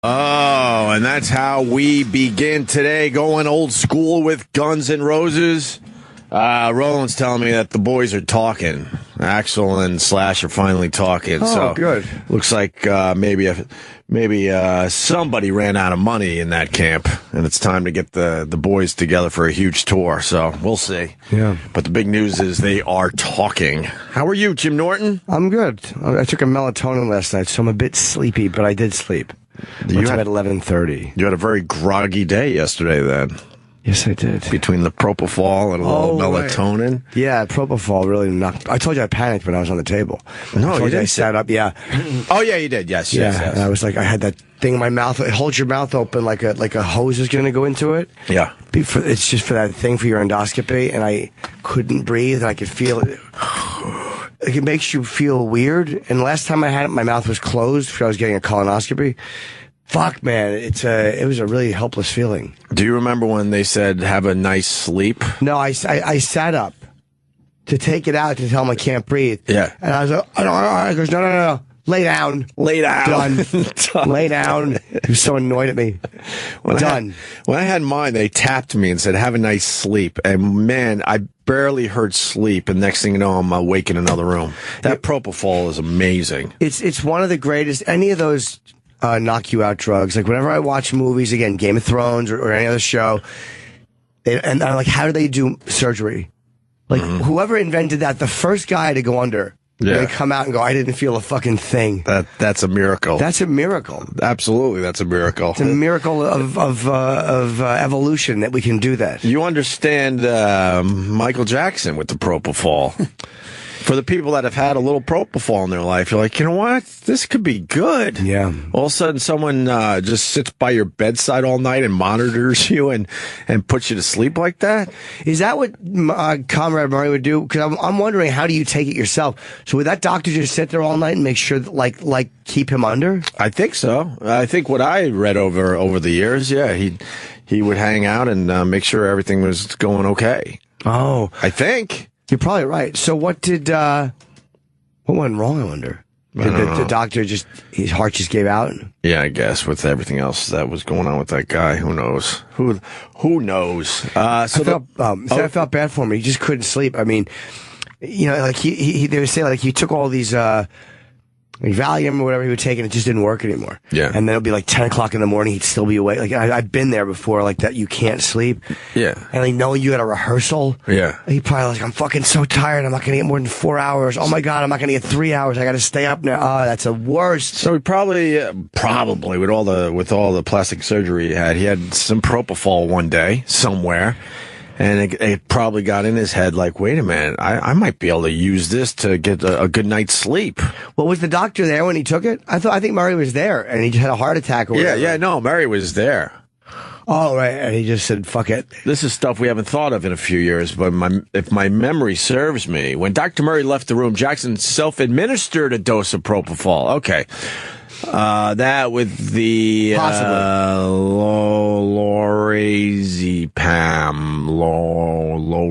Oh, and that's how we begin today, going old school with Guns N' Roses. Roland's telling me that the boys are talking. Axel and Slash are finally talking. Oh, so good. Looks like maybe somebody ran out of money in that camp, and it's time to get the boys together for a huge tour. So we'll see. Yeah. But the big news is they are talking. How are you, Jim Norton? I'm good. I took a melatonin last night, so I'm a bit sleepy, but I did sleep. You had at 11:30. You had a very groggy day yesterday, then. Yes, I did. Between the propofol and a little melatonin. Right. Yeah, propofol really knocked. I told you I panicked when I was on the table. No, you didn't. I sat up. Yeah. Oh yeah, you did. Yes. Yeah. Yes. And I was like, I had that thing in my mouth. It holds your mouth open like a hose is going to go into it. Yeah. It's just for that thing for your endoscopy, and I couldn't breathe, and I could feel it. It makes you feel weird. And last time I had it, my mouth was closed because I was getting a colonoscopy. Fuck, man, it was a really helpless feeling. Do you remember when they said have a nice sleep? No, I sat up to take it out to tell him I can't breathe. Yeah. And I was like, I goes, no. Lay down. Lay down. Done. Lay down. He was so annoyed at me. Done. When I had mine, they tapped me and said, have a nice sleep. And man, I barely heard sleep. And next thing you know, I'm awake in another room. That propofol is amazing. It's one of the greatest. Any of those knock you out drugs. Like whenever I watch movies, again, Game of Thrones or any other show, and I'm like, how do they do surgery? Like whoever invented that, the first guy to go under. Yeah. They come out and go, I didn't feel a fucking thing. That's a miracle. That's a miracle. Absolutely, that's a miracle. It's a miracle of evolution that we can do that. You understand Michael Jackson with the propofol. For the people that have had a little propofol in their life, you're like, you know what? This could be good. Yeah. All of a sudden, someone just sits by your bedside all night and monitors you and puts you to sleep like that. Is that what Comrade Murray would do? Because I'm wondering, how do you take it yourself? So would that doctor just sit there all night and make sure, that, like keep him under? I think so. I think what I read over the years, yeah, he would hang out and make sure everything was going okay. Oh. I think. You're probably right. So what went wrong, I wonder? Did the doctor his heart just gave out? Yeah, I guess with everything else that was going on with that guy, who knows? Who knows? I felt bad for him. He just couldn't sleep. I mean, you know, like they would say like he took all these like Valium or whatever he would take, and it just didn't work anymore. Yeah. And then it'll be like 10 o'clock in the morning, he'd still be awake. Like, I've been there before, like that, you can't sleep. Yeah. And like, knowing you had a rehearsal. Yeah. He probably like, I'm fucking so tired, I'm not gonna get more than 4 hours. Oh my God, I'm not gonna get 3 hours, I gotta stay up now. Oh, that's the worst. So he probably with all the plastic surgery he had some propofol one day, somewhere. And it probably got in his head like, wait a minute, I might be able to use this to get a good night's sleep. Well, was the doctor there when he took it? I think Murray was there, and he just had a heart attack or whatever. Yeah, no, Murray was there. Oh, right, and he just said, fuck it. This is stuff we haven't thought of in a few years, but if my memory serves me, when Dr. Murray left the room, Jackson self-administered a dose of propofol. Okay. That with the lorazepam.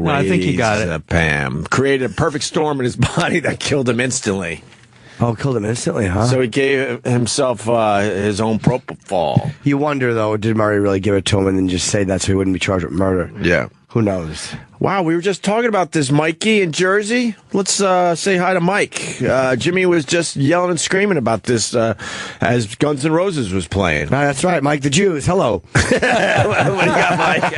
I think you got it. Pam created a perfect storm in his body that killed him instantly. Oh, killed him instantly, huh? So he gave himself his own propofol. You wonder, though, did Murray really give it to him and then just say that so he wouldn't be charged with murder? Yeah. Who knows? Wow, we were just talking about this, Mikey in Jersey. Let's say hi to Mike. Jimmy was just yelling and screaming about this as Guns N' Roses was playing. That's right, Mike the Jews. Hello. What do you got, Mike?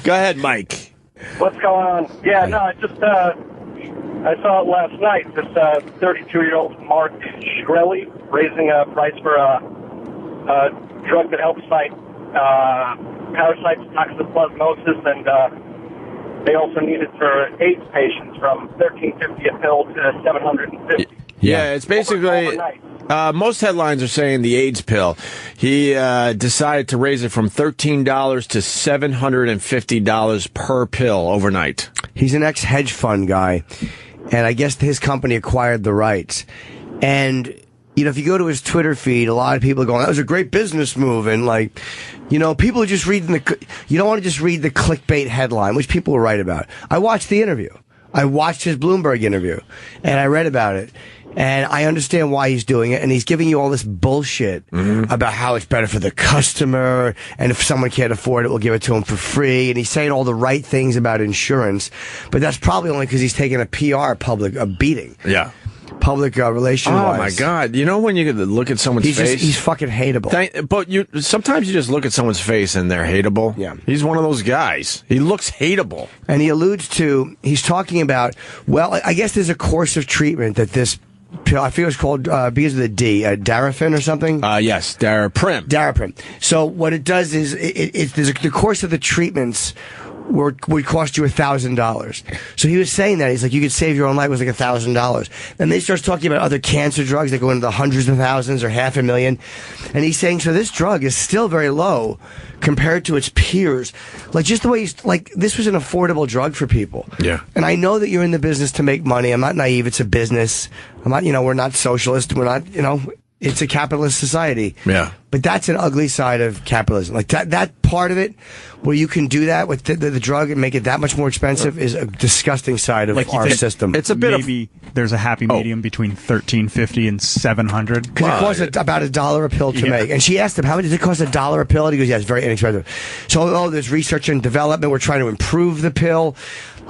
Go ahead, Mike. What's going on? Yeah, no, I saw it last night. This 32-year-old Mark Shkreli raising a price for a drug that helps fight parasites, toxoplasmosis, and they also need it for AIDS patients from $13.50 a pill to $750. Yeah, it's basically most headlines are saying the AIDS pill. He decided to raise it from $13 to $750 per pill overnight. He's an ex-hedge fund guy, and I guess his company acquired the rights. And you know, if you go to his Twitter feed, a lot of people are going, that was a great business move. And like, you know, people are just reading you don't want to just read the clickbait headline, which people will write about. I watched the interview. I watched his Bloomberg interview, and I read about it. And I understand why he's doing it, and he's giving you all this bullshit about how it's better for the customer, and if someone can't afford it, we'll give it to him for free. And he's saying all the right things about insurance, but that's probably only because he's taking a a beating. Yeah. Public relation wise. Oh my God! You know when you look at someone's face, he's fucking hateable. But sometimes you just look at someone's face and they're hateable. Yeah, he's one of those guys. He looks hateable, and he's talking about. Well, I guess there's a course of treatment that this pill, I think it was called because of the D, Daraprim or something. Yes, Daraprim. Daraprim. So what it does is the course of the treatments would cost you $1,000. So he was saying that. He's like, you could save your own life. It was like $1,000. Then they starts talking about other cancer drugs that go into the hundreds of thousands or $500,000. And he's saying, so this drug is still very low compared to its peers. Like, just the way this was an affordable drug for people. Yeah. And I know that you're in the business to make money. I'm not naive. It's a business. I'm not, we're not socialist. We're not, it's a capitalist society. Yeah. But that's an ugly side of capitalism. Like that part of it, where you can do that with the drug and make it that much more expensive, is a disgusting side of our system. It's a bit maybe there's a happy medium between $1,350 and $700. Because it costs about $1 a pill to make. And she asked him, how much does it cost $1 a pill? And he goes, yeah, it's very inexpensive. So, there's research and development. We're trying to improve the pill.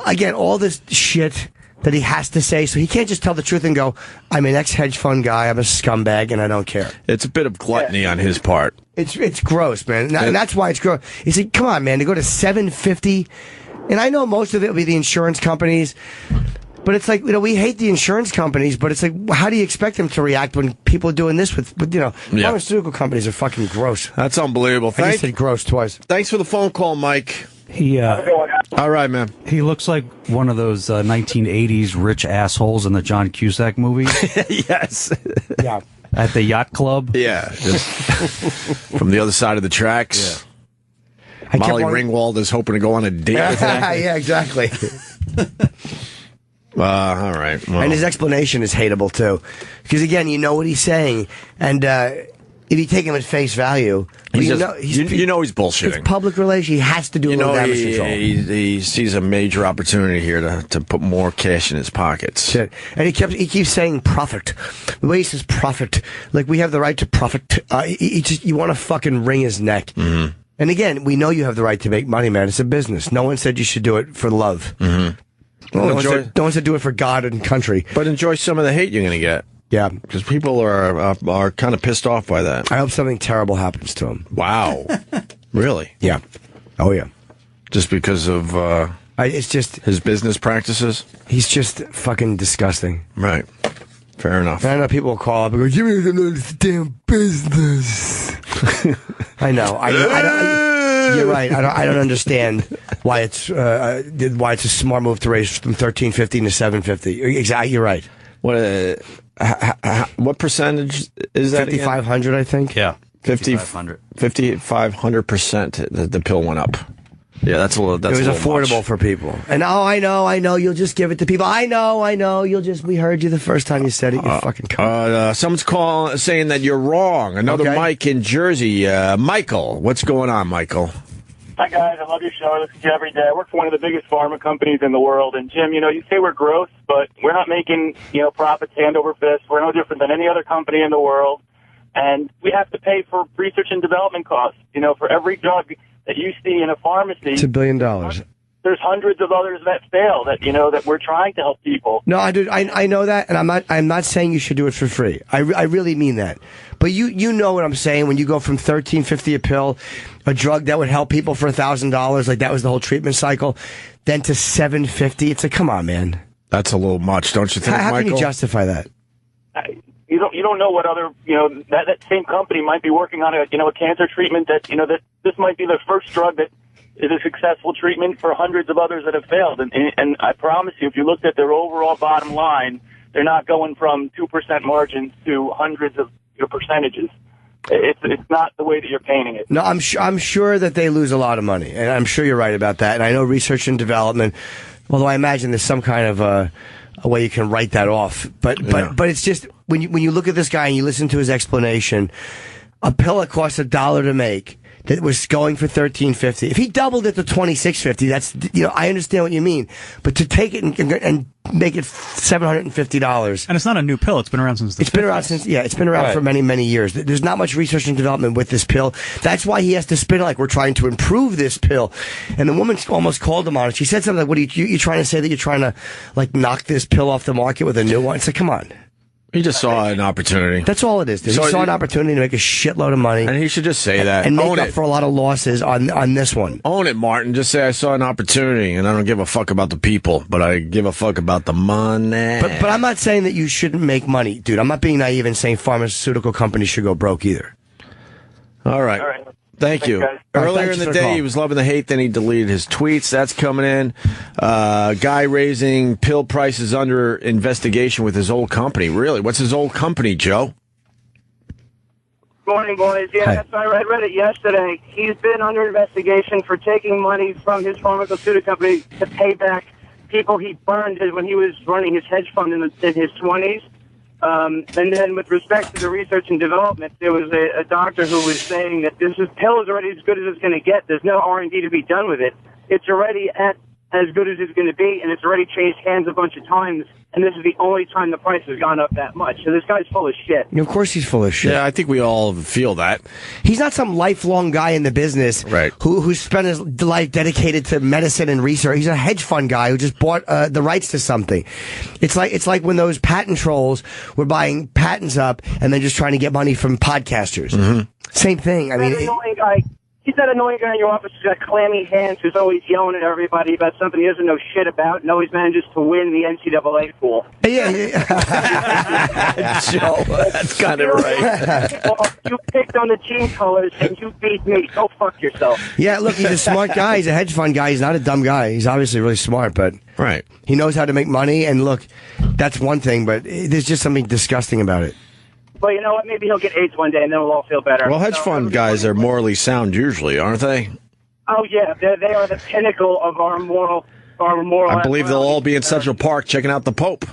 Again, all this shit that he has to say, so he can't just tell the truth and go, I'm an ex-hedge fund guy, I'm a scumbag, and I don't care. It's a bit of gluttony on his part. It's gross, man. And that's why it's gross. He said, come on, man, to go to $750, and I know most of it will be the insurance companies, but it's like, we hate the insurance companies, but it's like, how do you expect them to react when people are doing this with pharmaceutical companies are fucking gross. That's unbelievable. I just said gross twice. Thanks for the phone call, Mike. All right, man. He looks like one of those 1980s rich assholes in the John Cusack movie. Yes. Yeah. At the yacht club. Yeah. Just from the other side of the tracks. Yeah. Molly Ringwald is hoping to go on a date with him. Yeah, exactly. All right. Well. And his explanation is hateable, too. Because, again, you know what he's saying. And if you take him at face value, he's bullshitting. It's public relations. He has to do a little damage control. He sees a major opportunity here to put more cash in his pockets. Shit. And he keeps saying profit. The way he says profit, like we have the right to profit. You want to fucking wring his neck. Mm-hmm. And again, we know you have the right to make money, man. It's a business. No one said you should do it for love. Mm-hmm. No one said do it for God and country. But enjoy some of the hate you're going to get. Yeah, because people are kind of pissed off by that. I hope something terrible happens to him. Wow, really? Yeah. Oh yeah. Just because of it's just his business practices. He's just fucking disgusting. Right. Fair enough. And I know people will call up and go, "Give me the damn business." I know. You're right. I don't understand why it's a smart move to raise from $1,350 to $750. Exactly. You're right. What percentage is that? 5,500, I think. Yeah, 5,500%. The pill went up. Yeah, that's a little. It was affordable much for people. And I know. You'll just give it to people. I know. We heard you the first time you said it. You fucking cunt. Someone's saying that you're wrong. Another Mike in Jersey. Michael, what's going on, Michael? Hi, guys. I love your show. I listen to you every day. I work for one of the biggest pharma companies in the world. And, Jim, you say we're gross, but we're not making, profits hand over fist. We're no different than any other company in the world. And we have to pay for research and development costs. For every drug that you see in a pharmacy. It's $1 billion. There's hundreds of others that fail that, that we're trying to help people. No, I know that, and I'm not saying you should do it for free. I really mean that. But you know what I'm saying when you go from $1,350 a pill, a drug that would help people for $1,000, like that was the whole treatment cycle, then to $750. It's like, come on, man. That's a little much, don't you think, How Michael? can you justify that? You don't know what other that same company might be working on a cancer treatment that that this might be the first drug that is a successful treatment for hundreds of others that have failed. And I promise you, if you looked at their overall bottom line, they're not going from 2% margins to hundreds of percentages. It's not the way that you're painting it. No, I'm sure that they lose a lot of money, and I'm sure you're right about that. And I know research and development, although I imagine there's some kind of a way you can write that off. But it's just when you look at this guy and you listen to his explanation, a pill that costs $1 to make, that was going for $13.50. If he doubled it to $26.50, that's, I understand what you mean. But to take it and make it $750. And it's not a new pill. It's been around since the It's been around it's been around for many, many years. There's not much research and development with this pill. That's why he has to spin it like we're trying to improve this pill. And the woman almost called him on it. She said something like, what are you trying to say that you're trying to like knock this pill off the market with a new one? It's like, come on. He just saw an opportunity. That's all it is, dude. So he saw an opportunity to make a shitload of money. And he should just say that. And make Own up it. for a lot of losses on this one. Own it, Martin. Just say, I saw an opportunity, and I don't give a fuck about the people, but I give a fuck about the money. But I'm not saying that you shouldn't make money, dude. I'm not being naive and saying pharmaceutical companies should go broke either. All right. Thank you. guys. Earlier Thanks in the for the day, call. he was loving the hate, then he deleted his tweets. That's coming in. Guy raising pill prices under investigation with his old company. Really? What's his old company, Joe? Morning, boys. Yeah, Hi. that's right. I read it yesterday. He's been under investigation for taking money from his pharmaceutical company to pay back people he burned when he was running his hedge fund in his 20s. And then with respect to the research and development, there was a doctor who was saying that this pill is already as good as it's going to get. There's no R&D to be done with it. It's already at as good as it's going to be, and it's already changed hands a bunch of times, and this is the only time the price has gone up that much. So this guy's full of shit. Of course he's full of shit. Yeah, I think we all feel that. He's not some lifelong guy in the business Right. who spent his life dedicated to medicine and research. He's a hedge fund guy who just bought the rights to something. It's like when those patent trolls were buying patents up and then just trying to get money from podcasters. Mm-hmm. Same thing. I mean, Annoying guy. He's that annoying guy in your office who's got clammy hands, who's always yelling at everybody about something he doesn't know shit about, and always manages to win the NCAA pool. yeah. Joe, that's kind of right. Well, you picked on the team colors, and you beat me. Go fuck yourself. Yeah, look, he's a smart guy. He's a hedge fund guy. He's not a dumb guy. He's obviously really smart, but Right. he knows how to make money. And look, that's one thing, but there's just something disgusting about it. Well, you know what? Maybe he'll get AIDS one day, and then we'll all feel better. Well, hedge fund guys are morally sound usually, aren't they? Oh yeah, they are the pinnacle of our moral. I believe they'll all be in Central Park checking out the Pope.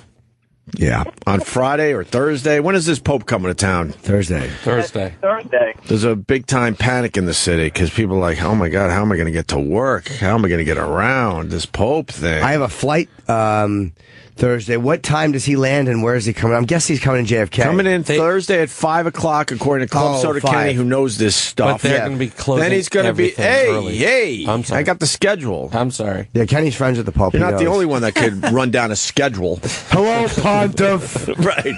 Yeah. On Friday or Thursday. When is this Pope coming to town? Thursday. Thursday. There's a big time panic in the city because people are like, oh my God, how am I going to get to work? How am I going to get around this Pope thing? I have a flight Thursday. What time does he land and where is he coming? I'm guessing he's coming in JFK. Coming in Thursday at 5 o'clock, according to Club Soda 5. Kenny, who knows this stuff. But they're going to be closing Then he's going to be, everything early. hey, I'm sorry. I got the schedule. I'm sorry. Yeah, Kenny's friends with the Pope. You're he not the knows. only one that could run down a schedule. Hello, Pontiff. Right.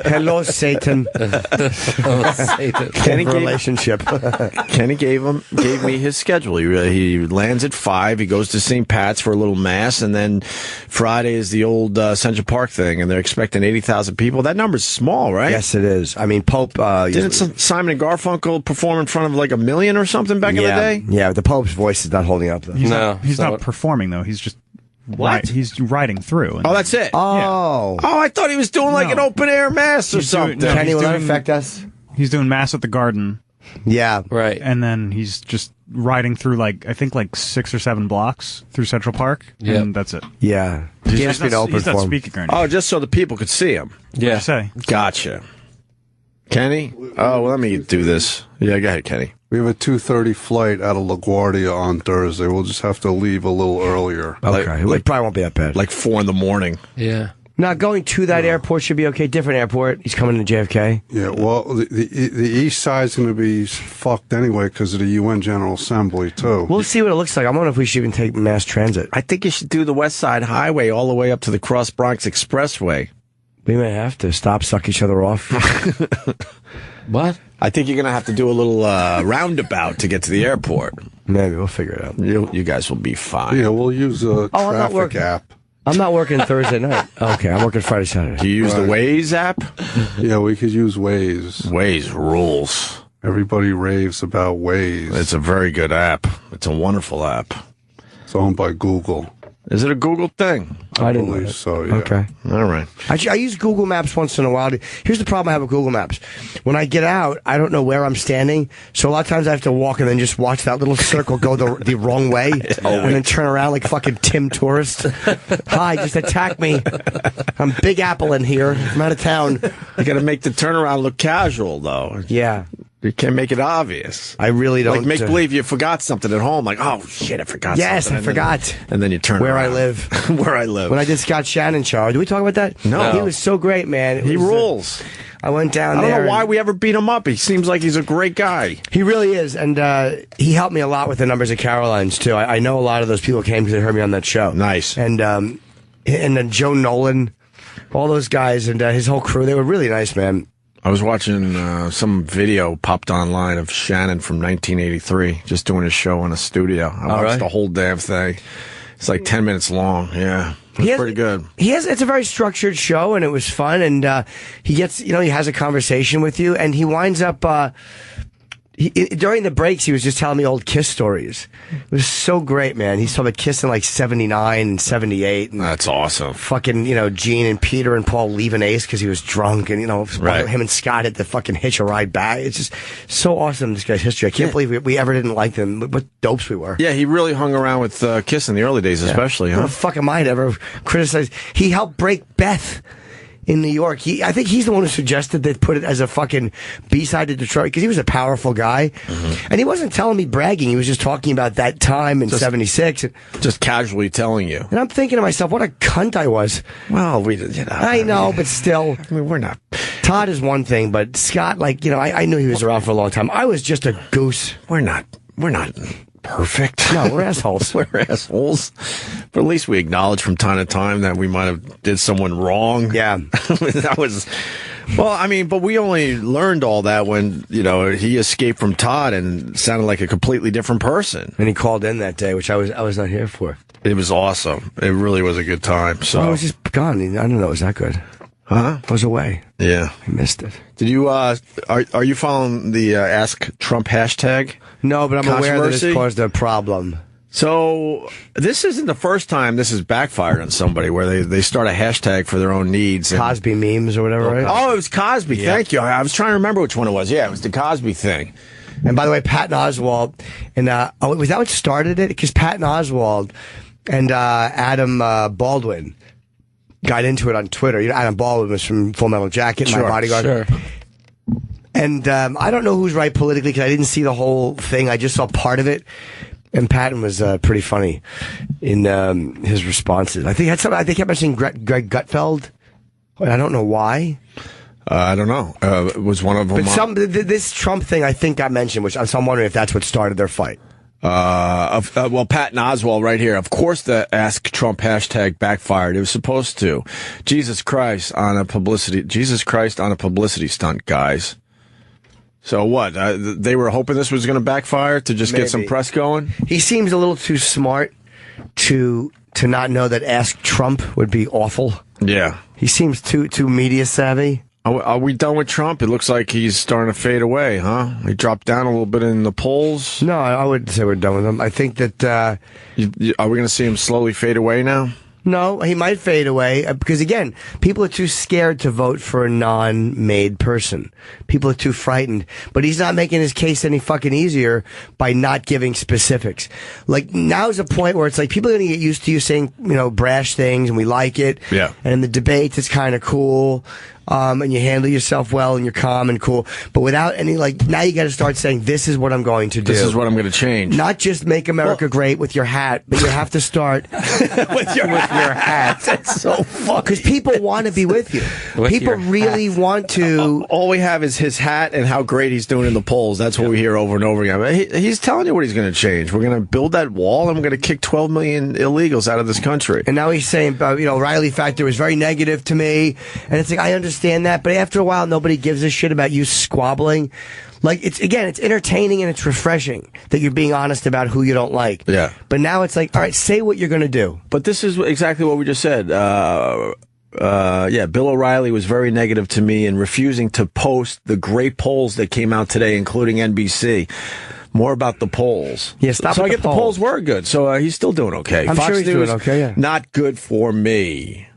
Hello, Satan. Kenny gave, Relationship. Kenny gave me his schedule. He lands at 5. He goes to St. Pat's for a little mass, and then Friday is the old Central Park thing, and they're expecting 80,000 people. That number's small, right? Yes, it is. I mean, Pope. Didn't Simon and Garfunkel perform in front of like 1 million or something back in the day? Yeah, the Pope's voice is not holding up, though. He's No, not, he's so not what- performing though. He's just What? he's riding through. Oh, that's it. Oh. Oh, I thought he was doing like No. an open air mass or He's doing- something. no. Kenny, he's will that doing- affect us? He's doing mass at the Garden, Yeah. Right. and then he's just riding through I think 6 or 7 blocks through Central Park, Yep. and that's it. Yeah. He's He's just been not, open he's for not him. speaking or anything. Oh, just so the people could see him. Yeah. Say Gotcha. Kenny? Oh, well, let me do this. Yeah, go ahead, Kenny. We have a 2:30 flight out of LaGuardia on Thursday. We'll just have to leave a little earlier. Okay. It probably won't be that bad. Like 4 in the morning. Yeah. Now, going to that airport should be okay. Different airport. He's coming to JFK. Yeah, well, the east side's going to be fucked anyway because of the UN General Assembly, too. We'll see what it looks like. I wonder if we should even take mass transit. I think you should do the West Side Highway all the way up to the Cross Bronx Expressway. We may have to stop, suck each other off. What? I think you're going to have to do a little roundabout to get to the airport. Maybe we'll figure it out. You guys will be fine. Yeah, we'll use a I'm not traffic working. app. I'm not working Thursday night. Okay, I'm working Friday, Saturday. Do you use the Waze app? Yeah, we could use Waze. Waze rules. Everybody raves about Waze. It's a very good app. It's a wonderful app. It's owned by Google. Is it a Google thing? I didn't know believe that. so, yeah. Okay. All right. I use Google Maps once in a while. Here's the problem I have with Google Maps. When I get out, I don't know where I'm standing, so a lot of times I have to walk and then just watch that little circle go the wrong way and then turn around like fucking Tim Tourist. Hi, just attack me. I'm Big Apple in here. I'm out of town. You got to make the turnaround look casual, though. Yeah. You can't make it obvious. I really don't. Like, make believe you forgot something at home. Like, oh, shit, I forgot something. Yes, I forgot. And then you turn Where around. I live. Where I live. When I did Scott Shannon show. Did we talk about that? No. He was so great, man. He rules. I went down I there. don't know why we ever beat him up. He seems like he's a great guy. He really is. And he helped me a lot with the Numbers of Carolines, too. I know a lot of those people came because they heard me on that show. Nice. And then Joe Nolan, all those guys, and his whole crew, they were really nice, man. I was watching some video popped online of Shannon from 1983, just doing his show in a studio. I watched really? the whole damn thing. It's like 10 minutes long. Yeah, it's pretty good. It's a very structured show, and it was fun. And he gets, he has a conversation with you, and he winds up. During the breaks, he was just telling me old Kiss stories. It was so great, man. He's talking about Kiss in like 79 and 78. And That's awesome. fucking, Gene and Peter and Paul leaving Ace because he was drunk, and, Right. him and Scott had to fucking hitch a ride back. It's just so awesome, this guy's history. I can't believe we ever didn't like them. What dopes we were. Yeah, he really hung around with Kiss in the early days, especially, What huh? the fuck am I to ever criticize? He helped break Beth in New York. I think he's the one who suggested they put it as a fucking B-side to Detroit because he was a powerful guy. Mm-hmm. And he wasn't telling me bragging. He was just talking about that time in 76. Just casually telling you. And I'm thinking to myself, what a cunt I was. Well, I know, but still. I mean, we're not. Todd is one thing, but Scott, I knew he was around for a long time. I was just a goose. We're not perfect. No, we're assholes. We're assholes. But at least we acknowledge from time to time that we might have did someone wrong. Yeah. That was... Well, I mean, but we only learned all that when, he escaped from Todd and sounded like a completely different person. And he called in that day, which I was not here for. It was awesome. It really was a good time. So I was just gone. I don't know. It was that good. Huh? I was away. Yeah. I missed it. Did you, are you following the Ask Trump hashtag? No, but I'm aware that Controversy? it's caused a problem. So this isn't the first time this has backfired on somebody where they start a hashtag for their own needs. Cosby memes or whatever, right? Oh, it was Cosby. Yeah. Thank you. I was trying to remember which one it was. Yeah, it was the Cosby thing. And by the way, Patton Oswalt, and was that what started it? Because Patton Oswalt and Adam Baldwin got into it on Twitter. Adam Baldwin was from Full Metal Jacket, My Bodyguard. Sure. And I don't know who's right politically because I didn't see the whole thing. I just saw part of it. And Patton was pretty funny in his responses. I think they kept mentioning Greg Gutfeld. I don't know why. I don't know. It was one of them. But this Trump thing, I think, got mentioned, which I'm wondering if that's what started their fight. Well, Patton Oswalt right here. Of course, the Ask Trump hashtag backfired. It was supposed to. Jesus Christ on a publicity stunt, guys. So what? They were hoping this was going to backfire to just get some press going? He seems a little too smart to not know that Ask Trump would be awful. Yeah. He seems too media savvy. Are we done with Trump? It looks like he's starting to fade away, huh? He dropped down a little bit in the polls. No, I wouldn't say we're done with him. I think that... are we going to see him slowly fade away now? No, he might fade away because, again, people are too scared to vote for a non-made person. People are too frightened. But he's not making his case any fucking easier by not giving specifics. Like, now's a point where it's like people are going to get used to you saying, brash things, and we like it. Yeah. And in the debates, it's kind of cool. And you handle yourself well, and you're calm and cool. But without any, now you got to start saying, this is what I'm going to do. This is what I'm going to change. Not just make America great with your hat, but you have to start with your hat. That's so funny. Because people want to be with you. People really want to. All we have is his hat and how great he's doing in the polls. That's what we hear over and over again. But he's telling you what he's going to change. We're going to build that wall, and we're going to kick 12 million illegals out of this country. And now he's saying, Riley Factor was very negative to me. And it's like, I understand that, but after a while, nobody gives a shit about you squabbling. It's entertaining and it's refreshing that you're being honest about who you don't like. Yeah. But now it's like, all right, say what you're going to do. But this is exactly what we just said. Bill O'Reilly was very negative to me in refusing to post the great polls that came out today, including NBC. More about the polls. Yeah, stop So with I get the polls were good. So he's still doing okay. I'm Fox sure he's News, doing okay, yeah. Not good for me.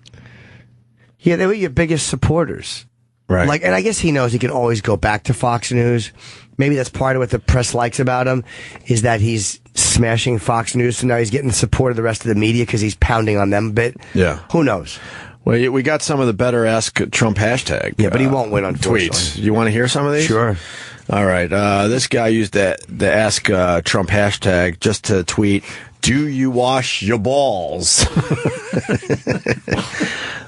Yeah, they were your biggest supporters. Right. And I guess he knows he can always go back to Fox News. Maybe that's part of what the press likes about him, is that he's smashing Fox News, so now he's getting the support of the rest of the media because he's pounding on them a bit. Yeah. Who knows? Well, we got some of the better Ask Trump hashtag. Yeah, but he won't win, unfortunately. Tweets. You want to hear some of these? Sure. All right. This guy used the Ask Trump hashtag just to tweet, "Do you wash your balls?"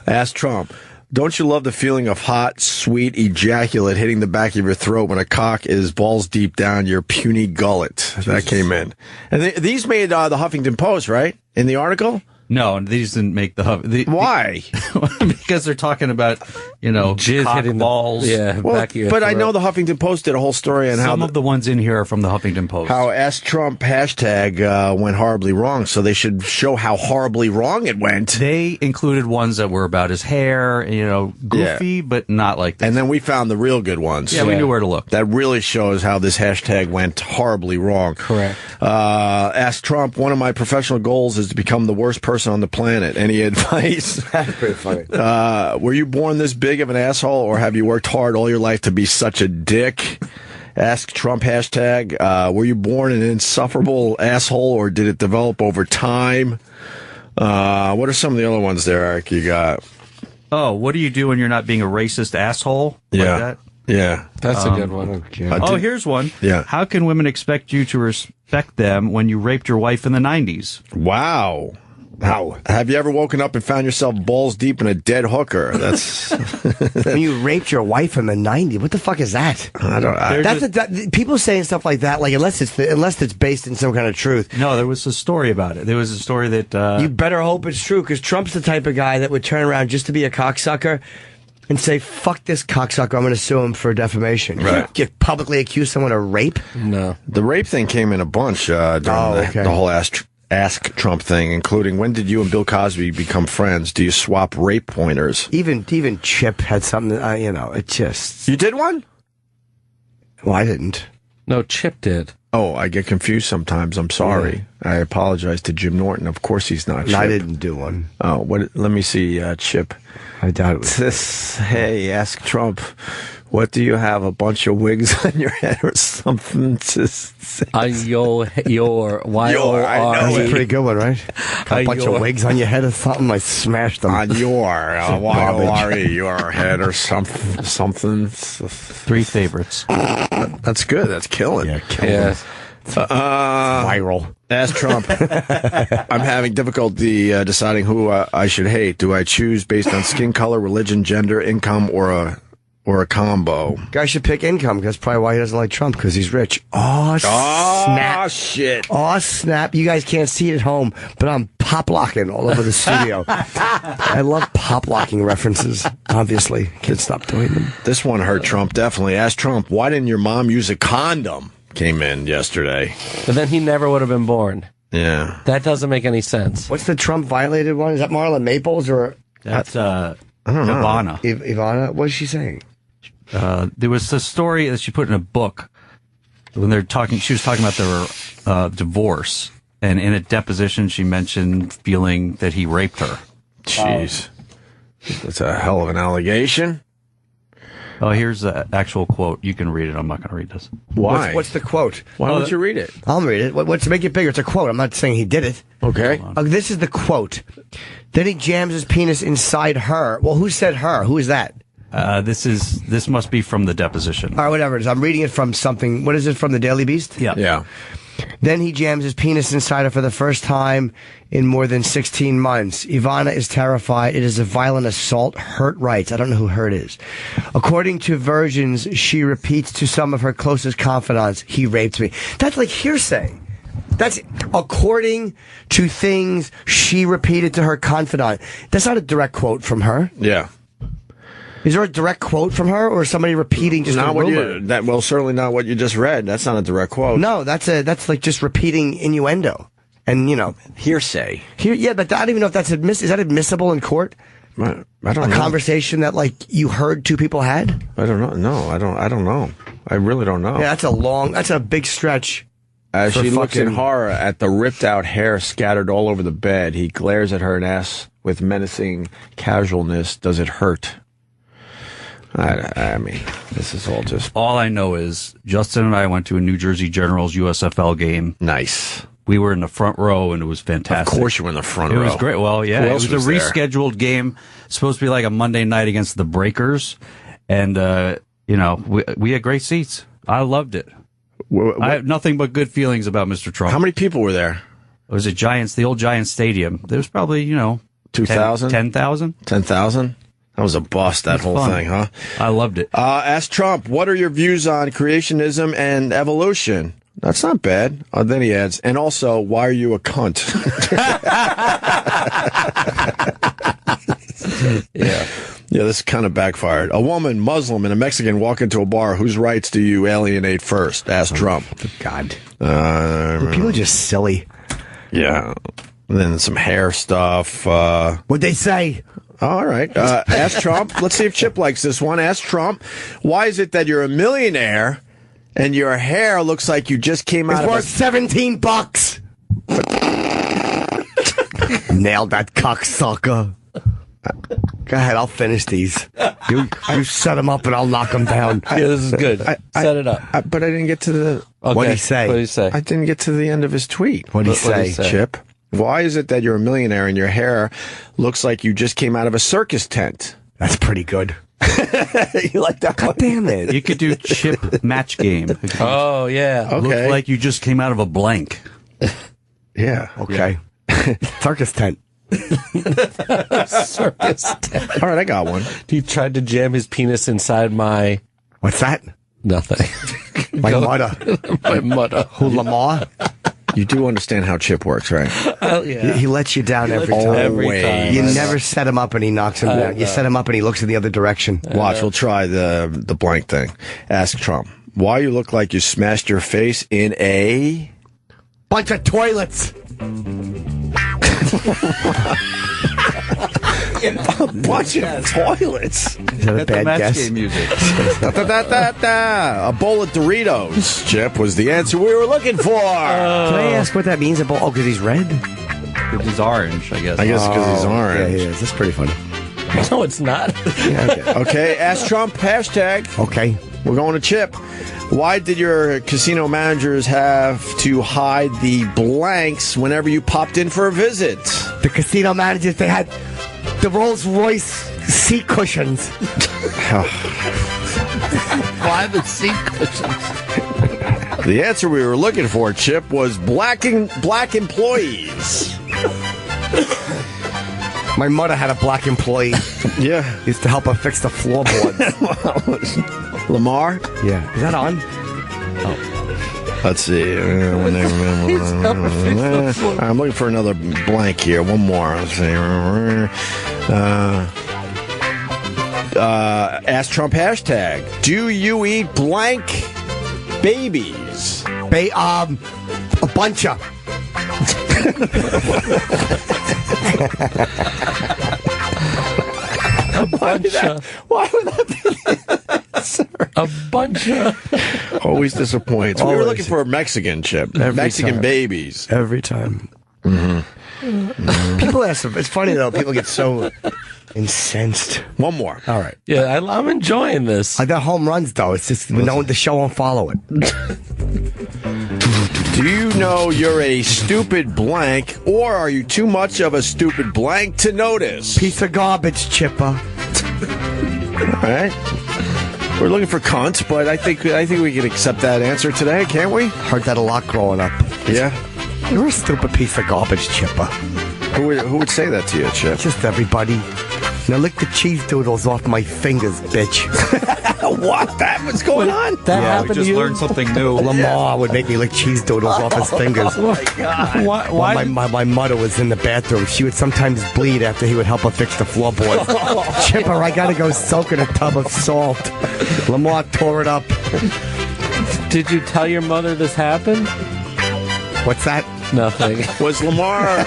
Ask Trump, "Don't you love the feeling of hot, sweet ejaculate hitting the back of your throat when a cock is balls deep down your puny gullet?" That came in. And these made the Huffington Post, right? In the article? No, these didn't make the Why? because they're talking about, jizz Cock hitting balls. Yeah. Well, Back of your but I throat. know the Huffington Post did a whole story on Some of the ones in here are from the Huffington Post. how Ask Trump hashtag went horribly wrong, so they should show how horribly wrong it went. They included ones that were about his hair, goofy, but not like this. And then we found the real good ones. we knew where to look. That really shows how this hashtag went horribly wrong. Correct. Ask Trump, "One of my professional goals is to become the worst person on the planet. Any advice?" That's pretty funny. Were you born this big of an asshole, or have you worked hard all your life to be such a dick? Ask Trump hashtag, were you born an insufferable asshole, or did it develop over time? What are some of the other ones there, Eric, you got? Oh, what do you do when you're not being a racist asshole? Like that? Yeah. That's a good one. Here's one. Yeah. How can women expect you to respect them when you raped your wife in the 90s? Wow. Have you ever woken up and found yourself balls deep in a dead hooker? That's When you raped your wife in the 90s, what the fuck is that? People saying stuff like that, like unless it's based in some kind of truth. No, there was a story about it. There was a story that You better hope it's true, because Trump's the type of guy that would turn around just to be a cocksucker and say, "Fuck this cocksucker, I'm going to sue him for defamation." Right. You publicly accuse someone of rape? No. the rape thing came in a bunch during the whole Ask Trump thing, including, when did you and Bill Cosby become friends? Do you swap rape pointers? Even Chip had something, it just... You did one? Well, I didn't. No, Chip did. Oh, I get confused sometimes. I'm sorry. I apologize to Jim Norton. Of course he's not Chip. No, I didn't do one. Oh, let me see, Chip. I doubt it was. Hey, Ask Trump, what do you have, a bunch of wigs on your head or something to say? Your I That was a Y-O-R-E. pretty good one, right? A bunch of wigs on your head or something. I smashed them. On your Y-O-R-E, your head or something. 3 favorites. That's good. That's killing. Yeah. Viral. Ask Trump. I'm having difficulty deciding who I should hate. Do I choose based on skin color, religion, gender, income, or a combo? Guy should pick income. That's probably why he doesn't like Trump, because he's rich. Oh, snap. Shit. Oh, snap. You guys can't see it at home, but I'm pop-locking all over the studio. I love pop-locking references, obviously. Can't stop doing them. This one hurt Trump, definitely. Ask Trump, why didn't your mom use a condom? Came in yesterday. But then he never would have been born. Yeah. That doesn't make any sense. What's the Trump violated one? Is that Marla Maples or That's Ivana. Ivana? What's she saying? There was a story that she put in a book when they're talking. She was talking about their divorce, and in a deposition, she mentioned feeling that he raped her. Jeez. That's a hell of an allegation. Oh, here's the actual quote. You can read it. I'm not going to read this. Why? What's the quote? Why don't you read it? I'll read it. What's to make it bigger? It's a quote. I'm not saying he did it. Okay. This is the quote. Then he jams his penis inside her. Well, who said her? Who is that? This must be from the deposition. All right, whatever it is. I'm reading it from something. What is it, from the Daily Beast? Yeah. Yeah. Then he jams his penis inside her for the first time in more than 16 months. Ivana is terrified. It is a violent assault. Hurt writes. I don't know who Hurt is. According to versions, she repeats to some of her closest confidants, "He raped me." That's like hearsay. That's according to things she repeated to her confidant. That's not a direct quote from her. Yeah. Is there a direct quote from her, or somebody repeating just Not a what rumor? well, certainly not what you just read. That's not a direct quote. No, that's like just repeating innuendo. And, Hearsay. yeah, but I don't even know if that's is that admissible in court? I don't A know. conversation that, like, you heard two people had? I don't know. No, I don't know. I really don't know. Yeah, that's a big stretch. As for she looks in fucking- horror at the ripped out hair scattered all over the bed, he glares at her and asks with menacing casualness, "Does it hurt?" I mean, this is all just All I know is Justin and I went to a New Jersey Generals USFL game. nice. We were in the front row, and it was fantastic. Of course you were in the front It row. was great. Well, yeah, Who it else was a there? rescheduled game. Supposed to be like a Monday night against the Breakers, and we had great seats. I loved it. I have nothing but good feelings about Mr. Trump. How many people were there? It was at Giants, the old Giants Stadium. There was probably, 2,000? 10,000. 10,000? That was a bust, that whole fun. thing, huh? I loved it. Ask Trump, what are your views on creationism and evolution? That's not bad. Then he adds, and also, why are you a cunt? Yeah, this kind of backfired. A woman, Muslim, and a Mexican walk into a bar. Whose rights do you alienate first? Ask Trump. God. People are just silly. Yeah. And then some hair stuff. What'd they say? All right. Ask Trump. Let's see if Chip likes this one. Ask Trump, why is it that you're a millionaire and your hair looks like you just came out It's of worth $17. Nailed that cocksucker. Go ahead, I'll finish these. You set them up and I'll knock them down. Yeah, this is good. Set it up. But I didn't get to the... Okay. What'd he say? What did he say? I didn't get to the end of his tweet. What'd he What'd he say? say? Chip, why is it that you're a millionaire and your hair looks like you just came out of a circus tent? That's pretty good. You like that one? God damn it. You could do Chip match game. Oh, yeah. Okay. Look like you just came out of a blank. Yeah. Okay. Circus tent. Circus tent. All right, I got one. He tried to jam his penis inside my... What's that? Nothing. My mother. My mother. Who, Lamar? You do understand how Chip works, right? Oh, yeah. He lets you down every time. Every time. You never set him up and he knocks him down. You set him up and he looks in the other direction. Watch, we'll try the blank thing. Ask Trump, why you look like you smashed your face in a... Bunch of toilets. A bunch of toilets. Is that a Get the bad match guess? game music. A bowl of Doritos, Chip, was the answer we were looking for. Can I ask what that means? Oh, because he's red? He's orange, I guess. I guess because he's Yeah, orange. he is. That's pretty funny. No, it's not. Yeah, okay. Okay, ask Trump, hashtag. Okay. We're going to Chip. Why did your casino managers have to hide the blanks whenever you popped in for a visit? The casino managers, they had the Rolls Royce seat cushions. Why the seat cushions? The answer we were looking for, Chip, was black employees. My mother had a black employee. Yeah. Used to help her fix the floorboards. Lamar? Yeah. Is that on? Let's see. I'm looking for another blank here. One more. Let's see. Ask Trump hashtag. Do you eat blank babies? A bunch of. Why would that be the answer? A bunch of... Always disappoints. We were Always. looking for a Mexican, Chip. Every Mexican time. babies. Every time. People ask. It's funny though. People get so incensed. One more. All right. Yeah, I'm enjoying this. They're home runs though. It's just the show won't follow it. Do you know you're a stupid blank, or are you too much of a stupid blank to notice? Piece of garbage, Chipper. All right. We're looking for cunts, but I think we can accept that answer today, can't we? Heard that a lot growing up. Yeah. You're a stupid piece of garbage, Chipper. Who would say that to you, Chip? Just everybody. Now lick the cheese doodles off my fingers, bitch. What? What's going on? That We happened just to you? learned something new. Lamar would make me lick cheese doodles off his fingers. Why? While my mother was in the bathroom, she would sometimes bleed after he would help her fix the floorboard. Chipper, I gotta go soak in a tub of salt. Lamar tore it up. Did you tell your mother this happened? What's that? Nothing. Was Lamar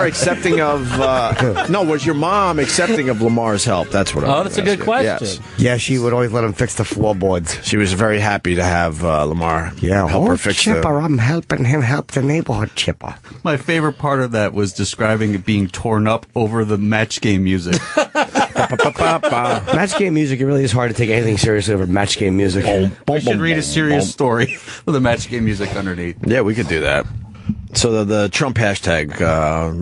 accepting of? Was your mom accepting of Lamar's help? That's what. Oh, that's a good question. Yes. Yeah, she would always let him fix the floorboards. She was very happy to have Lamar help her fix Chipper, I'm helping him help the neighborhood, Chipper. My favorite part of that was describing it being torn up over the match game music. Match game music, it really is hard to take anything seriously over match game music. We should read a serious story with the match game music underneath. Yeah, we could do that. So the Trump hashtag,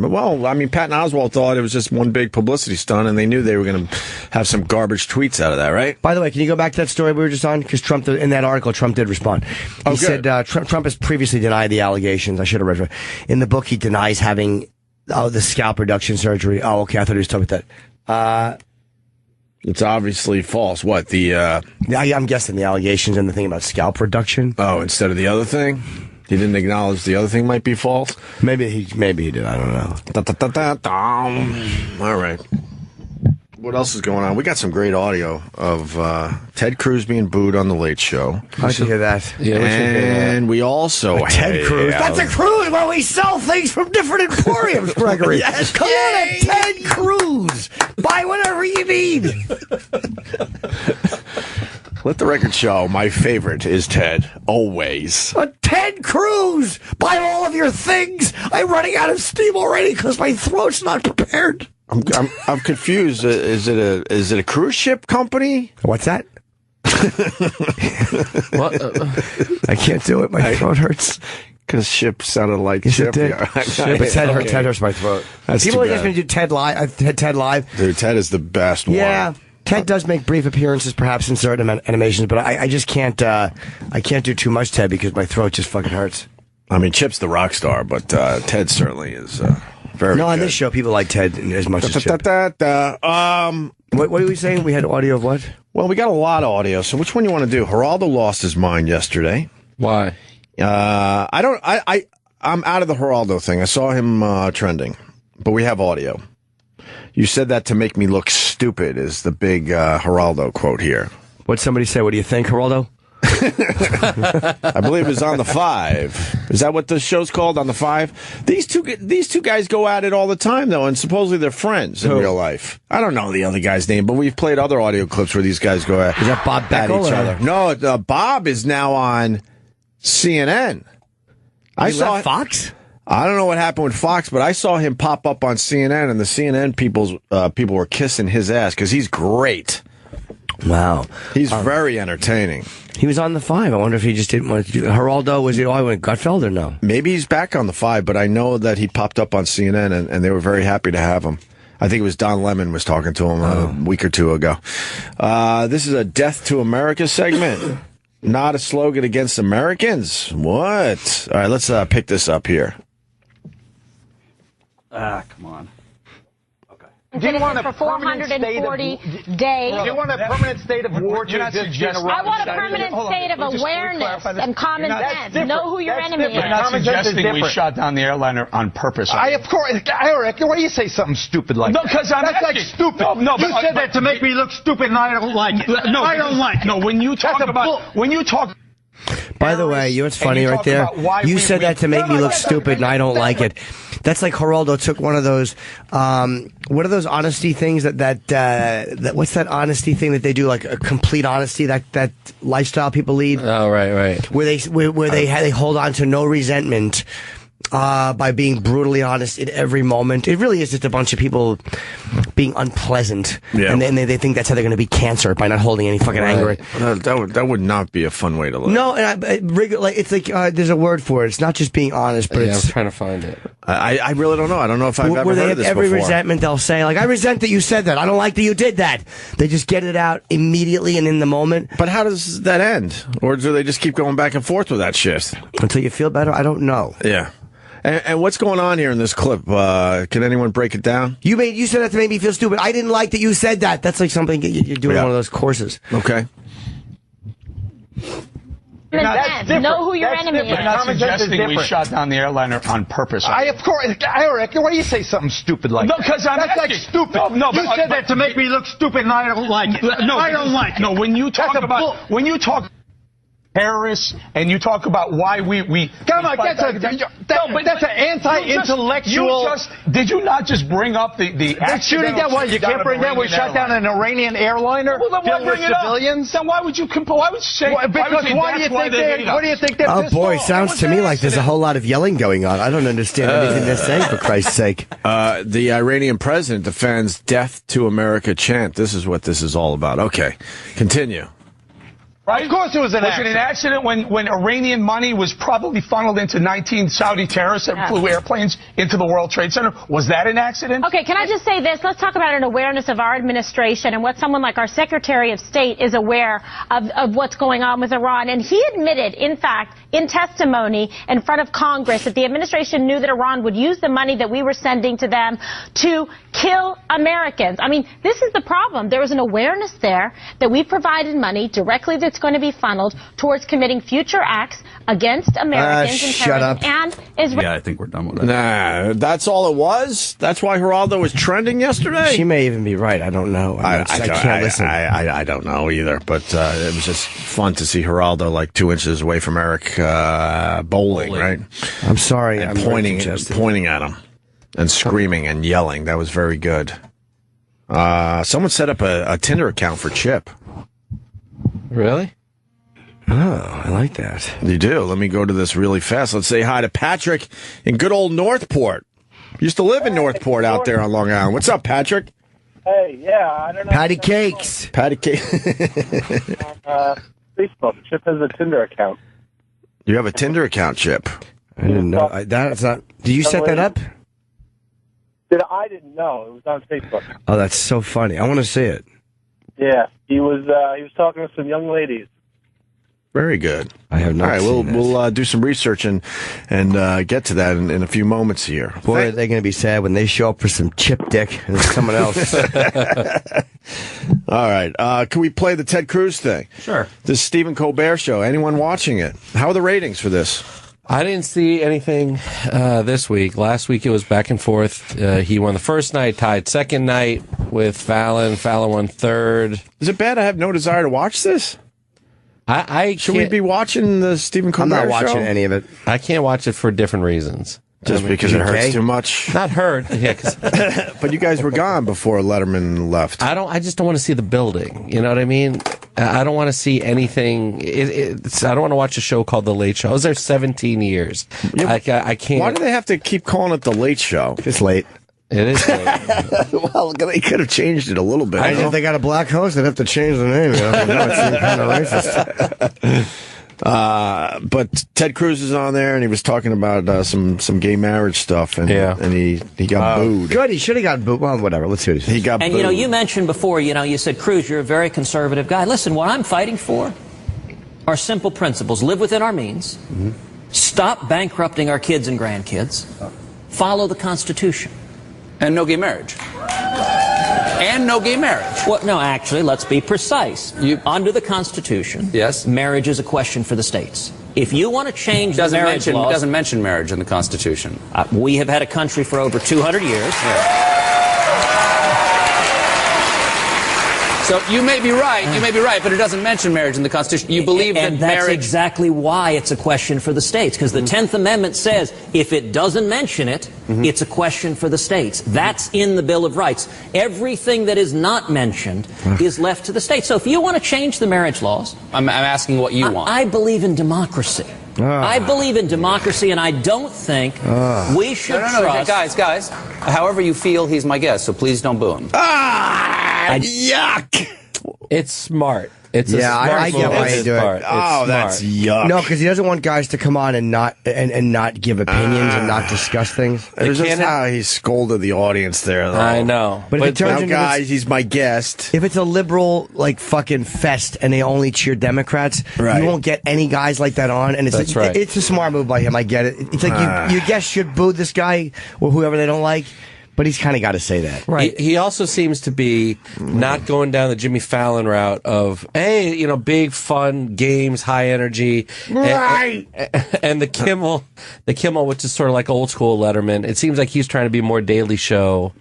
well, I mean, Patton Oswalt thought it was just one big publicity stunt, and they knew they were going to have some garbage tweets out of that, right? By the way, can you go back to that story we were just on? Because Trump, in that article, Trump did respond. He said Trump has previously denied the allegations. I should have read it. In the book, he denies having the scalp reduction surgery. Oh, okay, I thought he was talking about that. It's obviously false. What, I'm guessing the allegations and the thing about scalp reduction. Oh, instead of the other thing? He didn't acknowledge the other thing might be false? Maybe he did. I don't know. All right. What else is going on? We got some great audio of Ted Cruz being booed on The Late Show. I should hear that. Yeah, and we also Ted Cruz. That's a cruise where we sell things from different emporiums, Gregory. Yes, come on, a Ted Cruz. Buy whatever you need. Let the record show my favorite is Ted, always. A Ted Cruz! Buy all of your things! I'm running out of steam already because my throat's not prepared. I'm confused. Is it a cruise ship company? What's that? What? I can't do it. My throat hurts. Because ship sounded like yes, ship. It did. But Ted hurts my throat. That's people are going to do Ted Live. Ted Live. Dude, Ted is the best one. Yeah. Ted does make brief appearances, perhaps in certain animations, but I just can't. I can't do too much Ted because my throat just fucking hurts. I mean, Chip's the rock star, but Ted certainly is very. No, on good. this show, people like Ted as much as Chip. What were we saying? We had audio of what? Well, we got a lot of audio. So, which one you want to do? Geraldo lost his mind yesterday. Why? I'm out of the Geraldo thing. I saw him trending, but we have audio. You said that to make me look stupid is the big Geraldo quote here. What'd somebody say? What do you think, Geraldo? I believe it was on the 5. Is that what the show's called, on the 5? These two guys go at it all the time, though, and supposedly they're friends in real life. I don't know the other guy's name, but we've played other audio clips where these guys go at Is that Bob Beckel each other. No, Bob is now on CNN. I saw Fox. I don't know what happened with Fox, but I saw him pop up on CNN, and the CNN people were kissing his ass because he's great. Wow. He's very entertaining. He was on the 5. I wonder if he just didn't want to do Geraldo. Was he with Gutfeld or no? Maybe he's back on the 5, but I know that he popped up on CNN, and they were very happy to have him. I think it was Don Lemon was talking to him a week or two ago. This is a Death to America segment, not a slogan against Americans. What? All right, let's pick this up here. Come on. Do you want a 440 days? Do you want a permanent state of war? I want a permanent state of awareness and common sense. Know who your enemy is. You're not suggesting we shot down the airliner on purpose. Of course, Eric, why do you say something stupid like that? No, because that's like stupid. No, you said that to make me look stupid, and I don't like it. No, I don't like it. No, when you talk By the way, you know what's funny right there? You said that to make me look stupid, and I don't like it. That's like Geraldo took one of those, what are those honesty things that what's that honesty thing that they do, like a complete honesty, that lifestyle people lead? Oh, right. Where they hold on to no resentment, by being brutally honest in every moment. It really is just a bunch of people being unpleasant. Yeah. And then they think that's how they're going to be cancer, by not holding any fucking anger. That would not be a fun way to live. No, and it's like there's a word for it. It's not just being honest, but I was trying to find it. I really don't know. I don't know if I've ever heard of this before. Where they have every resentment, they'll say, like, I resent that you said that. I don't like that you did that. They just get it out immediately and in the moment. But how does that end? Or do they just keep going back and forth with that shit? Until you feel better? I don't know. Yeah. And what's going on here in this clip? Can anyone break it down? You said that to make me feel stupid. I didn't like that you said that. That's like something you're doing one of those courses. Okay. Know who your enemy is. You're not suggesting we shot down the airliner on purpose. Of course, Eric, why do you say something stupid like that? No, because that's like stupid. No, you said that to make me look stupid, and I don't like it. No, I don't like it. No, when you talk terrorists, and you talk about why we come on, that's an anti-intellectual. Did you not just bring up the shooting down? What, you can't bring down? We shot down an Iranian airliner filled with civilians. Then why would you say? Because why do you think they're oh boy, sounds to me like there's a whole lot of yelling going on. I don't understand anything they're saying, for Christ's sake. The Iranian president defends "Death to America" chant. This is what this is all about. Okay, continue. Right? Of course it was an accident. Was it an accident when Iranian money was probably funneled into 19 Saudi terrorists that flew airplanes into the World Trade Center? Was that an accident? Okay, can I just say this? Let's talk about an awareness of our administration and what someone like our Secretary of State is aware of what's going on with Iran. And he admitted, in fact, in testimony in front of Congress, that the administration knew that Iran would use the money that we were sending to them to kill Americans. I mean, this is the problem. There was an awareness there that we provided money directly that's going to be funneled towards committing future acts against Americans and terrorism and Israel. Yeah, I think we're done with that. Nah, that's all it was? That's why Geraldo was trending yesterday? She may even be right. I don't know. I can't listen. I don't know either, but it was just fun to see Geraldo like 2 inches away from Eric bowling, right? I'm sorry. And pointing at him and screaming and yelling. That was very good. Someone set up a Tinder account for Chip. Really? Oh, I like that. You do? Let me go to this really fast. Let's say hi to Patrick in good old Northport. Used to live in Northport out there on Long Island. What's up, Patrick? Hey, yeah, I don't know. Patty Cakes. Patty Cakes. Facebook. Chip has a Tinder account. You have a Tinder account, Chip. I didn't know. That's not. Did you set that up? I didn't know. It was on Facebook. Oh, that's so funny. I want to see it. Yeah, he was talking to some young ladies. Very good. I have not. All right, we'll do some research and get to that in a few moments here. Boy, are they going to be sad when they show up for some chip dick and it's someone else. All right. Can we play the Ted Cruz thing? Sure. This Stephen Colbert show. Anyone watching it? How are the ratings for this? I didn't see anything this week. Last week it was back and forth. He won the first night, tied second night with Fallon. Fallon won third. Is it bad I have no desire to watch this? Should we be watching the Stephen Colbert show? I'm not watching any of it. I can't watch it for different reasons. Just because it hurts too much? Not hurt. Yeah, but you guys were gone before Letterman left. I just don't want to see the building. You know what I mean? I don't want to see anything. I don't want to watch a show called The Late Show. I was there 17 years. Yeah, I can't. Why do they have to keep calling it The Late Show? It's late. It is late. Well, they could have changed it a little bit. If they got a black host, they'd have to change the name. You know? It seems kind of racist. But Ted Cruz is on there, and he was talking about some gay marriage stuff, and he got booed. Good, he should have got booed. Well, whatever. Let's see what he says. He got and booed. you mentioned before, you said, Cruz, you're a very conservative guy. Listen, what I'm fighting for are simple principles. Live within our means. Mm-hmm. Stop bankrupting our kids and grandkids. Follow the Constitution. And no gay marriage. And no gay marriage. Well, no, actually, let's be precise. Under the Constitution, yes, marriage is a question for the states. If you want to change the marriage laws... It doesn't mention marriage in the Constitution. We have had a country for over 200 years. Yeah. So you may be right, but it doesn't mention marriage in the Constitution. You believe that and that's marriage... exactly why it's a question for the states, because the 10th Amendment says if it doesn't mention it, it's a question for the states. That's in the Bill of Rights. Everything that is not mentioned is left to the states. So if you want to change the marriage laws... I'm asking what you want. I believe in democracy. I believe in democracy, and I don't think we should trust... Guys, however you feel, he's my guest, so please don't boo him. Yuck! It's smart. It's a smart I get why you do it. Oh, that's yuck. No, because he doesn't want guys to come on and not give opinions and not discuss things. It's just how he scolded the audience there, though. I know. But if it turns into guys, he's my guest. If it's a liberal fucking fest and they only cheer Democrats, you won't get any guys like that on. And it's right. It's a smart move by him. I get it. It's like your guests should boo this guy or whoever they don't like. But he's kind of got to say that. Right. He also seems to be not going down the Jimmy Fallon route of, hey, big fun games, high energy. Right. And the Kimmel, which is sort of like old school Letterman. It seems like he's trying to be more Daily Show.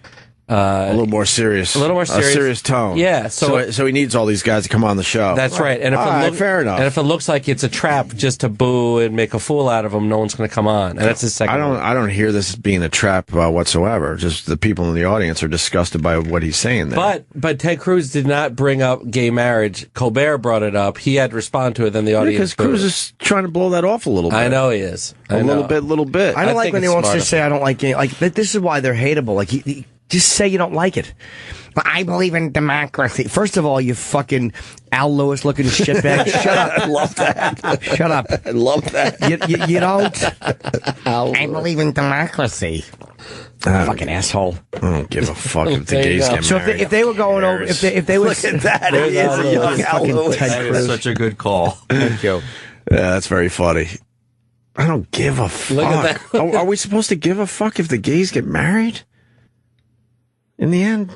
A little more serious. A little more serious. A serious tone. Yeah. So he needs all these guys to come on the show. That's right. And if fair enough. And if it looks like it's a trap just to boo and make a fool out of him, no one's going to come on. And that's his second. I don't hear this as being a trap whatsoever. Just the people in the audience are disgusted by what he's saying there. But Ted Cruz did not bring up gay marriage. Colbert brought it up. He had to respond to it. Then the audience. Because Cruz is trying to blow that off a little bit. I know he is. A little bit. I don't like when he wants to say I don't like gay. Like this is why they're hateable. Like Just say you don't like it. I believe in democracy. First of all, you fucking Al Lewis looking shitbag. Shut up. I love that. Shut up. I love that. You don't. I believe in democracy. Fucking asshole. I don't give a fuck if the gays get married. So if they were going over, if they were, look at that. He is a young Al Lewis. That is such a good call. Thank you. Yeah, that's very funny. I don't give a fuck. Look at that. Are we supposed to give a fuck if the gays get married? In the end,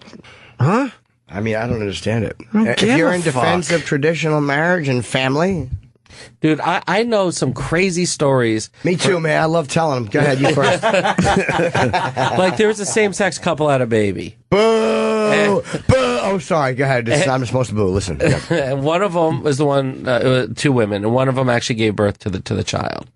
huh? I mean, I don't understand it. I don't If give you're a in defense fuck. of traditional marriage and family. Dude, I know some crazy stories. Me too, man. I love telling them. Go ahead, you first. Like, there was a same-sex couple had a baby. Boo! Boo! Oh, sorry. Go ahead. I'm supposed to boo. Listen. And one of them was the one, two women, and one of them actually gave birth to the child.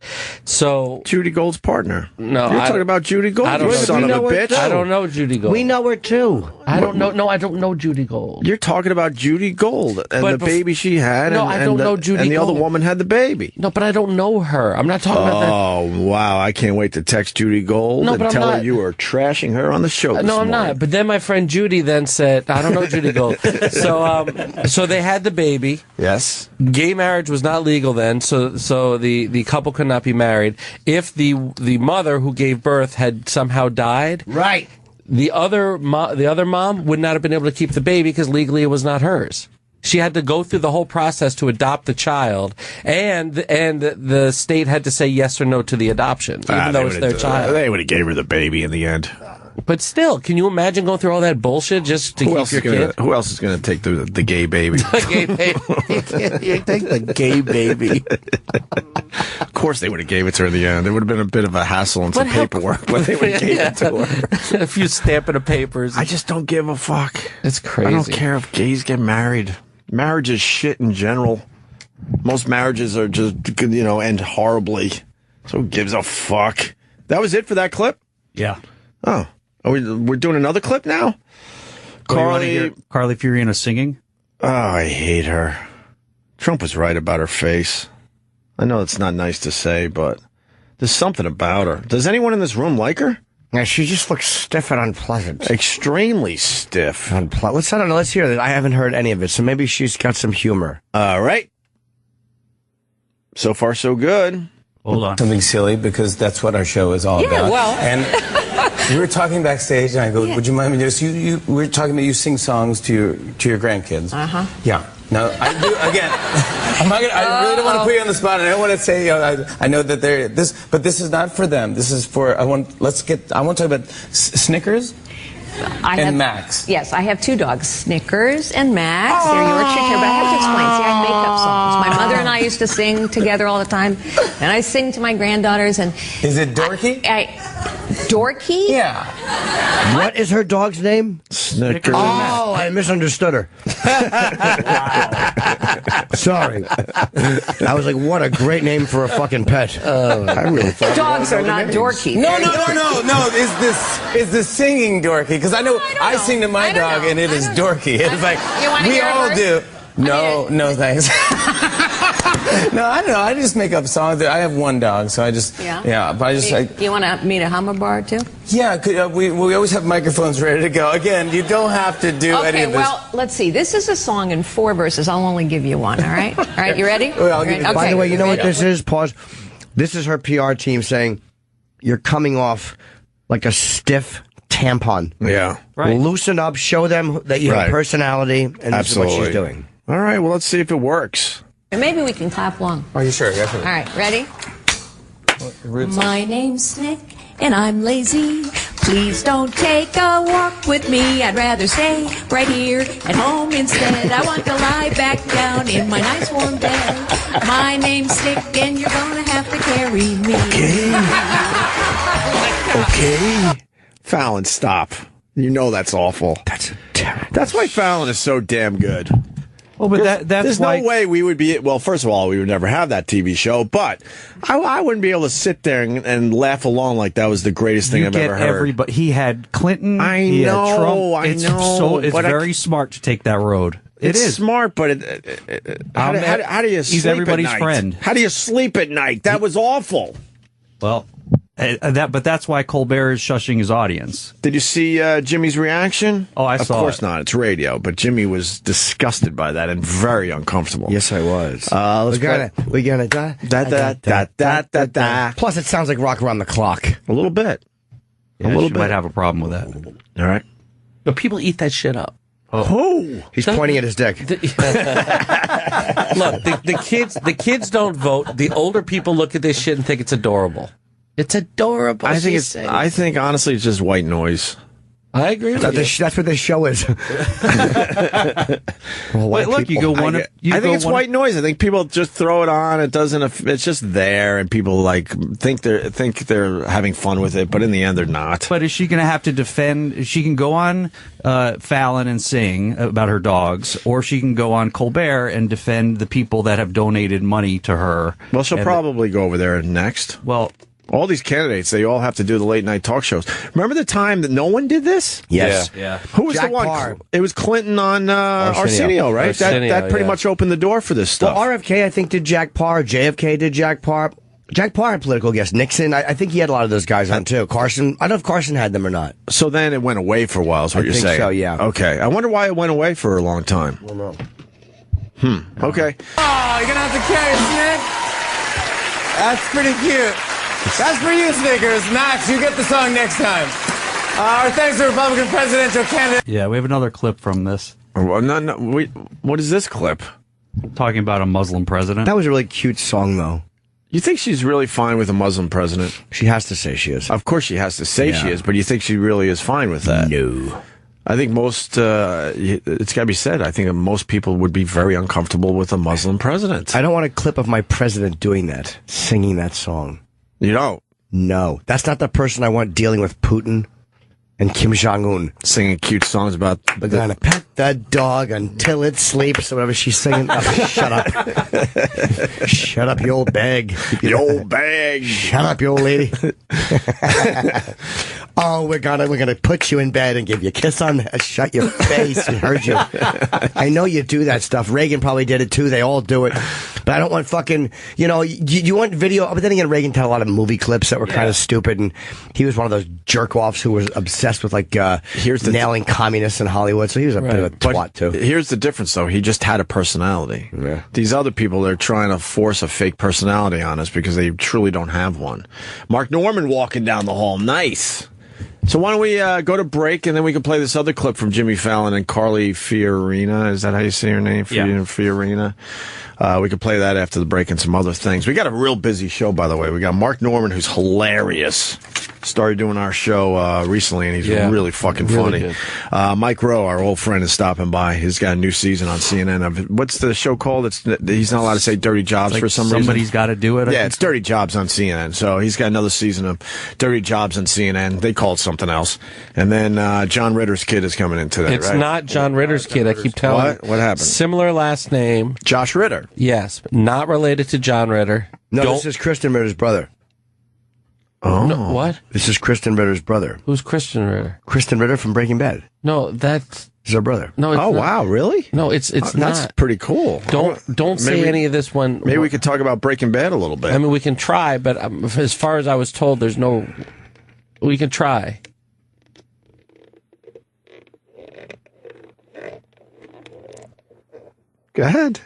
So Judy Gold's partner. No, You're talking about Judy Gold. I don't You know. son of a bitch. I don't know Judy Gold. We know her too. I don't know. No, I don't know Judy Gold. You're talking about Judy Gold and But the baby she had. No, and, I don't know Judy And the Gold. other woman had the baby. No, but I don't know her. I'm not talking about that. Oh, wow. I can't wait to text Judy Gold No, and but I'm tell her not. you were trashing her on the show this No, I'm morning. not. But then my friend Judy then said, I don't know Judy Gold. So they had the baby. Yes. Gay marriage was not legal then, so the couple could not be married. If the mother who gave birth had somehow died, right, the other mom would not have been able to keep the baby because legally it was not hers. She had to go through the whole process to adopt the child, and the state had to say yes or no to the adoption, even though it's their child. They would have gave her the baby in the end. But still, can you imagine going through all that bullshit just to keep your kid? Who else is going to take the gay baby? The gay baby. You take the gay baby. Of course they would have gave it to her in the end. It would have been a bit of a hassle and some paperwork, but they would have gave it to her. A few stamping of papers. I just don't give a fuck. It's crazy. I don't care if gays get married. Marriage is shit in general. Most marriages are just, end horribly. So who gives a fuck? That was it for that clip? Yeah. Oh. We're doing another clip now? Carly Fiorina singing? Oh, I hate her. Trump was right about her face. I know it's not nice to say, but there's something about her. Does anyone in this room like her? Yeah, she just looks stiff and unpleasant. Extremely stiff. I don't know. Let's hear it. I haven't heard any of it, so maybe she's got some humor. All right. So far, so good. Hold on. Something silly, because that's what our show is all about. And we were talking backstage, and I go, "Would you mind me just we were talking about you sing songs to your grandkids." Yeah. Now I do again. I'm not gonna. I really don't want to put you on the spot, and I don't want to say. I know that they're this, but this is not for them. This is for. I want to talk about Snickers. And Max. Yes, I have two dogs, Snickers and Max. They're Yorkshire Terrier, but I have to explain. See, I make up songs. My mother and I used to sing together all the time, and I sing to my granddaughters. And is it Dorky? Dorky? Yeah. What is her dog's name? Snickers. Oh, I misunderstood her. Sorry. I was like, what a great name for a fucking pet. I really thought dogs are not dorky. No. Is the singing dorky? Because I know I sing to my dog and it is dorky. It's like we all do. No, thanks. No, I don't know. I just make up songs. I have one dog, so I just But I just You want me to hum a bar too? Yeah, we always have microphones ready to go. Again, you don't have to do any of this. Well, let's see. This is a song in 4 verses. I'll only give you one. All right. All right. You ready? Well, okay. By the way, you know what this is? Pause. This is her PR team saying you're coming off like a stiff tampon. Yeah. Right. Loosen up. Show them that you have personality, and this is what she's doing. All right. Well, let's see if it works. And maybe we can clap along. Are you sure? Yeah, sure. All right. Ready? My name's Nick, and I'm lazy. Please don't take a walk with me. I'd rather stay right here at home instead. I want to lie back down in my nice warm bed. My name's Nick, and you're gonna have to carry me. Okay. Fallon, stop. You know that's awful. That's terrible. That's why Fallon is so damn good. Well, but there's no way we would be. Well, first of all, we would never have that TV show. But I wouldn't be able to sit there and laugh along like that was the greatest thing I've ever heard. Everybody. He had Clinton. He know, had Trump. I It's know, it's but very smart to take that road. It's It is smart, but how do you sleep He's everybody's at night? friend. How do you sleep at night? That was awful. Well, But that's why Colbert is shushing his audience. Did you see Jimmy's reaction? Oh, I saw it. Of course not. It's radio. But Jimmy was disgusted by that and very uncomfortable. Yes, I was. We're gonna die. Plus, it sounds like Rock Around the Clock. A little bit. Yeah, a little she bit. might have a problem with that. All right. But people eat that shit up. Oh, he's pointing at his dick. Look, the kids don't vote. The older people look at this shit and think it's adorable. It's adorable. I think honestly, it's just white noise. I agree with you. That's what this show is. Wait, look, you go one. I think it's white noise. I think people just throw it on. It doesn't. It's just there, and people like think they're having fun with it, but in the end, they're not. But is she going to have to defend? She can go on Fallon and sing about her dogs, or she can go on Colbert and defend the people that have donated money to her. Well, she'll probably go over there next. Well. All these candidates, they all have to do the late night talk shows. Remember the time that no one did this? Yes. Yeah. Who was Jack the one? Parr. It was Clinton on Arsenio, right? That pretty much opened the door for this stuff. Well, RFK, I think, did Jack Parr. JFK did Jack Parr. Jack Parr had political guests. Nixon, I think he had a lot of those guys on, too. Carson, I don't know if Carson had them or not. So then it went away for a while, is what you're saying? I think so, yeah. Okay. I wonder why it went away for a long time. Well, no. Okay. Oh, you're going to have to carry Snick? That's pretty cute. That's for you, Snickers. Max, you get the song next time. Our thanks to Republican presidential candidate. Yeah, we have another clip from this. Well, what is this clip? Talking about a Muslim president. That was a really cute song, though. You think she's really fine with a Muslim president? She has to say she is. Of course she has to say she is, but you think she really is fine with that? No. I think most, it's got to be said, I think most people would be very uncomfortable with a Muslim president. I don't want a clip of my president doing that, singing that song. You don't? No. That's not the person I want dealing with Putin and Kim Jong-un. Singing cute songs about... We're gonna pet the dog until it sleeps, or whatever she's singing. Oh, shut up. Shut up, you old bag. You old bag. Shut up, you old lady. Oh, we're gonna put you in bed and give you a kiss on the... Shut your face. We heard you. I know you do that stuff. Reagan probably did it, too. They all do it. But I don't want fucking... You want video... But then again, Reagan had a lot of movie clips that were kind of stupid, and he was one of those jerk-offs who was obsessed with, like, nailing communists in Hollywood, so he was a bit of a twat, too. Here's the difference, though. He just had a personality. Yeah. These other people, they're trying to force a fake personality on us because they truly don't have one. Mark Norman walking down the hall. Nice. So why don't we go to break, and then we can play this other clip from Jimmy Fallon and Carly Fiorina. Is that how you say her name? Fiorina. We could play that after the break and some other things. We got a real busy show, by the way. We got Mark Norman, who's hilarious. Started doing our show recently, and he's really fucking funny. Mike Rowe, our old friend, is stopping by. He's got a new season on CNN. What's the show called? He's not allowed to say Dirty Jobs for some reason. Somebody's got to do it. Yeah, it's Dirty Jobs on CNN. So he's got another season of Dirty Jobs on CNN. They call it something else. And then John Ritter's kid is coming in today, It's not John Ritter's kid. I keep telling you. What happened? Similar last name. Josh Ritter. Yes, not related to John Ritter. No, this is Kristen Ritter's brother. Oh. No, what? This is Kristen Ritter's brother. Who's Kristen Ritter? Kristen Ritter from Breaking Bad. No, that's... He's her brother. No, it's oh, not. wow, really? No, it's not. That's pretty cool. Don't say any of this one. Maybe we could talk about Breaking Bad a little bit. I mean, we can try, but as far as I was told, there's no... We can try. Go ahead.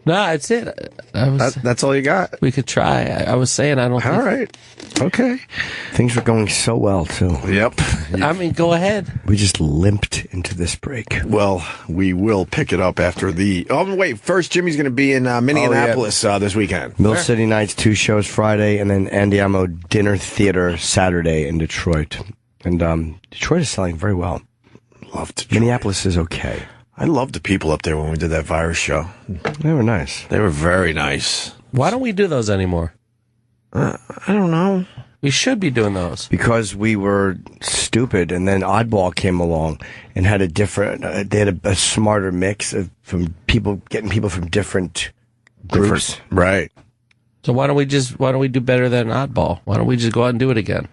No, that's it. That's all you got? We could try. I was saying I don't All right. Okay. Things were going so well, too. Yep. I mean, go ahead. We just limped into this break. Well, we will pick it up after the... Oh, wait. First, Jimmy's going to be in Minneapolis this weekend. Mill City Nights, 2 shows Friday, and then Andiamo Dinner Theater Saturday in Detroit. And Detroit is selling very well. Love Detroit. Minneapolis is okay. I loved the people up there when we did that virus show. They were nice. They were very nice. Why don't we do those anymore? I don't know. We should be doing those. Because we were stupid, and then Oddball came along and had a different... they had a smarter mix of getting people from different groups. Right. So why don't we do better than Oddball? Why don't we just go out and do it again?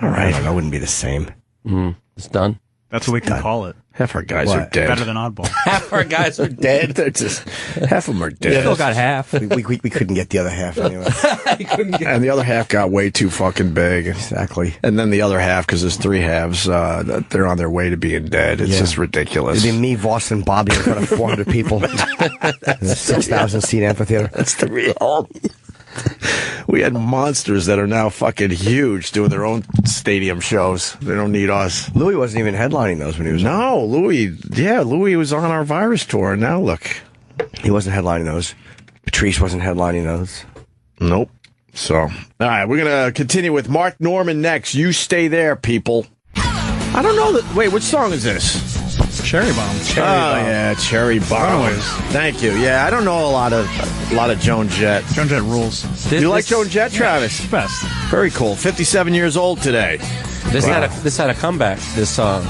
All right. That wouldn't be the same. It's done. That's what we can call it. Half our guys are dead. Better than Oddball. Half our guys are dead. They're just half of them are dead. Still got half. We couldn't get the other half anyway. And the other half got way too fucking big. Exactly. And then the other half, because there's 3 halves, they're on their way to being dead. It's just ridiculous. It'd be me, Voss, and Bobby in front of 400 people. In a 6,000 seat amphitheater. That's the real. We had monsters that are now fucking huge doing their own stadium shows. They don't need us. Louis wasn't even headlining those when he was No, Louis was on our virus tour, and now look. He wasn't headlining those. Patrice wasn't headlining those. Nope. So, all right, we're going to continue with Mark Norman next. You stay there, people. I don't know that. Wait, which song is this? Cherry Bomb. Yeah, Cherry Bomb. Runaways. Thank you. Yeah, I don't know a lot of Joan Jett. Joan Jett rules. Do you like Joan Jett, Travis? Yeah, best. Very cool. 57 years old today. This had a comeback. This song.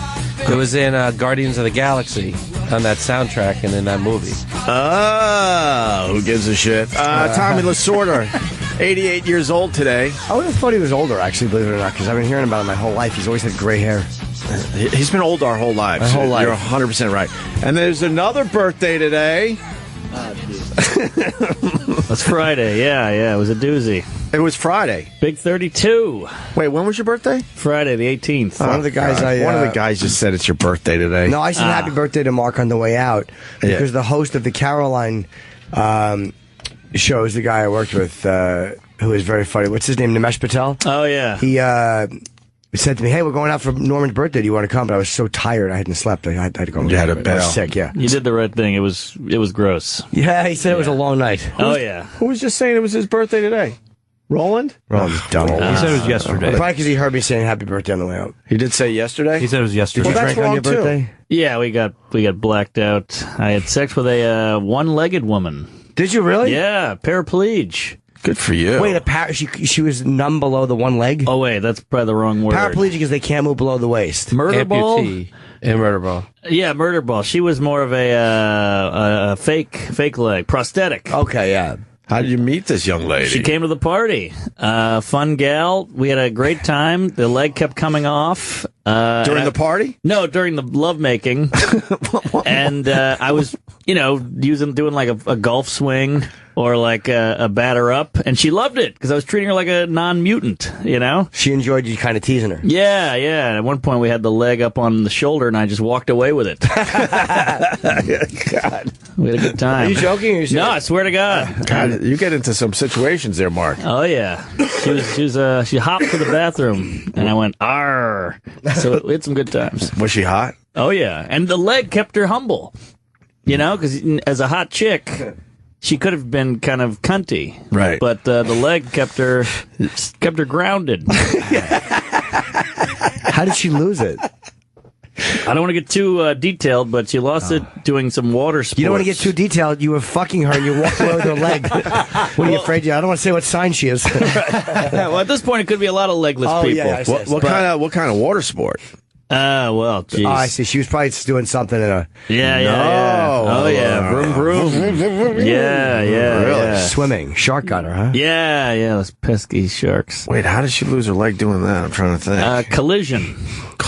It was in Guardians of the Galaxy on that soundtrack and in that movie. Oh, who gives a shit? Tommy Lasorda, 88 years old today. I would have thought he was older, actually, believe it or not, because I've been hearing about him my whole life. He's always had gray hair. He's been old our whole lives. My whole life. You're 100% right. And there's another birthday today. That's Friday. Yeah. It was a doozy. It was Friday. Big 32. Wait, when was your birthday? Friday, the 18th. One of the guys one of the guys just said it's your birthday today. No, I said happy birthday to Mark on the way out because the host of the Caroline show is the guy I worked with who is very funny. What's his name? Nimesh Patel? Oh, yeah. He said to me, "Hey, we're going out for Norman's birthday. Do you want to come?" But I was so tired, I hadn't slept. I had to go. You had a I bail. was sick. Yeah, You did the right thing. It was gross. yeah. He said it was a long night. Oh, yeah. Who was just saying it was his birthday today? Roland? Roland's dumb. He said it was yesterday. Probably because he heard me saying happy birthday on the way out. He did say yesterday? He said it was yesterday. Did you that's drink on your wrong, too. birthday? Yeah, we got blacked out. I had sex with a one-legged woman. Did you really? Yeah, paraplegic. Good for you. Wait, she was numb below the one leg? Oh, wait, that's probably the wrong word. Paraplegic is they can't move below the waist. Murder ball? Amputee. And murder ball. Yeah, murder ball. She was more of a fake leg, prosthetic. Okay, yeah. How did you meet this young lady? She came to the party. Fun gal. We had a great time. The leg kept coming off. During the party? No, during the lovemaking. And I was, doing like a golf swing or like a batter up. And she loved it because I was treating her like a non-mutant, She enjoyed you kind of teasing her. Yeah. And at one point we had the leg up on the shoulder and I just walked away with it. God. We had a good time. Are you joking? Or are you serious? No, I swear to God. God, you get into some situations there, Mark. Oh yeah, she hopped to the bathroom, and I went arr. So we had some good times. Was she hot? Oh yeah, and the leg kept her humble, because as a hot chick, she could have been kind of cunty, right? But the leg kept her grounded. How did she lose it? I don't want to get too detailed, but she lost it doing some water sports. You don't want to get too detailed. You were fucking her and you walked away with her leg. What are you afraid I don't want to say what sign she is. Well, at this point, it could be a lot of legless people. Yeah, what kind of water sport? Well, geez. Oh, I see. She was probably doing something in a... Yeah. Oh, yeah. Vroom, vroom. Yeah. Really? Swimming. Shark got her, huh? Yeah, those pesky sharks. Wait, how did she lose her leg doing that? I'm trying to think. Collision.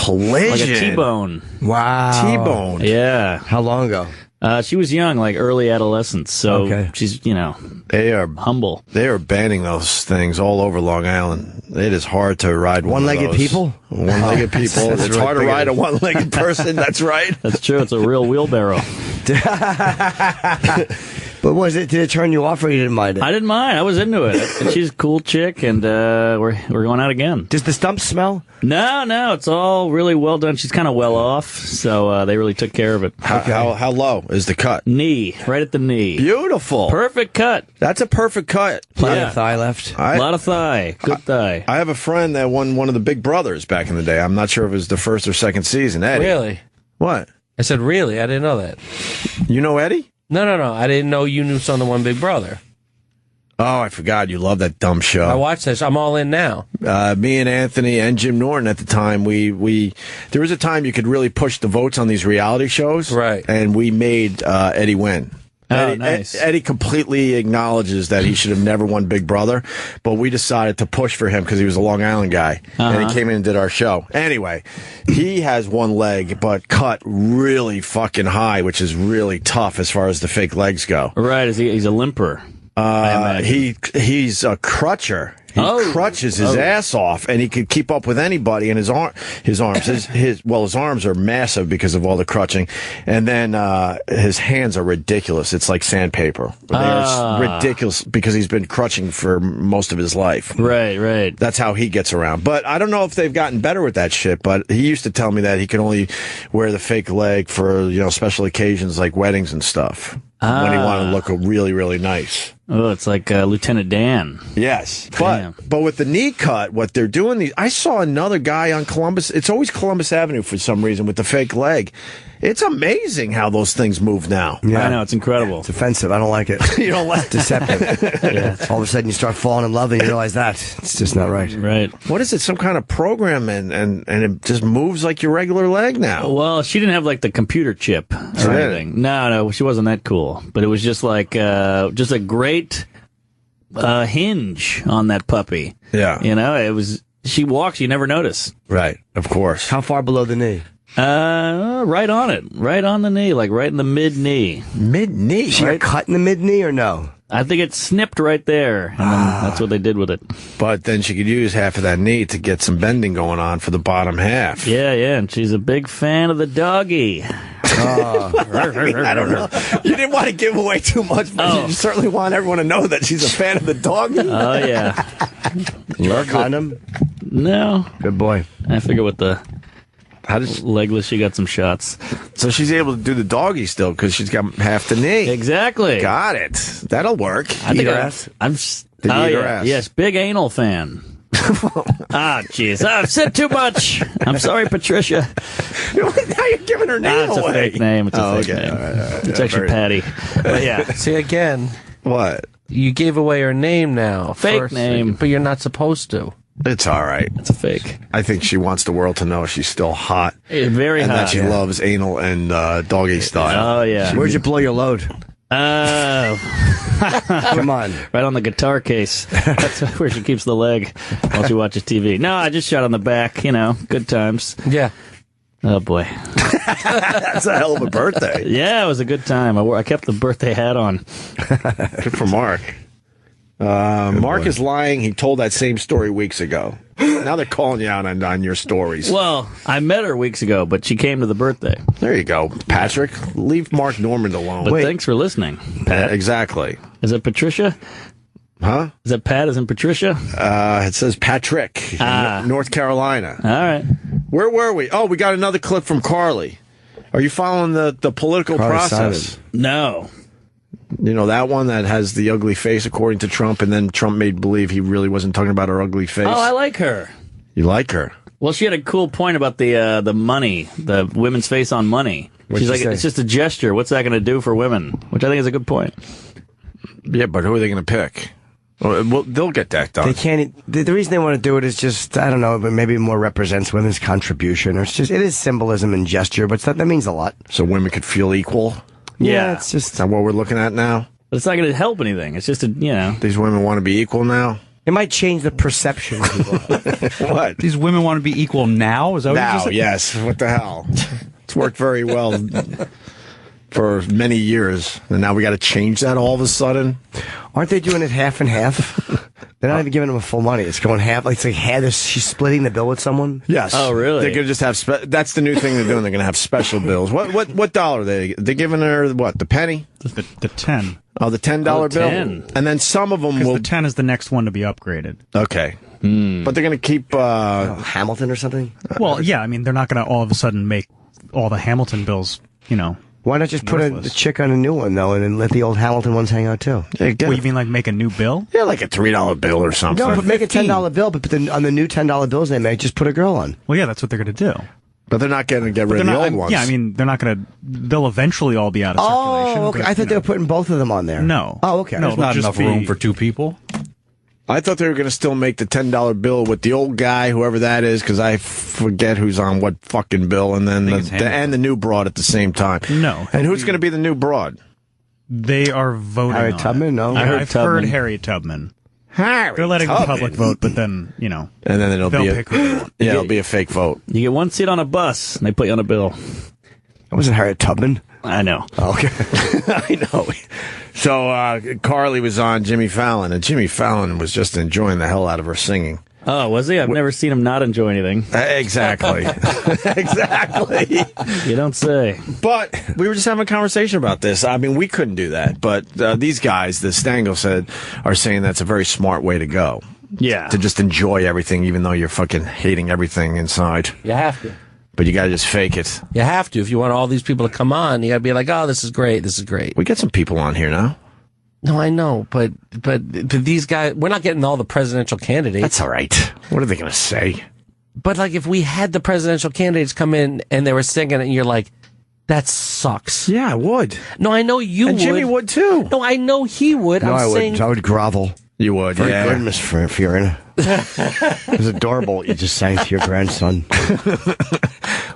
Like a T-bone. Wow. T-bone. Yeah. How long ago? She was young, like early adolescence, so she's, they are humble. They are banning those things all over Long Island. It is hard to ride one-legged people? One-legged people. It's really hard to ride a one-legged person, that's right. That's true. It's a real wheelbarrow. But did it turn you off or you didn't mind it? I didn't mind. I was into it. And she's a cool chick, and we're going out again. Does the stump smell? No. It's all really well done. She's kind of well off, so they really took care of it. How low is the cut? Knee. Right at the knee. Beautiful. Perfect cut. That's a perfect cut. Plenty of thigh left. A lot of thigh. Good thigh. I have a friend that won one of the Big Brothers back in the day. I'm not sure if it was the first or second season. Eddie. Really? What? I said, really? I didn't know that. You know Eddie? No. I didn't know you knew some of the one Big Brother. Oh, I forgot. You love that dumb show. I watched this. I'm all in now. Me and Anthony and Jim Norton at the time, we there was a time you could really push the votes on these reality shows. Right. And we made Eddie win. Nice. Eddie completely acknowledges that he should have never won Big Brother, but we decided to push for him because he was a Long Island guy, and he came in and did our show. Anyway, he has one leg, but cut really fucking high, which is really tough as far as the fake legs go. Right, he's a limper. He's a crutcher. He crutches his ass off, and he could keep up with anybody. And his arms are massive because of all the crutching, and then his hands are ridiculous. It's like sandpaper. They're ridiculous because he's been crutching for most of his life. Right. That's how he gets around. But I don't know if they've gotten better with that shit. But he used to tell me that he could only wear the fake leg for special occasions like weddings and stuff. When he wanted to look really, really nice. Oh, it's like Lieutenant Dan. Yes. But with the knee cut, what they're doing, I saw another guy on Columbus. It's always Columbus Avenue for some reason with the fake leg. It's amazing how those things move now. Yeah. I know, it's incredible. It's offensive. I don't like it. You don't like it? Deceptive. Yeah. All of a sudden you start falling in love and you realize that. It's just not right. Right. What is it? Some kind of program and it just moves like your regular leg now. Well, she didn't have like the computer chip or anything. No, she wasn't that cool. But it was just like just a great hinge on that puppy. Yeah. It was, she walks, you never notice. Right. Of course. How far below the knee? Right on it. Right on the knee, like right in the mid-knee. Mid-knee? She got cut in the mid-knee or no? I think it snipped right there, and then that's what they did with it. But then she could use half of that knee to get some bending going on for the bottom half. Yeah, and she's a big fan of the doggy. I don't know. You didn't want to give away too much, but you certainly want everyone to know that she's a fan of the doggy. Oh, yeah. You wear a condom? No. Good boy. I figure with the legless, she got some shots. So she's able to do the doggy still because she's got half the knee. Exactly. Got it. That'll work. I'm yes, big anal fan. Jeez. I've said too much. I'm sorry, Patricia. Now you're giving her name It's away. a fake name. It's a fake name. All right. It's actually Patty. But yeah. See, again. What? You gave away her name now. Fake name. But you're not supposed to. It's all right. It's a fake. I think she wants the world to know she's still hot. Very and hot. that she loves anal and doggy style. Oh, yeah. Where'd you blow your load? Come on. Right on the guitar case. That's where she keeps the leg while she watches TV. No, I just shot on the back, good times. Yeah. Oh, boy. That's a hell of a birthday. Yeah, it was a good time. I kept the birthday hat on. Good for Mark. Mark is lying. He told that same story weeks ago. Now they're calling you out on your stories. Well, I met her weeks ago, but she came to the birthday. There you go, Patrick. Leave Mark Normand alone. But thanks for listening, Pat. Exactly. Is it Patricia? Huh? Is that Pat as in Patricia? It says Patrick, North Carolina. All right. Where were we? Oh, we got another clip from Carly. Are you following the political process? No. You know, that one that has the ugly face, according to Trump, and then Trump made believe he really wasn't talking about her ugly face. Oh, I like her. You like her? Well, she had a cool point about the money, the women's face on money. She's like, it's just a gesture. What's that going to do for women? Which I think is a good point. Yeah, but who are they going to pick? Well, they'll get that done. They can't. The reason they want to do it is just, I don't know, but maybe it more represents women's contribution, or it is symbolism and gesture, but that means a lot. So women could feel equal. Yeah, it's just. Is that what we're looking at now? But it's not going to help anything. It's just these women want to be equal now. It might change the perception of people. What? These women want to be equal now? Is that what you just said? Yes. What the hell? It's worked very well for many years, and now we got to change that all of a sudden. Aren't they doing it half and half? They're not even giving them full money. It's going half. It's like half. She's splitting the bill with someone. Yes. Oh, really? They're gonna just have. That's the new thing they're doing. They're gonna have special bills. What dollar are they? They're giving her what? The penny? The 10. Oh, the $10 bill. 10. And then some of them will. The 10 is the next one to be upgraded. Okay. But they're gonna keep Hamilton or something. Well, yeah. I mean, they're not going to all of a sudden make all the Hamilton bills. Why not just put a chick on a new one, though, and then let the old Hamilton ones hang out, too? Well, you mean like make a new bill? Yeah, like a $3 bill or something. No, but make a $10 bill, but on the new $10 bills they make, just put a girl on. Well, yeah, that's what they're going to do. But they're not going to get rid of the old ones. Yeah, I mean, they're not going to. They'll eventually all be out of circulation. Oh, okay. I thought they were putting both of them on there. No. Oh, okay. No, There's not enough room for two people. I thought they were going to still make the $10 bill with the old guy, whoever that is, because I forget who's on what fucking bill, and then the new broad at the same time. No. And who's going to be the new broad? They are voting Harriet on Tubman? it. No. Yeah, I heard I've Tubman. heard Harriet Tubman. Harriet They're letting Tubman. the public vote, but then, And then it'll they'll be pick who they want. it'll be a fake vote. You get one seat on a bus, and they put you on a bill. That wasn't Harriet Tubman. I know. Oh, okay. I know. So Carly was on Jimmy Fallon, and Jimmy Fallon was just enjoying the hell out of her singing. Oh, was he? I've never seen him not enjoy anything. Exactly. Exactly. You don't say. But we were just having a conversation about this. I mean, we couldn't do that. But these guys, the Stangl said, are saying that's a very smart way to go. Yeah. To just enjoy everything, even though you're fucking hating everything inside. You have to. But you got to just fake it. You have to. If you want all these people to come on, you got to be like, oh, this is great. This is great. We get some people on here now. No, I know, but these guys, we're not getting all the presidential candidates. That's all right. What are they going to say? But like, if we had the presidential candidates come in and they were singing it, and you're like, that sucks. Yeah, I would. No, I know you and would. Jimmy would too. No, I know he would. No, I'm I saying, would. I would grovel. You would, Very yeah. good, Miss Fiorina. It was adorable what you just sang to your grandson.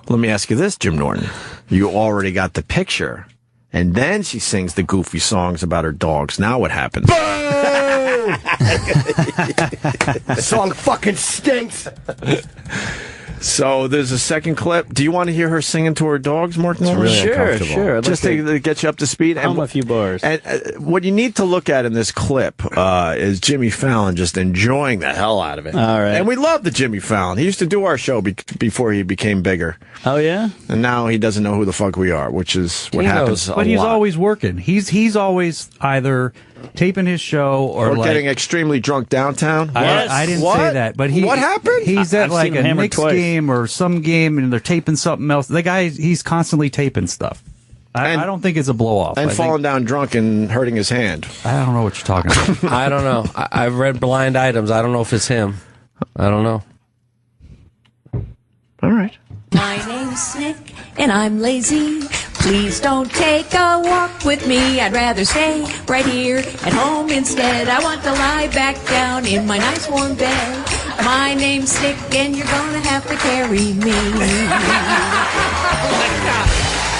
Let me ask you this, Jim Norton. You already got the picture, and then she sings the goofy songs about her dogs. Now what happens? The song fucking stinks. So there's a second clip. Do you want to hear her singing to her dogs, Martin? It's really uncomfortable. Sure. I'd Just like to get you up to speed. hum a few bars. And what you need to look at in this clip is Jimmy Fallon just enjoying the hell out of it. All right. And we love the Jimmy Fallon. He used to do our show before he became bigger. Oh, yeah? And now he doesn't know who the fuck we are, which is what happens a But he's lot. always working. He's always either taping his show or like, getting extremely drunk downtown. I didn't say that, but What happened? He's at I've like seen him a hammered Knicks twice. game or some game, and they're taping something else. The guy, he's constantly taping stuff. I don't think it's a blow off. And falling down drunk and hurting his hand. I don't know what you're talking about. I don't know. I've read Blind Items. I don't know if it's him. I don't know. All right. My name's Nick, and I'm lazy. Please don't take a walk with me. I'd rather stay right here at home instead. I want to lie back down in my nice warm bed. My name's Nick, and you're gonna have to carry me.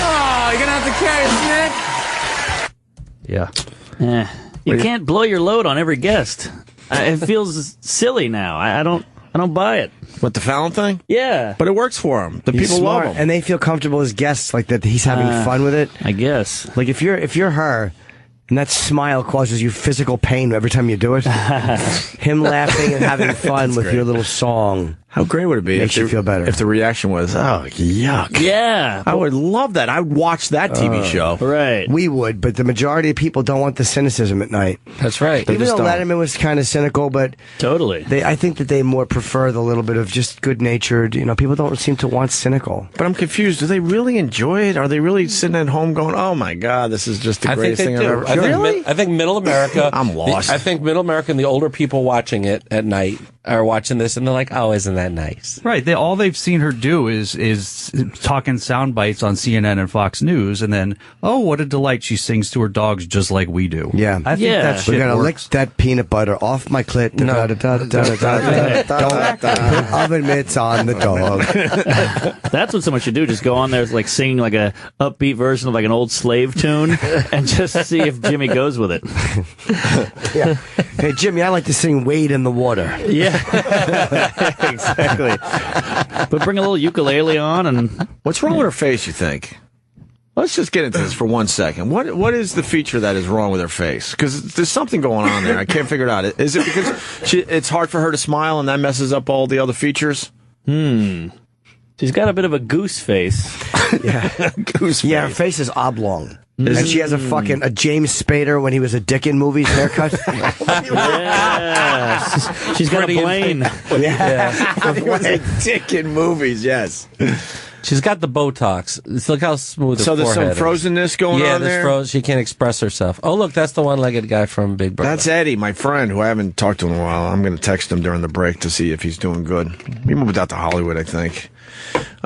Oh, you're gonna have to carry Nick. Yeah. You can't blow your load on every guest. It feels silly now. I don't buy it. What, the Fallon thing? Yeah. But it works for him. The He's people smart, love him. and they feel comfortable as guests, like that. He's having fun with it. I guess. Like if you're her, and that smile causes you physical pain every time you do it. Him laughing and having fun with your little song. How great would it be Makes you feel better. if the reaction was, oh, yuck. Yeah. I would love that. I would watch that TV show. Right. We would, but the majority of people don't want the cynicism at night. That's right. Even though just don't. Letterman was kind of cynical, but Totally. I think that they more prefer the little bit of just good-natured. People don't seem to want cynical. But I'm confused. Do they really enjoy it? Are they really sitting at home going, oh, my God, this is just the I think greatest they thing I've do. ever... I think, Really? I think Middle America. I'm lost. I think Middle America and the older people watching it at night are watching this and they're like, "Oh, isn't that nice?" Right. All they've seen her do is talking sound bites on CNN and Fox News, and then, oh, what a delight, she sings to her dogs just like we do. Yeah. I think that shit We're going to lick works. that peanut butter off my clit. No. Don't put oven mitts on the dog. That's what someone should do. Just go on there, like singing like a upbeat version of like an old slave tune, and just see if Jimmy goes with it. Yeah. Hey, Jimmy, I like to sing Wade in the Water. Yeah, exactly. But bring a little ukulele on, and What's wrong with her face, you think? Let's just get into this for 1 second. What is the feature that is wrong with her face? Because there's something going on there. I can't figure it out. Is it because it's hard for her to smile and that messes up all the other features? she's got a bit of a goose face. Yeah. Goose Yeah, her face. face is oblong. And she has a James Spader when he was a dick in movies haircut. Yeah, she's got a Blaine. Yeah. He was a dick in movies, yes. She's got the Botox. Look how smooth her So there's some forehead is. frozenness going Yeah, on there's there? she can't express herself. Oh, look, that's the one-legged guy from Big Brother. That's Eddie, my friend, who I haven't talked to in a while. I'm going to text him during the break to see if he's doing good. He moved out to Hollywood, I think.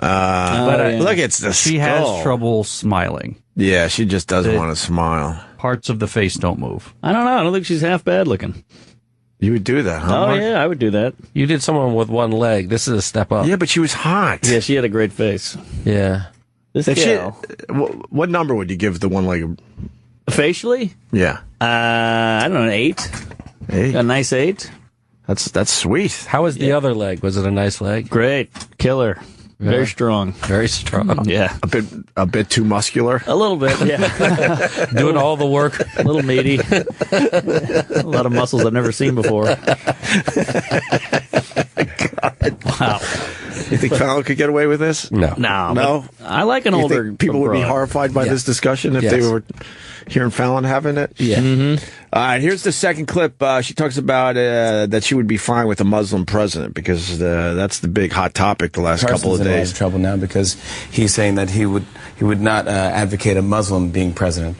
But look, it's the She skull. has trouble smiling. Yeah, she just doesn't want to smile. Parts of the face don't move. I don't know. I don't think she's half bad looking. You would do that, huh? Oh Mark? yeah, I would do that. You did someone with one leg. This is a step up. Yeah, but she was hot. Yeah, she had a great face. Yeah. This If gal. what number would you give the one-legged Facially? Yeah. I don't know, 8. 8. A nice 8. That's sweet. How was the other leg? Was it a nice leg? Great. Killer. Very strong. Very strong. Yeah. A bit too muscular. A little bit, yeah. Doing all the work. A little meaty. A lot of muscles I've never seen before. Wow. You think Fallon could get away with this? No. No? I like an You older think people would be broad. horrified by this discussion if they were hearing Fallon having it? Yeah. Mm-hmm. All right, here's the second clip. She talks about that she would be fine with a Muslim president because that's the big hot topic the last couple of in a lot days. of trouble now because he's saying that he would not advocate a Muslim being president.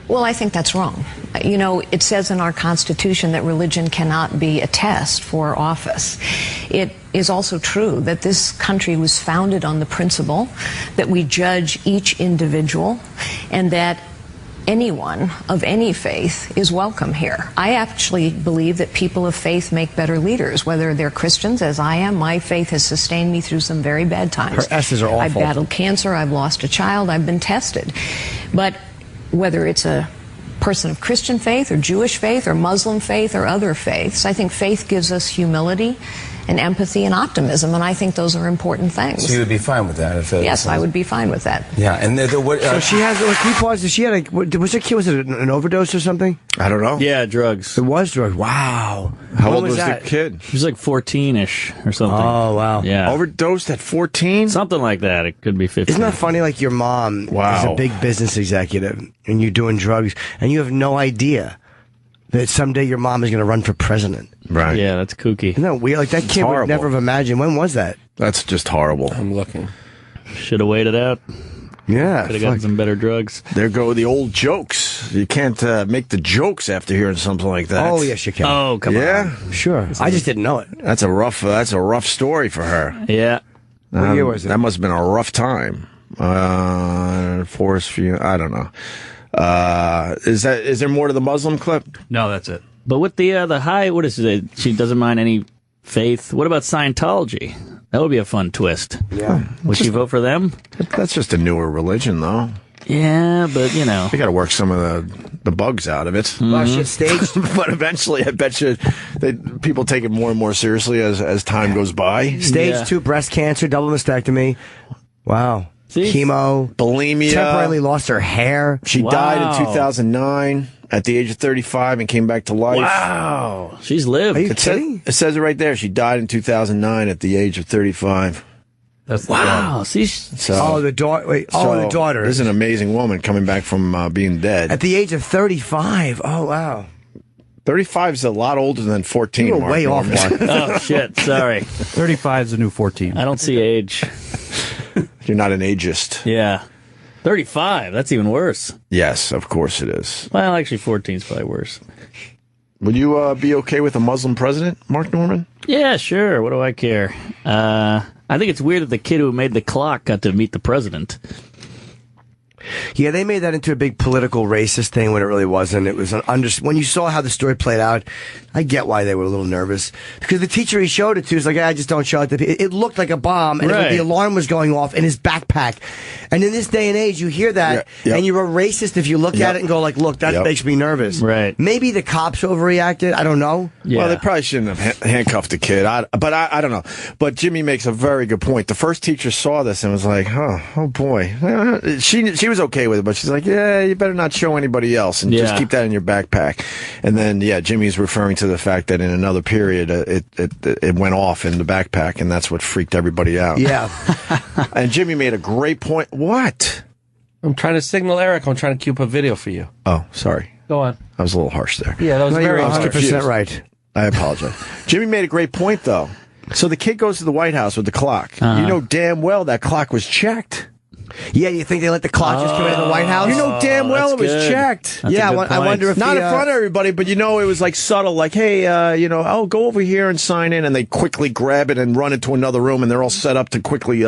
Well, I think that's wrong. You know, it says in our Constitution that religion cannot be a test for office. It is also true that this country was founded on the principle that we judge each individual and that anyone of any faith is welcome here. I actually believe that people of faith make better leaders, whether they're Christians, as I am. My faith has sustained me through some very bad times. Her S's are awful. I've battled cancer. I've lost a child. I've been tested. But whether it's a person of Christian faith or Jewish faith or Muslim faith or other faiths, I think faith gives us humility and empathy and optimism, and I think those are important things. So you would be fine with that? Yes, I would be fine with that. Yeah, and what? So she has. Can you pause? She had was her kid? Was it an overdose or something? I don't know. Yeah, drugs. It was drugs. Wow. How When old was that? the kid? He was like 14-ish or something. Oh, wow. Yeah. Overdosed at 14? Something like that. It could be 15. Isn't that funny? Like your mom is Wow. a big business executive, and you're doing drugs, and you have no idea that someday your mom is going to run for president. Right. Yeah, that's kooky. Isn't that weird? Like that kid would horrible. never have imagined. When was that? That's just horrible. I'm looking. Should have waited out. Yeah. Could have gotten some better drugs. There go the old jokes. You can't make the jokes after hearing something like that. Oh, yes, you can. Oh, come Yeah? Sure. I just didn't know it. That's a rough story for her. on. Yeah. What year was it? That must have been a rough time. Forest View, I don't know. Is there more to the Muslim clip? No, that's it. But with the high, what is it? She doesn't mind any faith. What about Scientology? That would be a fun twist. Yeah. Would you vote for them? That's just a newer religion, though. Yeah, but you know. They got to work some of the bugs out of it. Well, shit, staged. But eventually, I bet you, people take it more and more seriously as time goes by. Stage 2 breast cancer, double mastectomy. Wow. See? Chemo. Bulimia. Temporarily lost her hair. She died in 2009 at the age of 35 and came back to life. Wow. She's lived. Are you kidding? It says it right there. She died in 2009 at the age of 35. That's Wow. See, Oh, the daughter. Wait. Oh, the daughter. This is an amazing woman coming back from being dead. At the age of 35. Oh, wow. 35 is a lot older than 14. You were Mark way off, Norman. Mark. Oh, shit. Sorry. 35 is the new 14. I don't see age. You're not an ageist. Yeah. 35. That's even worse. Yes, of course it is. Well, actually, 14 is probably worse. Would you be okay with a Muslim president, Mark Norman? Yeah, sure. What do I care? I think it's weird that the kid who made the clock got to meet the president. Yeah, they made that into a big political racist thing when it really wasn't. It was when you saw how the story played out, I get why they were a little nervous. Because the teacher he showed it to was like, I just don't show it to people. It looked like a bomb, and Right. the alarm was going off in his backpack. And in this day and age, you hear that, Yeah, yep. and you're a racist if you look Yep. at it and go like, look, that Yep. makes me nervous. Right. Maybe the cops overreacted. I don't know. Yeah. Well, they probably shouldn't have handcuffed the kid. But I don't know. But Jimmy makes a very good point. The first teacher saw this and was like, oh boy. She was okay with it, but she's like, yeah, you better not show anybody else and just Yeah. keep that in your backpack. And then, yeah, Jimmy's referring to the fact that in another period, it went off in the backpack, and that's what freaked everybody out. Yeah. And Jimmy made a great point. What? I'm trying to signal Eric. I'm trying to cue up a video for you. Oh, sorry. Go on. I was a little harsh there. Yeah, that was No, very you're harsh. 100% right. I apologize. Jimmy made a great point, though. So the kid goes to the White House with the clock. You know damn well that clock was checked. Yeah, you think they let the clock just come into the White House? You know damn well that's it was good. checked. That's yeah, a good I point. wonder if Not the, in front of everybody, but it was like subtle, like, hey, oh, go over here and sign in, and they quickly grab it and run into another room, and they're all set up to quickly,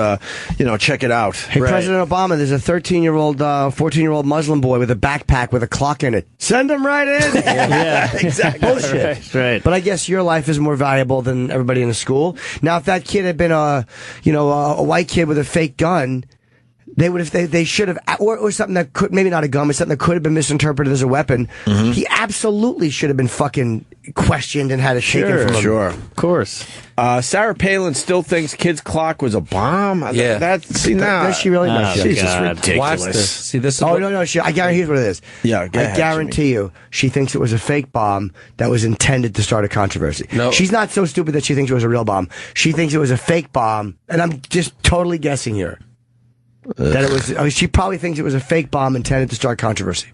check it out. Hey, President Obama, there's a 13-year-old, 14-year-old Muslim boy with a backpack with a clock in it. Send him right in. Yeah. Exactly. Bullshit. Right. But I guess your life is more valuable than everybody in the school. Now, if that kid had been a white kid with a fake gun, They would have. They should have, or something that could, maybe not a gun, but something that could have been misinterpreted as a weapon. Mm-hmm. He absolutely should have been fucking questioned and had it taken from him. Sure, of course. Sarah Palin still thinks Kid's clock was a bomb. Yeah, does she really? Oh, Jesus, God. ridiculous. Watch this. See this? Is Oh no! I guarantee. Here's what it is. Yeah, go I ahead, guarantee you, she thinks it was a fake bomb that was intended to start a controversy. No. She's not so stupid that she thinks it was a real bomb. She thinks it was a fake bomb, and I'm just totally guessing here. That it was. She probably thinks it was a fake bomb intended to start controversy.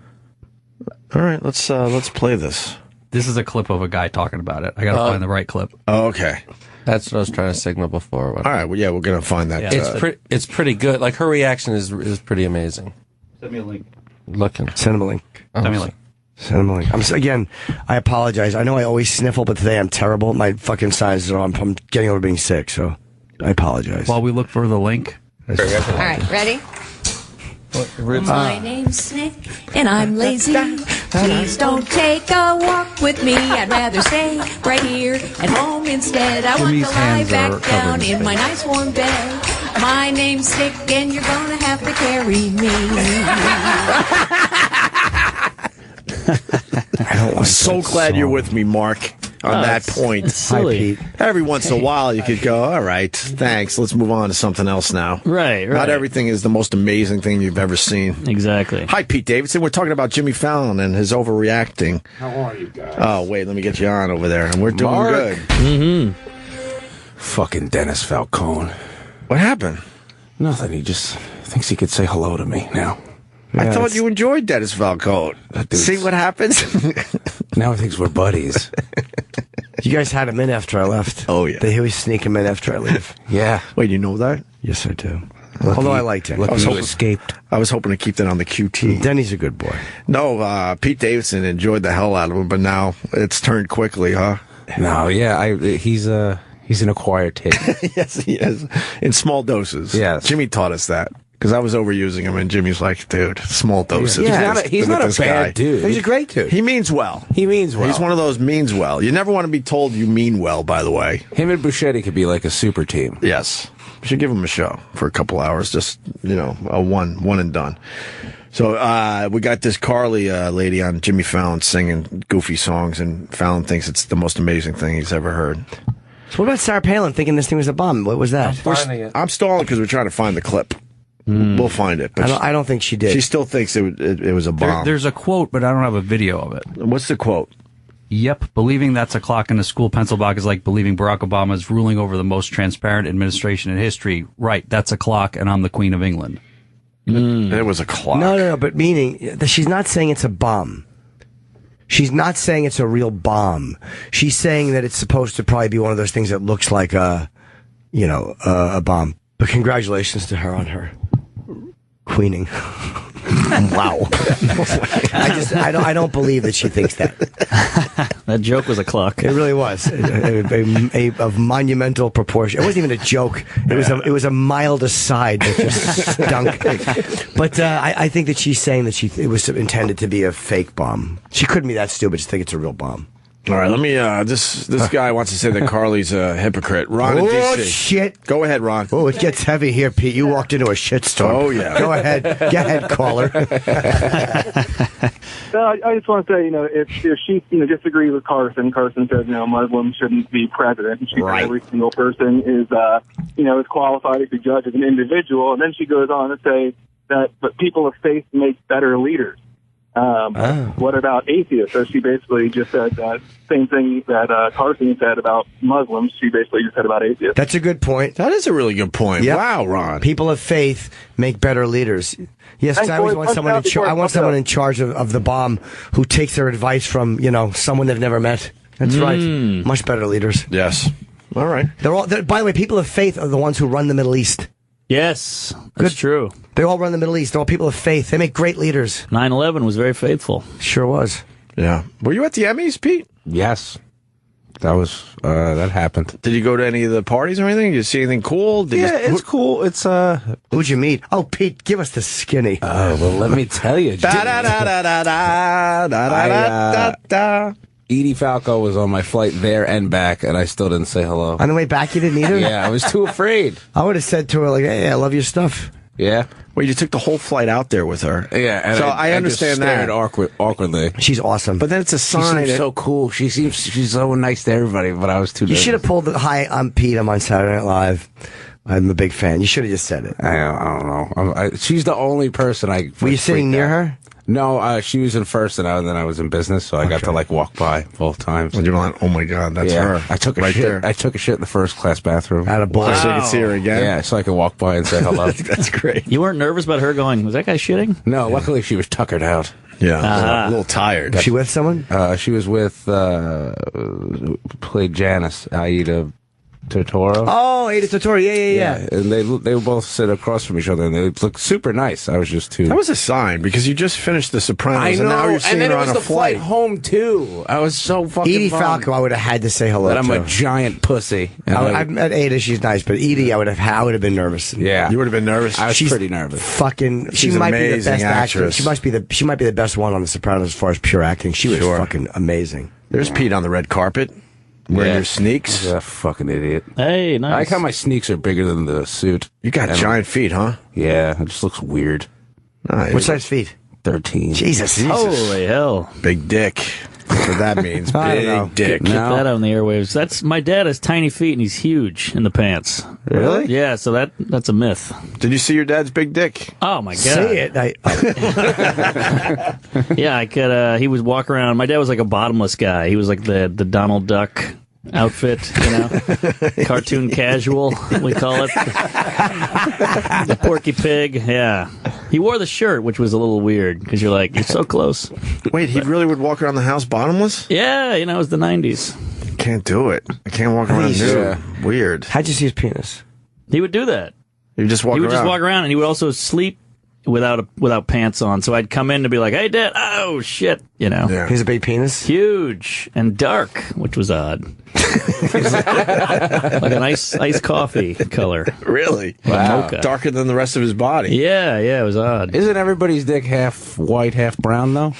All right, let's play this. This is a clip of a guy talking about it. I got to find the right clip. Oh, okay. That's what I was trying to signal before. All right. Well, yeah, we're gonna find that. Yeah. It's pretty good. Like her reaction is pretty amazing. Send me a link. Looking. Send him a link. Send me a link. Send him a link. Again, I apologize. I know I always sniffle, but today I'm terrible. My fucking sinuses are on. I'm getting over being sick, so I apologize. While we look for the link. All right, ready? My name's Nick, and I'm lazy. Please don't take a walk with me. I'd rather stay right here at home instead. I want to lie back down in my nice warm bed. My name's Nick, and you're gonna have to carry me. I'm so glad you're with me, Mark, on that point. Silly. Hi, Pete. Every once in a while, you could go, all right, thanks. Let's move on to something else now. Right. Not everything is the most amazing thing you've ever seen. Exactly. Hi, Pete Davidson. We're talking about Jimmy Fallon and his overreacting. How are you guys? Oh, wait, let me get you on over there. And we're doing Mark. good. Mm-hmm. Fucking Dennis Falcone. What happened? Nothing. He just thinks he could say hello to me now. I thought you enjoyed Dennis Falcone. See what happens? Now he thinks we're buddies. You guys had him in after I left. Oh, yeah. They always sneak him in after I leave. Yeah. Wait, you know that? Yes, I do. Although I liked him. Lucky you escaped. I was hoping to keep that on the QT. Denny's a good boy. No, Pete Davidson enjoyed the hell out of him, but now it's turned quickly, huh? No, yeah, he's an acquired taste. Yes, he is. In small doses. Yes. Jimmy taught us that. Because I was overusing him, and Jimmy's like, dude, small doses. Yeah. He's not a bad dude. He's a great dude. He means well. He means well. He's one of those means well. You never want to be told you mean well, by the way. Him and Buschetti could be like a super team. Yes. We should give him a show for a couple hours. Just, a one and done. So we got this Carly lady on Jimmy Fallon singing goofy songs, and Fallon thinks it's the most amazing thing he's ever heard. So what about Sarah Palin thinking this thing was a bomb? What was that? I'm stalling because we're trying to find the clip. We'll find it. But I don't think she did. She still thinks it was a bomb. There's a quote, but I don't have a video of it. What's the quote? Yep, believing that's a clock in a school pencil box is like believing Barack Obama is ruling over the most transparent administration in history. Right, that's a clock, and I'm the Queen of England. It was a clock. No, but meaning that she's not saying it's a bomb. She's not saying it's a real bomb. She's saying that it's supposed to probably be one of those things that looks like a bomb. But congratulations to her on her queening. Wow. I don't believe that she thinks that. That joke was a clock. It really was. Of monumental proportion. It wasn't even a joke. It was a mild aside that just stunk. But I think that she's saying that it was intended to be a fake bomb. She couldn't be that stupid to think it's a real bomb. All right, let me. This guy wants to say that Carly's a hypocrite. Ron in DC. Shit! Go ahead, Ron. Oh, it gets heavy here, Pete. You walked into a shitstorm. Oh yeah. Go ahead, caller. I just want to say, if she disagrees with Carson says Muslims shouldn't be president. And she says every single person is qualified to be judged as an individual, and then she goes on to say that but people of faith make better leaders. What about atheists? So she basically just said that same thing that Carson said about Muslims. She basically just said about atheists. That's a good point. That is a really good point. Yep. Wow, Ron. People of faith make better leaders. Yes, I always want someone in charge of the bomb who takes their advice from someone they've never met. That's right. Much better leaders. Yes. All right. By the way, people of faith are the ones who run the Middle East. Yes, that's true. They all run the Middle East. They're all people of faith. They make great leaders. 9/11 was very faithful. Sure was. Yeah. Were you at the Emmys, Pete? Yes. That happened. Did you go to any of the parties or anything? Did you see anything cool? It's cool. It's Who'd you meet? Oh, Pete, give us the skinny. Oh, well, let me tell you. Edie Falco was on my flight there and back, and I still didn't say hello. On the way back, you didn't either? Yeah, I was too afraid. I would have said to her, like, hey, I love your stuff. Yeah. Well, you took the whole flight out there with her. Yeah, and so I understand just stared that. awkwardly. She's awesome. But then it's a sign. She seems so cool. She's so nice to everybody, but I was too You nervous. should have pulled the, hi, I'm Pete, I'm on Saturday Night Live. I'm a big fan. You should have just said it. I don't know. She's the only person I... Were you sitting near her? No, she was in first, and then I was in business, so I got to walk by both times. Well, you're like, oh my god, that's her. I took a shit. there. I took a shit in the first class bathroom. Out of boy, so you could see her again. Yeah, so I could walk by and say hello. That's great. You weren't nervous about her going, was that guy shitting? No, luckily she was tuckered out. Yeah, a little tired. Was she with someone? She was with played Janice, Aida Totoro. Oh, Ada Totoro. Yeah. And they would both sit across from each other, and they looked super nice. I was just too. That was a sign because you just finished The Sopranos, I know, and now you're seeing and then her it was on a the flight home too. I was so fucking. Edie bummed Falco, I would have had to say hello. that I'm to. a giant pussy. I've met Ada. She's nice, but Edie, I would have been nervous. Yeah, you would have been nervous. I was She's pretty nervous. Fucking, She's she might be the amazing best actress. actress. She might be the best one on The Sopranos as far as pure acting. She was fucking amazing. There's Pete on the red carpet wearing your sneaks. You're a fucking idiot. Hey, nice. I like how my sneaks are bigger than the suit. You got giant feet, huh? Yeah, it just looks weird. What size feet? 13. Jesus. Holy hell. Big dick. That's what that means. Big dick. Keep that on the airwaves. That's my dad has tiny feet and he's huge in the pants. Really? Yeah, so that's a myth. Did you see your dad's big dick? Oh my god. Say it. Yeah, I could he was walk around. My dad was like a bottomless guy. He was like the Donald Duck outfit, cartoon casual, we call it. The Porky Pig, yeah. He wore the shirt, which was a little weird, because you're so close. Wait, he really would walk around the house bottomless? Yeah, it was the 90s. Can't do it. I can't walk around nude. Weird. How'd you see his penis? He would do that. He would just walk around, and he would also sleep without pants on. So I'd come in to be like, "Hey, Dad!" Oh shit, Yeah. He's a big penis, huge and dark, which was odd. Like an iced coffee color. Really? Wow. Mocha. Darker than the rest of his body. Yeah, it was odd. Isn't everybody's dick half white, half brown, though?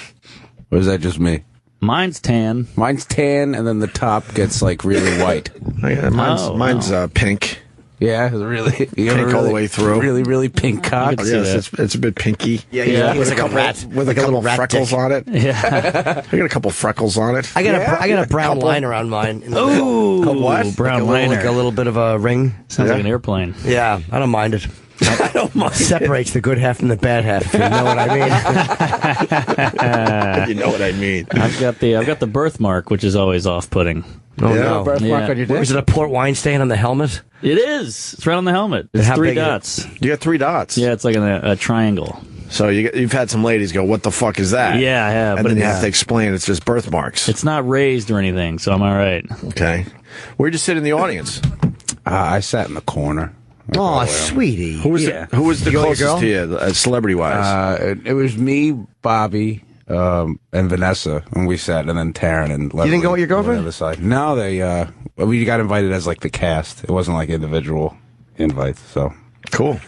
Or is that just me? Mine's tan. Mine's tan, and then the top gets really white. Mine's pink. Yeah, really. Pink all the way through. Really, really pink cock. Yes, it's a bit pinky. Yeah. With a couple freckles on it. Yeah. I got a couple freckles on it. I got a brown line around mine. Ooh, a what? Brown liner. Like a little bit of a ring. Sounds like an airplane. Yeah, I don't mind it. I don't mind. Separates the good half from the bad half. If you know what I mean. You know what I mean. I've got the birthmark, which is always off-putting. Oh no! Birthmark on your dick? Was it a port wine stain on the helmet? It is. It's right on the helmet. It's How 3 big is it? dots. You got 3 dots. Yeah, it's like a triangle. So you've had some ladies go, "What the fuck is that?" Yeah, I have. And but then you have to explain it's just birthmarks. It's not raised or anything, so I'm all right. Okay. Where'd you sit in the audience? I sat in the corner. Oh, sweetie. Who was the closest to you, celebrity-wise? It was me, Bobby, and Vanessa, and we sat, and then Taryn and Leslie. You didn't go with your girlfriend? On the other side. No, we got invited as the cast. It wasn't like individual invites, so. Cool.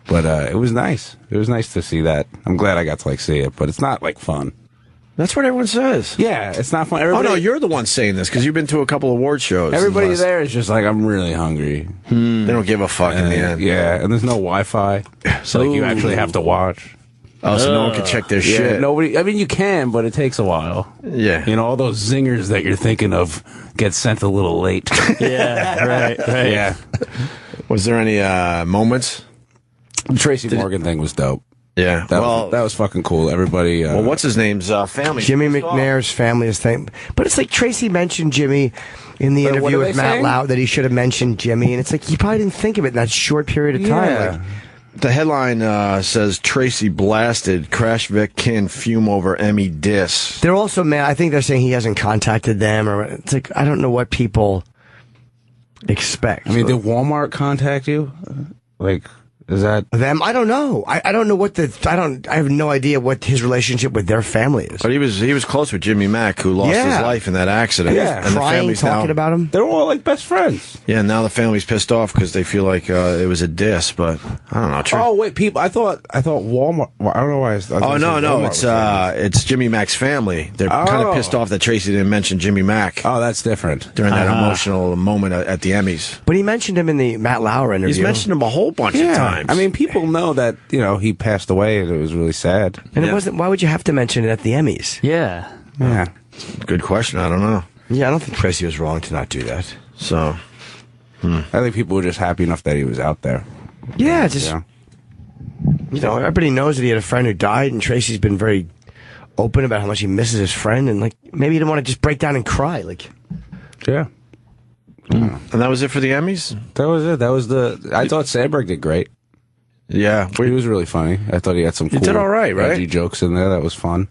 But it was nice. It was nice to see that. I'm glad I got to see it, but it's not fun. That's what everyone says. Yeah, it's not fun. Everybody, no, you're the one saying this because you've been to a couple award shows. Everybody there is just I'm really hungry. They don't give a fuck in the end. Yeah, and there's no Wi-Fi, so you actually have to watch. Oh, so no one can check their shit. Nobody. I mean, you can, but it takes a while. Yeah. All those zingers that you're thinking of get sent a little late. Yeah, right. Yeah. Was there any moments? The Tracy Morgan thing was dope. Yeah. That was fucking cool. Everybody. Well, what's his name's family? Jimmy McNair's family is thing. But it's like Tracy mentioned Jimmy in the interview with Matt Lauer that he should have mentioned Jimmy, and it's like he probably didn't think of it in that short period of time. Yeah. The headline says Tracy blasted, Crash Vic can fume over Emmy diss. They're also mad. I think they're saying he hasn't contacted them, or it's like I don't know what people expect. I mean, did Walmart contact you? Is that them? I don't know. I don't know what I have no idea what his relationship with their family is. But he was close with Jimmy Mack, who lost his life in that accident. Yeah, and crying, the family's talking about him. They're all best friends. Yeah, now the family's pissed off because they feel like it was a diss. But I don't know. Oh wait, people! I thought Walmart. I don't know why. It's Jimmy Mack's family. They're kind of pissed off that Tracy didn't mention Jimmy Mack. Oh, that's different during that emotional moment at the Emmys. But he mentioned him in the Matt Lauer interview. He's mentioned him a whole bunch of times. times. I mean, people know that, he passed away and it was really sad. And it wasn't. Why would you have to mention it at the Emmys? Yeah. Yeah. Good question. I don't know. Yeah, I don't think Tracy was wrong to not do that. So, I think people were just happy enough that he was out there. Yeah, everybody knows that he had a friend who died, and Tracy's been very open about how much he misses his friend, and maybe he didn't want to just break down and cry. Yeah. And that was it for the Emmys? That was it. I thought Sandberg did great. Yeah. He was really funny. I thought he had some cool did all right? edgy jokes in there. That was fun.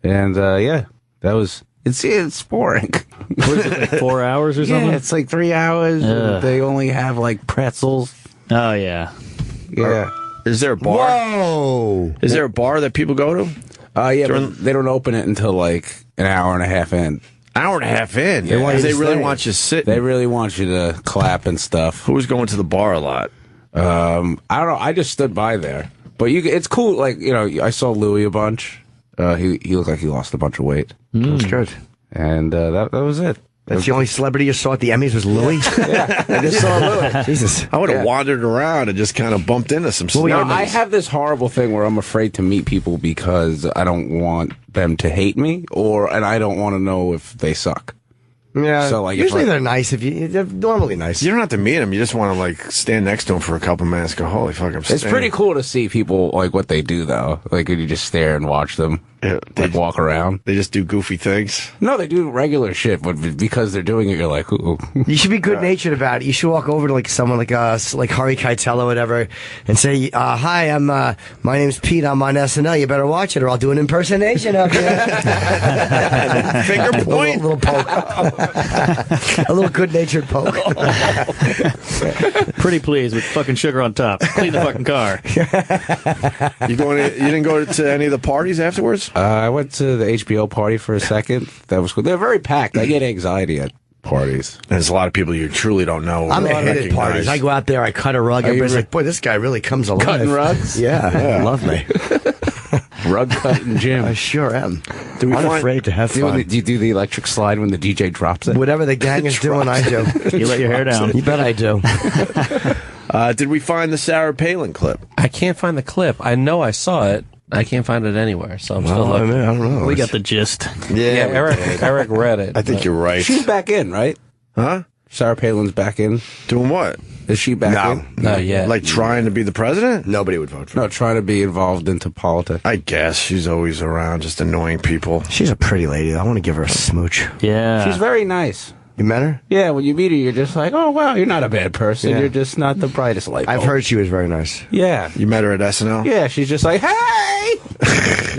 And, that was... It's boring. Was it like 4 hours or something? Yeah, it's like 3 hours. They only have pretzels. Oh, yeah. Yeah. Is there a bar? Whoa! Is there a bar that people go to? Yeah, but they don't open it until an hour and a half in. Hour and a half in? Yeah. They really want you to sit. They really want you to clap and stuff. Who's going to the bar a lot? I don't know. I just stood by there. But it's cool. I saw Louis a bunch. He looked like he lost a bunch of weight. That's good. And that was it. That's the only celebrity you saw at the Emmys was Louis? Yeah, I just saw Louis. Jesus. I would have wandered around and just kind of bumped into some stuff. No, I have this horrible thing where I'm afraid to meet people because I don't want them to hate me, and I don't want to know if they suck. Yeah. So usually they're nice they're normally nice. You don't have to meet them. You just want to stand next to them for a couple minutes. Go, holy fuck! It's pretty cool to see people what they do though. When you just stare and watch them, they walk around. They just do goofy things. No, they do regular shit, but because they're doing it, you're like, ooh. You should be good natured about it. You should walk over to someone like Harvey Keitel or whatever, and say, "Hi, my name's Pete. I'm on SNL. You better watch it, or I'll do an impersonation of you." Finger point, little poke. A little good-natured poke. Pretty pleased with fucking sugar on top. Clean the fucking car. You didn't go to any of the parties afterwards? I went to the HBO party for a second. That was cool. They're very packed. I get anxiety at parties. There's a lot of people you truly don't know. I'm a hit at parties. I go out there, I cut a rug. Everybody's like, boy, this guy really comes alive. Cutting rugs? Yeah. Love me. Rug cutting Jim. I sure am. I'm afraid to have fun. Do you do the electric slide when the DJ drops it? Whatever the gang is doing, I do. You let your hair down. You bet I do. Did we find the Sarah Palin clip? I can't find the clip. I know I saw it. I can't find it anywhere, so I'm still looking. I don't know. We got the gist. Yeah, Eric read it. I think you're right. She's back in, right? Huh? Sarah Palin's back in. Doing what? Is she back in? Not yet. Like trying to be the president? Nobody would vote for her. No, trying to be involved into politics. I guess she's always around, just annoying people. She's a pretty lady. I want to give her a smooch. Yeah. She's very nice. You met her? Yeah, when you meet her, you're just like, oh, wow, you're not a bad person. Yeah. You're just not the brightest light bulb. I've heard she was very nice. Yeah. You met her at SNL? Yeah, she's just like, hey!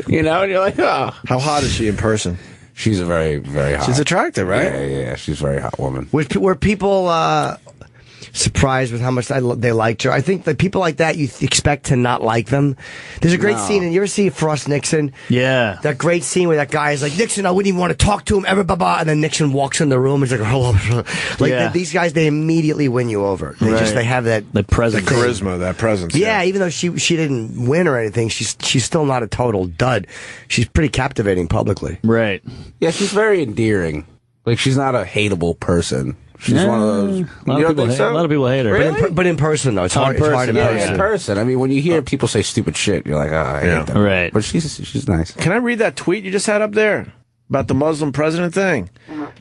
And you're like, oh. How hot is she in person? She's a very, very hot. She's attractive, right? Yeah, she's a very hot woman. Were people surprised with how much they liked her? I think that people like that, you expect to not like them. There's a great scene, and you ever see Frost Nixon? Yeah. That great scene where that guy is like, Nixon, I wouldn't even want to talk to him ever, and then Nixon walks in the room and he's like, hello. These guys, they immediately win you over. They have that the presence, the charisma, that presence. Yeah, even though she didn't win or anything, she's still not a total dud. She's pretty captivating publicly. Right. Yeah, she's very endearing. She's not a hateable person. She's one of those. A lot of people hate her. Really? But in person, though, it's hard in person. Yeah, in person. I mean, when you hear people say stupid shit, you're like, I hate them. Right. But she's nice. Can I read that tweet you just had up there about the Muslim president thing?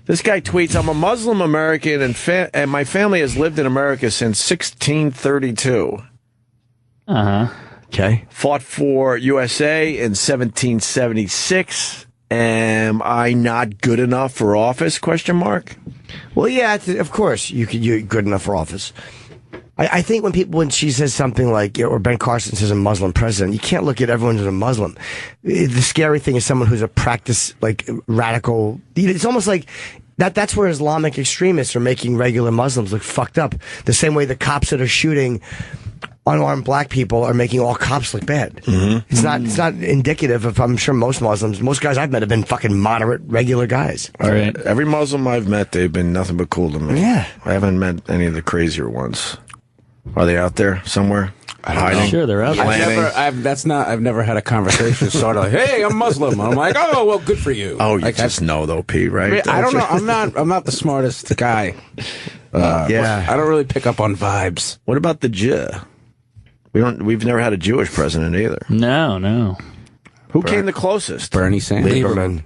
This guy tweets, I'm a Muslim American and my family has lived in America since 1632. Uh-huh. Okay. Fought for USA in 1776. Am I not good enough for office? ? Well, yeah, of course you're good enough for office. I think when she says something like, or Ben Carson says a Muslim president, you can't look at everyone as a Muslim. The scary thing is someone who's a radical. It's almost like that's where Islamic extremists are making regular Muslims look fucked up. The same way the cops that are shooting unarmed black people are making all cops look bad. Mm-hmm. It's not indicative of, I'm sure most guys I've met have been fucking moderate, regular guys. All right. Every Muslim I've met, they've been nothing but cool to me. Yeah. I haven't met any of the crazier ones. Are they out there somewhere? Hiding? Sure, they're out there. I've never had a conversation sort of like, hey, I'm Muslim. And I'm like, oh, well, good for you. Oh, you just know though, Pete, right? I don't know. I'm not the smartest guy. I don't really pick up on vibes. What about the Jew? We've never had a Jewish president either. No. Who came the closest? Bernie Sanders.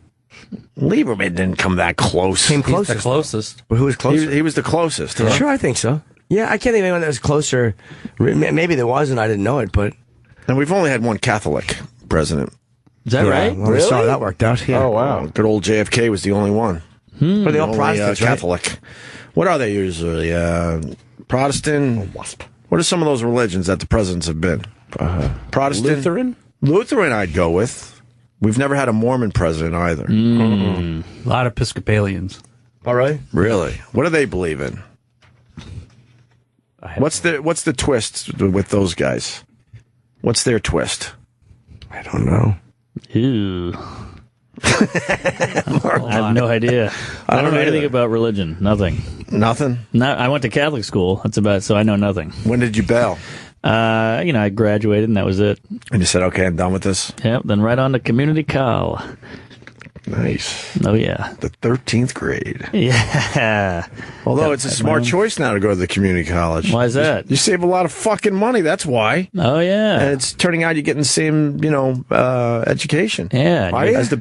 Lieberman didn't come that close. Came He's closest. the closest. Well, who was closer? He was the closest. Huh? Sure, I think so. Yeah, I can't think of anyone that was closer. Maybe there was, and I didn't know it, but... And we've only had one Catholic president. Is that right? Well, we saw that worked out. Yeah. Oh, wow. Good old JFK was the only one. But they all Protestants, right? Catholic. What are they usually? Protestant? What are some of those religions that the presidents have been? Protestant? Lutheran? Lutheran I'd go with. We've never had a Mormon president either. A lot of Episcopalians. All right. Really? What do they believe in? What's the twist with those guys? What's their twist? I don't know. Ew. I have no idea. I don't know anything about religion. Nothing. Nothing? No, I went to Catholic school. That's about it, so I know nothing. When did you bail? I graduated and that was it. And you said, okay, I'm done with this? Yep, then right on to community college. Nice. Oh, yeah. The 13th grade. Yeah. Although it's a smart choice now to go to the community college. Why is that? You save a lot of fucking money, that's why. Oh, yeah. And it's turning out you're getting the same, education. Yeah. As the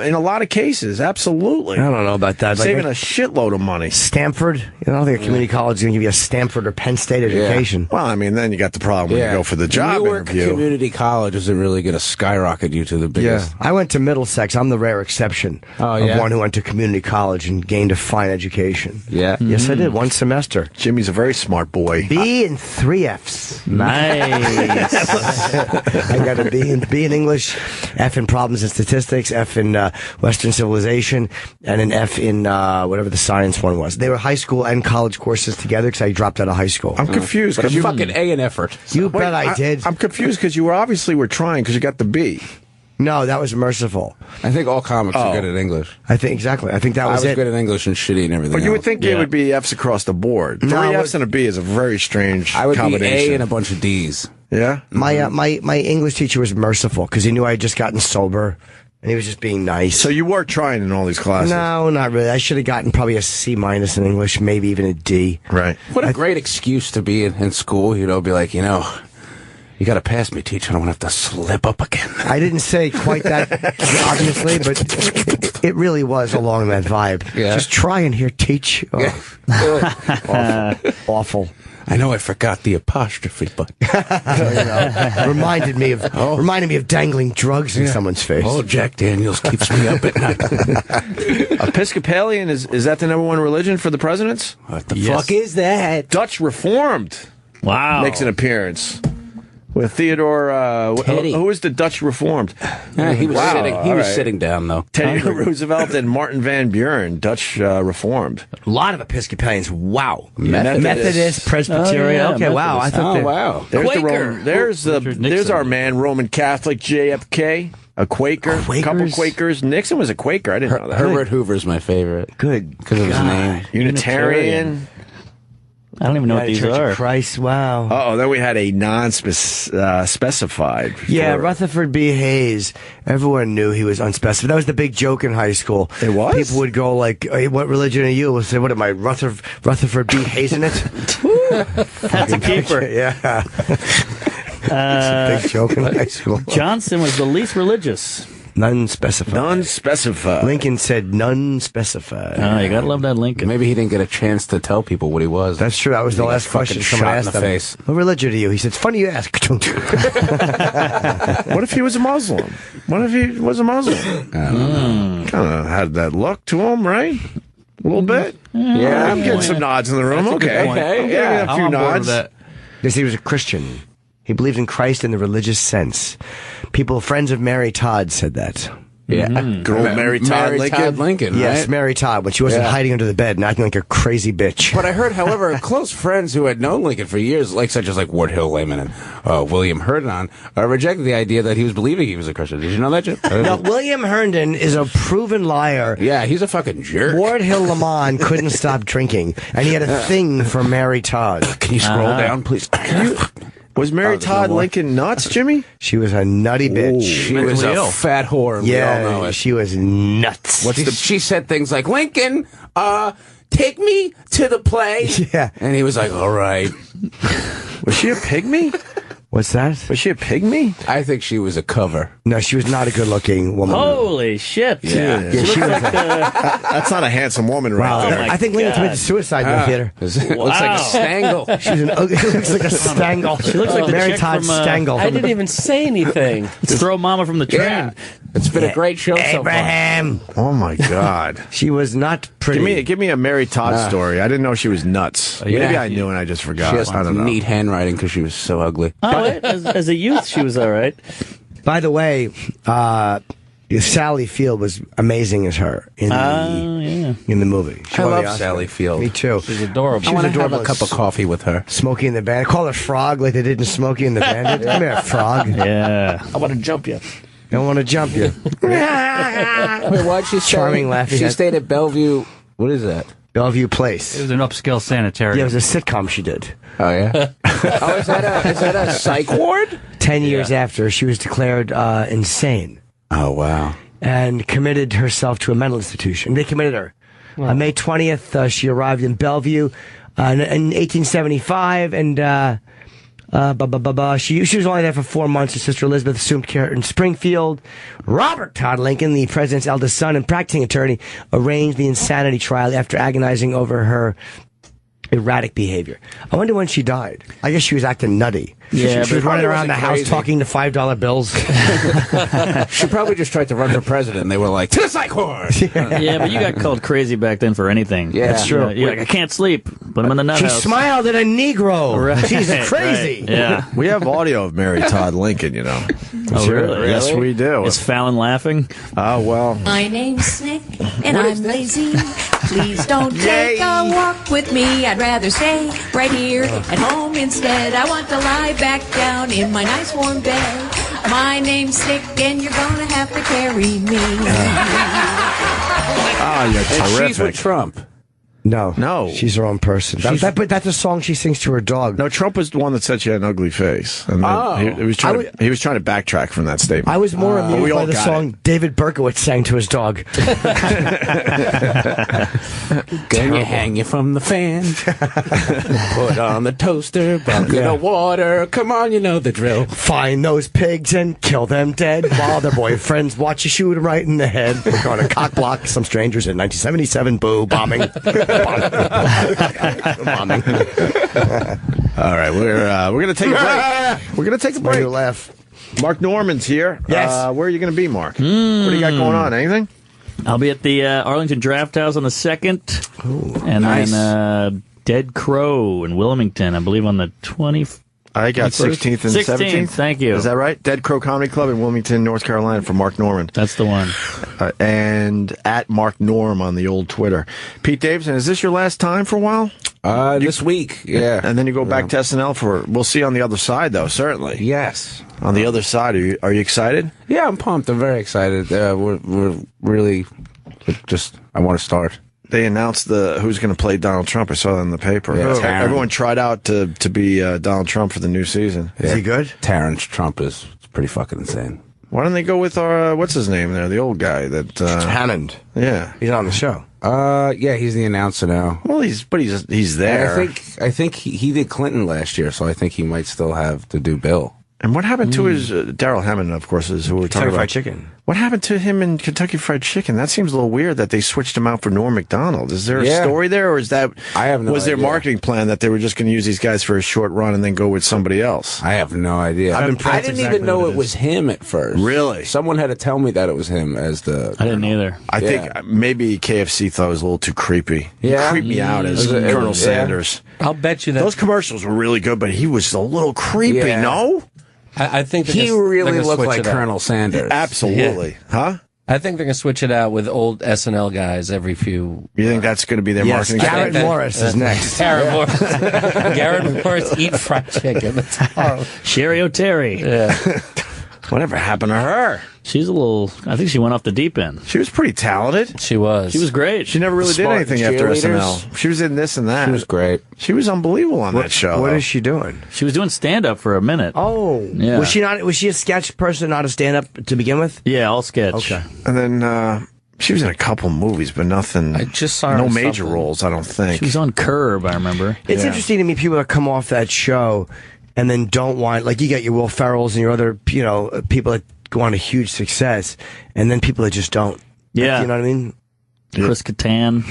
in a lot of cases, absolutely. I don't know about that. Saving a shitload of money. Stanford? I don't think a community college is going to give you a Stanford or Penn State education. Well, I mean, then you got the problem when you go for the job Newark interview. Community college isn't really going to skyrocket you to the biggest. I went to Middlesex. I'm the rare exception of one who went to community college and gained a fine education. Yeah. Yes, I did. One semester. Jimmy's a very smart boy. B and 3 Fs. Nice. I got a B in English, F in problems and statistics, F in Western civilization, and an F in whatever the science one was. They were high school and college courses together because I dropped out of high school. I'm confused. But you fucking A in effort. You bet I did. I'm confused because you were trying because you got the B. No, that was merciful. I think all comics are good at English. I think exactly. I think that was I was it. good at English and shitty and everything. But you would else. think it would be F's across the board. 3 F's and a B is a very strange I would combination. be A and a bunch of D's. Yeah? My English teacher was merciful because he knew I had just gotten sober. And he was just being nice. So you were trying in all these classes? No, not really. I should have gotten probably a C- in English, maybe even a D. Right. What a great excuse to be in school, be like, you got to pass me, teacher. I don't want to have to slip up again. I didn't say quite that obviously, but it really was along that vibe. Yeah. Just try and hear teach. Oh. Awful. I know I forgot the apostrophe, but reminded me of dangling drugs in someone's face. Oh, Jack Daniels keeps me up at night. Episcopalian is that the number one religion for the presidents? What the fuck is that? Dutch Reformed. Wow. Makes an appearance. With Theodore, who is the Dutch Reformed? He was sitting down though. Teddy Roosevelt and Martin Van Buren, Dutch Reformed. A lot of Episcopalians. Wow. Methodist, Presbyterian. Okay, wow. I thought wow. There's our man, Roman Catholic, JFK. A Quaker, a couple Quakers. Nixon was a Quaker. I didn't know that. Herbert Hoover's my favorite. Good. Because of his name. Unitarian. I don't even know what these Church are. of Christ, wow. Then we had a non-specified. Yeah, Rutherford B. Hayes. Everyone knew he was unspecified. That was the big joke in high school. It was? People would go like, hey, what religion are you? We'll say, what am I, Rutherford B. Hayes in it? That's a keeper. Yeah. It's a big joke in high school. Johnson was the least religious. None specified. None specified. Lincoln said none specified. Oh, you gotta love that Lincoln. Maybe he didn't get a chance to tell people what he was. That's true. That was the last question someone asked him. Face. What religion are you? He said, it's funny you ask. What if he was a Muslim? What if he was a Muslim? Kind of had that look to him, right? A little bit. Yeah, I'm getting some nods in the room. Okay. I'm getting a few nods. Because he was a Christian. He believed in Christ in the religious sense. People, friends of Mary Todd said that. Yeah. Good old Mary Todd Lincoln. Yes, right? Mary Todd, when she wasn't hiding under the bed and acting like a crazy bitch. But I heard, however, close friends who had known Lincoln for years, such as Ward Hill Layman and William Herndon, rejected the idea that he was believing he was a Christian. Did you know that, Jim? Now, William Herndon is a proven liar. Yeah, he's a fucking jerk. Ward Hill Layman couldn't stop drinking, and he had a thing for Mary Todd. Can you scroll down, please? Was Mary Todd Lincoln nuts, Jimmy? She was a nutty bitch. She was a fat whore. And yeah, we all know it. She was nuts. She said things like, Lincoln, take me to the play. Yeah. And he was like, all right. Was she a pygmy? What's that? Was she a pygmy? I think she was a cover. No, she was not a good-looking woman. Holy shit! Yeah, She she looks was like That's not a handsome woman right there. I think Lena committed suicide in the theater. It looks like a stangle. She's an ugly. She looks like a stangle. She looks like the Mary chick Todd from, Stangle. I didn't even say anything. Let's throw Mama from the train. Yeah. It's been a great show Abraham. Oh my God. She was not pretty. Give me a Mary Todd story. I didn't know she was nuts. Maybe I knew and I just forgot. She has I don't know. neat handwriting because she was so ugly. Oh, as a youth, she was all right. By the way, Sally Field was amazing as her in the movie. She I won the love Oscar. Sally Field. Me too. She's adorable. I want to have a cup of coffee with her. Smokey and the Bandit. Call her Frog like they did in Smokey and the Bandit. Come here, Frog. Yeah. I want to jump you. I want to jump you. Wait, why'd she stay? Charming laughing. She stayed at Bellevue. What is that? Bellevue Place. It was an upscale sanitarium. Yeah, it was a sitcom she did. Oh yeah. Oh, is that a psych ward? 10 years after, she was declared insane. Oh wow. And committed herself to a mental institution. They committed her. On May 20th, she arrived in Bellevue in 1875, and she was only there for 4 months. Her sister Elizabeth assumed care in Springfield. Robert Todd Lincoln, the president's eldest son and practicing attorney, arranged the insanity trial after agonizing over her erratic behavior. I wonder when she died. I guess she was acting nutty. Yeah, she was running around the house crazy. talking to $5 bills. She probably just tried to run for president, and they were like, "To the psych ward." Yeah, but you got called crazy back then for anything. Yeah. That's true. You're like, I can't sleep. Put him in the nut She house. smiled at a Negro. Right. She's crazy. Right. Yeah. We have audio of Mary Todd Lincoln, you know. Oh, really? Yes, we do. Is Fallon laughing? Oh, well. My name's Nick, and I'm lazy. Please don't take a walk with me. I'd rather stay right here at home instead. I want to lie back down in my nice warm bed. My name's Nick, and you're gonna have to carry me. Oh, you're And terrific. she's with Trump. No. She's her own person. But that's a song she sings to her dog. No, Trump was the one that said she had an ugly face. And he was trying to backtrack from that statement. I was more amused we by all the got song David Berkowitz sang to his dog. Can you hang you from the fan? Put on the toaster, bucket of water. Come on, you know the drill. Find those pigs and kill them dead while their boyfriends watch you shoot them right in the head. We're going to cock block some strangers in 1977. Boo, bombing. Bombing. All right, we're gonna take a break. We're gonna take a break. You laugh. Mark Norman's here. Yes. Where are you gonna be, Mark? What do you got going on? Anything? I'll be at the Arlington Draft House on the 2nd. Ooh, and nice. then Dead Crow in Wilmington, I believe on the 20th. I got 16th and 17th. Thank you. Is that right? Dead Crow Comedy Club in Wilmington, North Carolina for Mark Norman. That's the one. And at Mark Norm on the old Twitter. Pete Davidson, is this your last time for a while? This week, yeah. And then you go back to SNL we'll see on the other side, though, certainly. Yes. On the other side, are you excited? Yeah, I'm pumped. I'm very excited. We're really I want to start. They announced who's going to play Donald Trump. I saw that in the paper. Yeah, Everyone tried out to be Donald Trump for the new season. Is he good? Terrence Trump is pretty fucking insane. Why don't they go with our what's his name there, the old guy that Hammond. Yeah, he's on the show. Yeah, he's the announcer now. Well, he's there. I think he did Clinton last year, so I think he might still have to do Bill. And what happened to his Daryl Hammond? Of course, is who we're talking about. Fried Chicken. What happened to him in Kentucky Fried Chicken? That seems a little weird that they switched him out for Norm Macdonald. Is there a story there, or is that I have no was their idea. marketing plan that they were just going to use these guys for a short run and then go with somebody else? I have no idea. I didn't even know it was him at first. Really? Someone had to tell me that it was him as the. I didn't either. I think maybe KFC thought it was a little too creepy. Yeah. He creeped me out as Colonel Sanders. I'll bet you that Those commercials were really good, but he was a little creepy. Yeah. No, I think he really looked like Colonel Sanders. Absolutely, huh? I think they're going to switch it out with old SNL guys every few. You think that's going to be their Yes, marketing? Garrett Morris is next. Garrett Morris. Garrett Morris eat fried chicken. That's horrible. Sherry O'Terry. Yeah. Whatever happened to her? She's a little. I think she went off the deep end. She was pretty talented. She was. She was great. She never really did Smart anything after cheerleaders. SNL. She was in this and that. She was great. She was unbelievable on that show. What is she doing? She was doing stand up for a minute. Oh, Yeah. Was she a sketch person, not a stand up to begin with? Yeah, all sketch. Okay. And then she was in a couple movies, but nothing. I just saw her no in major something. roles, I don't think. She was on Curb, I remember. It's interesting to me people that come off that show and then don't want, like, you get your Will Ferrells and your other, people that go on to huge success, and then people that just don't. Yeah. You know what I mean? Chris Kattan.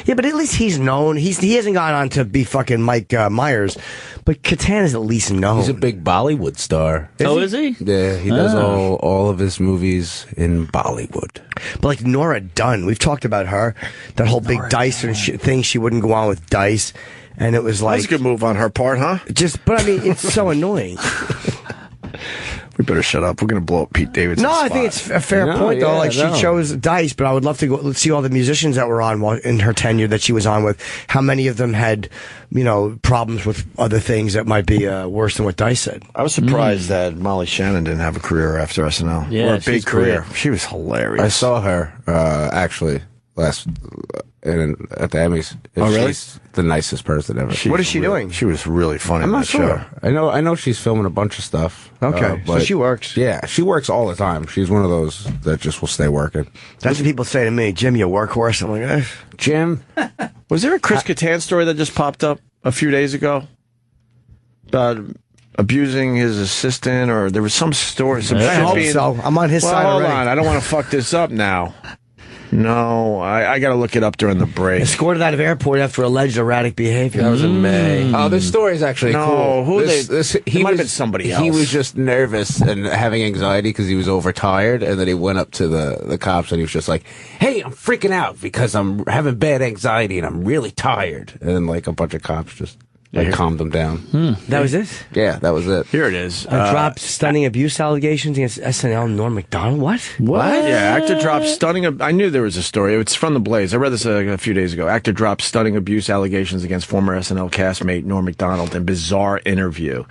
Yeah, but at least he's known. He hasn't gone on to be fucking Mike Myers, but Kattan is at least known. He's a big Bollywood star. Is he? Yeah, he does all of his movies in Bollywood. But like Nora Dunn, we've talked about her. That whole big Dice and thing, she wouldn't go on with Dice. And it was like... That's a good move on her part, huh? But I mean, it's so annoying. We better shut up. We're going to blow up Pete Davidson. No, I think it's a fair point, though. Like, she chose Dice, but I would love to go see all the musicians that were on in her tenure that she was on with. How many of them had, problems with other things that might be worse than what Dice said? I was surprised that Molly Shannon didn't have a career after SNL. Yeah, or a big career. great. She was hilarious. I saw her actually at the Emmys. Oh, really? She's the nicest person ever. What is she doing? She was really funny. I'm in not that sure. show. I know she's filming a bunch of stuff. Okay, so but she works. Yeah, she works all the time. She's one of those that just will stay working. That's what people say to me. Jim, you a workhorse? I'm like, Jim? Was there a Chris Kattan story that just popped up a few days ago about abusing his assistant, or there was some story? Some I shit hope being, so. I'm on his side Hold already. on, I don't want to fuck this up now. No, I got to look it up during the break. Escorted out of airport after alleged erratic behavior. That was in May. Oh, this story is actually No, cool. who He might have been somebody else. He was just nervous and having anxiety because he was overtired, and then he went up to the cops and he was just like, "Hey, I'm freaking out because I'm having bad anxiety and I'm really tired." And then like a bunch of cops just calmed him down. That was it? Yeah, that was it. Here it is. Dropped stunning abuse allegations against SNL Norm Macdonald. What? Yeah, actor drops stunning... I knew there was a story. It's from The Blaze. I read this a few days ago. Actor drops stunning abuse allegations against former SNL castmate Norm Macdonald in bizarre interview.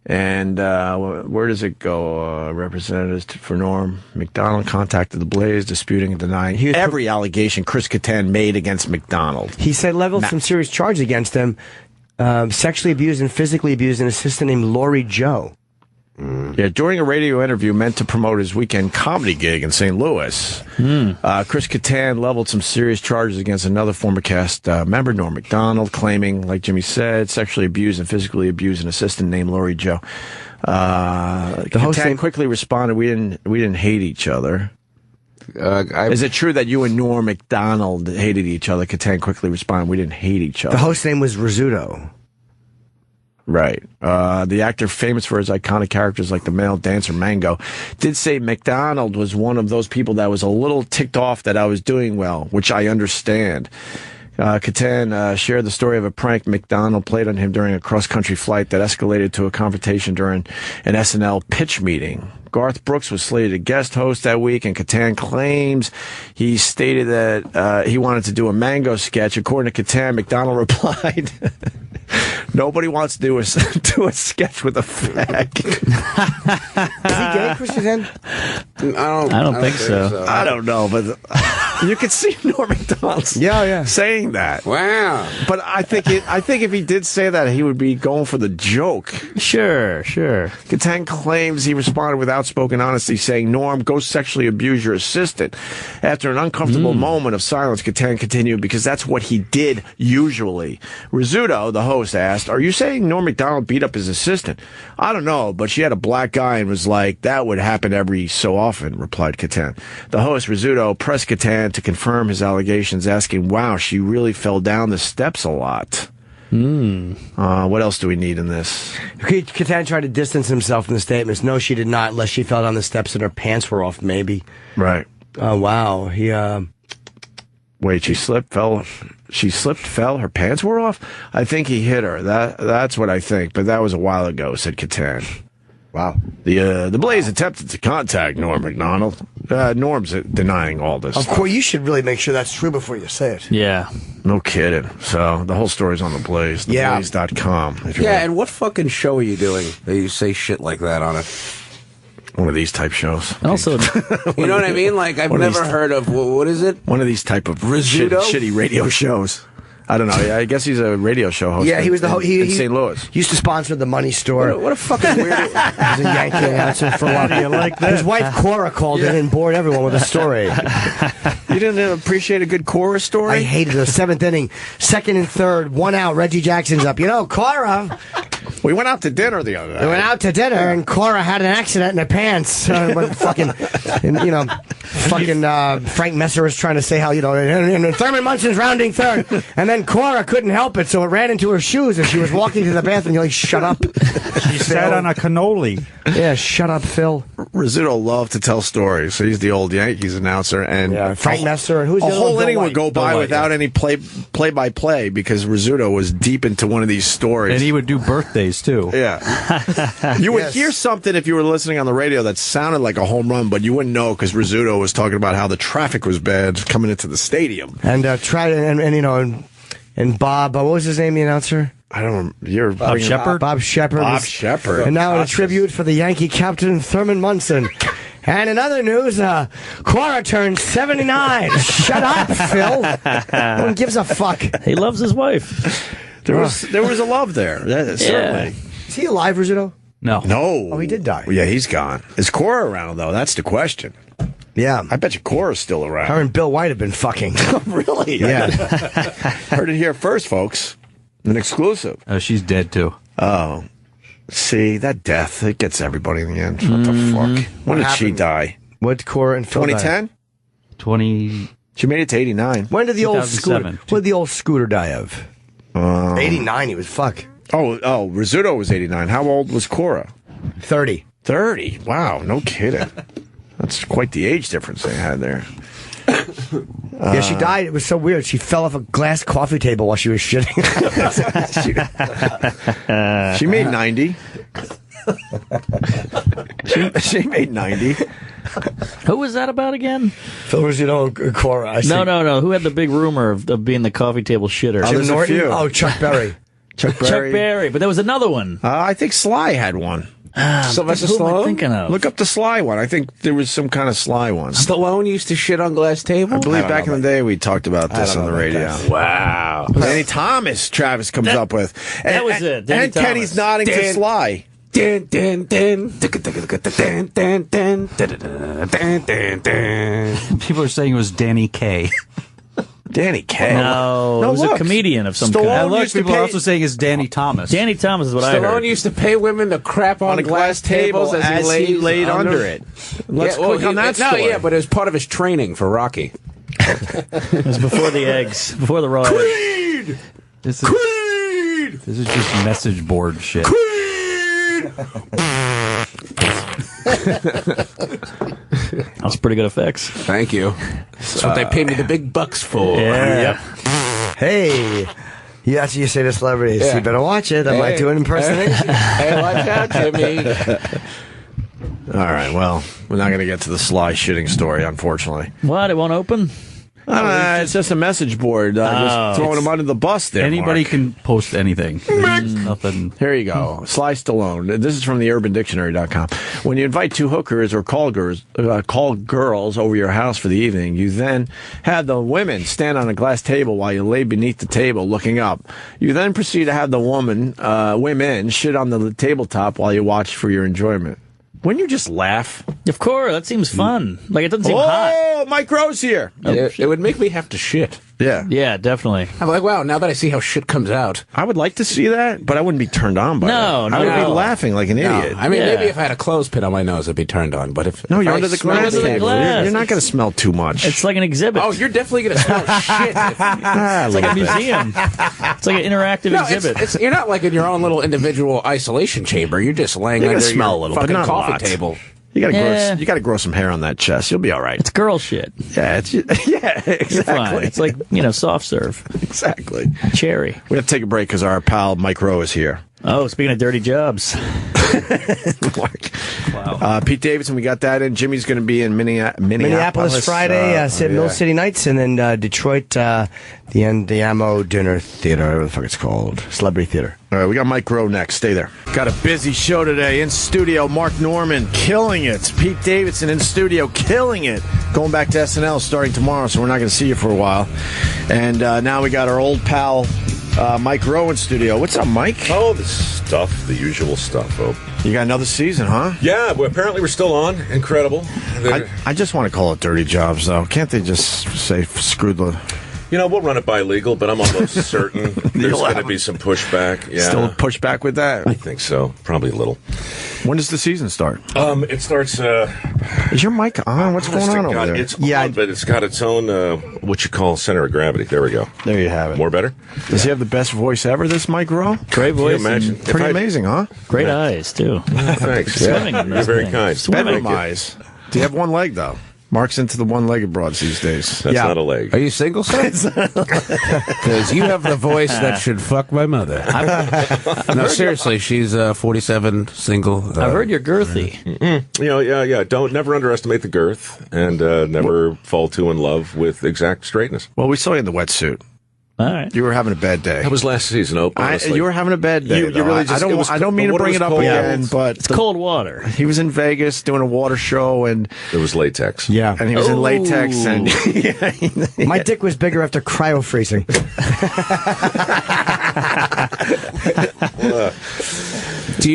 And where does it go? Representatives for Norm Macdonald contacted The Blaze, disputing and denying every allegation Chris Kattan made against Macdonald. He said leveled some serious charge against him. Sexually abused and physically abused an assistant named Lori Joe. Yeah, during a radio interview meant to promote his weekend comedy gig in St. Louis, Chris Kattan leveled some serious charges against another former cast member, Norm Macdonald, claiming, like Jimmy said, sexually abused and physically abused an assistant named Lori Joe. Kattan quickly responded, "We didn't hate each other." Is it true that you and Norm Macdonald hated each other? Kattan quickly responded, "We didn't hate each other." The host name was Rizzuto. Right. The actor, famous for his iconic characters like the male dancer Mango, did say Macdonald was one of those people that was a little ticked off that I was doing well, which I understand. Kattan shared the story of a prank Macdonald played on him during a cross-country flight that escalated to a confrontation during an SNL pitch meeting. Garth Brooks was slated a guest host that week, and Kattan claims he stated that he wanted to do a Mango sketch. According to Kattan, Macdonald replied, "Nobody wants to do a sketch with a fag." Is he gay, Chris Kattan? I don't think so. I don't know, but you could see Norm Macdonald saying that. Wow. But I think if he did say that, he would be going for the joke. Sure. Kattan claims he responded with outspoken honesty, saying, "Norm, go sexually abuse your assistant." After an uncomfortable moment of silence, Kattan continued, "Because that's what he did usually." Rizzuto, the host, asked, "Are you saying Norm Macdonald beat up his assistant?" "I don't know, but she had a black eye and was like, that would happen every so often," replied Kattan. The host, Rizzuto, pressed Kattan to confirm his allegations, asking, "Wow, she really fell down the steps a lot." What else do we need in this? Kattan tried to distance himself from the statements. No, she did not, unless she fell down the steps and her pants were off, maybe. Right. Oh, wow. Wait, she slipped, fell, her pants were off? I think he hit her. That's what I think, but that was a while ago, said Kattan. Wow. The Blaze attempted to contact Norm Macdonald. Norm's denying all this Of stuff. course, you should really make sure that's true before you say it. Yeah. No kidding. So the whole story's on The Blaze, theblaze.com. And what fucking show are you doing that you say shit like that on it? One of these type shows. And also, you know what I mean? Like, I've never heard of, what is it? One of these type of shitty radio shows. I don't know. Yeah, I guess he's a radio show host. Yeah, he was the host in St. Louis. Used to sponsor the Money Store. What a fucking weird. He was a Yankee announcer for a while. How do you like that? His wife Cora called in and bored everyone with a story. You didn't appreciate a good Cora story? I hated the seventh inning, second and third, 1 out. Reggie Jackson's up. You know, Cora. We went out to dinner the other night. We went out to dinner, and Cora had an accident in her pants. Frank Messer was trying to say how, and Thurman Munson's rounding third. And then Cora couldn't help it, so it ran into her shoes as she was walking to the bathroom. You're like, shut up. She sat on a cannoli. Yeah, shut up, Phil. Rizzuto loved to tell stories. So he's the old Yankees announcer. And Frank Messer. And who's the a other whole one? inning would go by without any play-by-play because Rizzuto was deep into one of these stories. And he would do birthdays, too. Yeah. You would hear something if you were listening on the radio that sounded like a home run, but you wouldn't know because Rizzuto was talking about how the traffic was bad coming into the stadium. And and Bob, what was his name, the announcer? I don't know. Bob Shepard? Bob Shepard. Bob Shepard. And now a tribute for the Yankee captain, Thurman Munson. And in other news, Cora turned 79. Shut up, Phil. No one gives a fuck. He loves his wife. There was a love there. Certainly. Is he alive, Rizzuto? No. Oh, he did die. Yeah, heard gone. Is Cora around, though? That's the question. Yeah. I bet you Cora's still around. Her and Bill White have been fucking. Really? Yeah. Heard it here first, folks. An exclusive. Oh, she's dead, too. Oh. See, that death, it gets everybody in the end. What the fuck? When did she die? What did Cora and Phil 2010? 20... She made it to 89. When did the old Scooter? When did the old Scooter die of? 89, he was fuck. Oh, Rizzuto was 89. How old was Cora? 30. 30? Wow, no kidding. That's quite the age difference they had there. Yeah, she died. It was so weird. She fell off a glass coffee table while she was shitting. She made 90. She made 90. Who was that about again? Phil Rizzuto, Cora. No. Who had the big rumor of being the coffee table shitter? Jim Norton? Oh, Chuck Berry. Chuck Berry. But there was another one. I think Sly had one. Sylvester who am I Stallone? thinking of? Look up the Sly one. I think there was some kind of Sly one. Stallone used to shit on glass tables? I believe back in the day we talked about this on the radio. Wow. Danny Thomas, Travis comes up with. And, that was it. Danny and Kenny's nodding to Sly. People are saying it was Danny Kaye. Danny Kaye. No, it was a comedian of some Stallone kind. And look, used to people are pay- also saying it's Danny Thomas. Danny Thomas is what I heard. Stallone used to pay women to crap on a glass table as he laid under it. Let's click on that story. No, yeah, but it was part of his training for Rocky. It was before the eggs, before the raw eggs. Creed! This is just message board shit. That's pretty good effects. Thank you. That's what they pay me the big bucks for. Yeah. Yep. Hey. Yes, you say to celebrities. Yeah. You better watch it. I might do an impersonation. Hey, watch out, Jimmy. All right, well, we're not going to get to the Sly shitting story, unfortunately. What? It won't open? It's just a message board. Just throwing them under the bus there. Anybody Mark. can post anything. There's nothing. Here you go. Sly Stallone. This is from the UrbanDictionary.com. When you invite two hookers or call girls over your house for the evening, you then have the women stand on a glass table while you lay beneath the table looking up. You then proceed to have the women shit on the tabletop while you watch for your enjoyment. Wouldn't you just laugh? Of course, that seems fun. Like, it doesn't seem hot. Oh, Mike Rowe's here. It would make me have to shit. Yeah. Yeah, definitely. I'm like, wow, now that I see how shit comes out. I would like to see that, but I wouldn't be turned on by No, that. no, I would no. be laughing like an idiot. I mean, Yeah. maybe if I had a clothespin on my nose, I'd be turned on. But if No, if you're I under the smell glass Under the table. glass. You're not going to smell too much. It's like an exhibit. Oh, you're definitely going to smell shit. It's like a museum. It's like an interactive exhibit. It's you're not like in your own little individual isolation chamber. You're just laying You're under gonna smell your a little, but fucking not a coffee lot. table. You got to Yeah. grow some hair on that chest. You'll be all right. It's girl shit. Yeah, You're exactly. fine. It's like, soft serve. Exactly. Cherry. We have to take a break because our pal Mike Rowe is here. Oh, speaking of dirty jobs. Mark. Wow. Pete Davidson, we got that in. Jimmy's going to be in Minneapolis Friday, Mill City Nights, and then Detroit, the Ammo Dinner Theater, whatever the fuck it's called. Celebrity Theater. All right, we got Mike Rowe next. Stay there. Got a busy show today. In studio, Mark Norman, killing it. Pete Davidson in studio, killing it. Going back to SNL starting tomorrow, so we're not going to see you for a while. And now we got our old pal, Mike Rowe in studio. What's up, Mike? Oh, the stuff, the usual stuff, Hope. You got another season, huh? Yeah, well, apparently we're still on. Incredible. I just want to call it dirty jobs, though. Can't they just say screw the... You know, we'll run it by legal, but I'm almost certain there's going to be some pushback. Yeah. Still pushback with that? I think so. Probably a little. When does the season start? It starts... Is your mic on? What's going on over there? It's on, but it's got its own, what you call center of gravity. There we go. There you have it. More better? Does he have the best voice ever, this Mike Rowe? Great voice. Can you imagine? Pretty amazing, huh? Great eyes, too. Thanks. Swimming in You're this very thing. kind. Bedroom eyes. Do you have one leg, though? Mark's into the one-legged broads these days. That's not a leg. Are you single, sir? Because you have the voice that should fuck my mother. No, seriously, she's 47, single. I've heard you're girthy. You know, yeah. Don't never underestimate the girth, and never fall too in love with exact straightness. Well, we saw you in the wetsuit. All right. You were having a bad day. That was last season, Ope. You were having a bad day. You really just, I don't mean to bring it up again, but it's cold water. He was in Vegas doing a water show, and it was latex. Yeah, and he was in latex, and my dick was bigger after cryo freezing. Do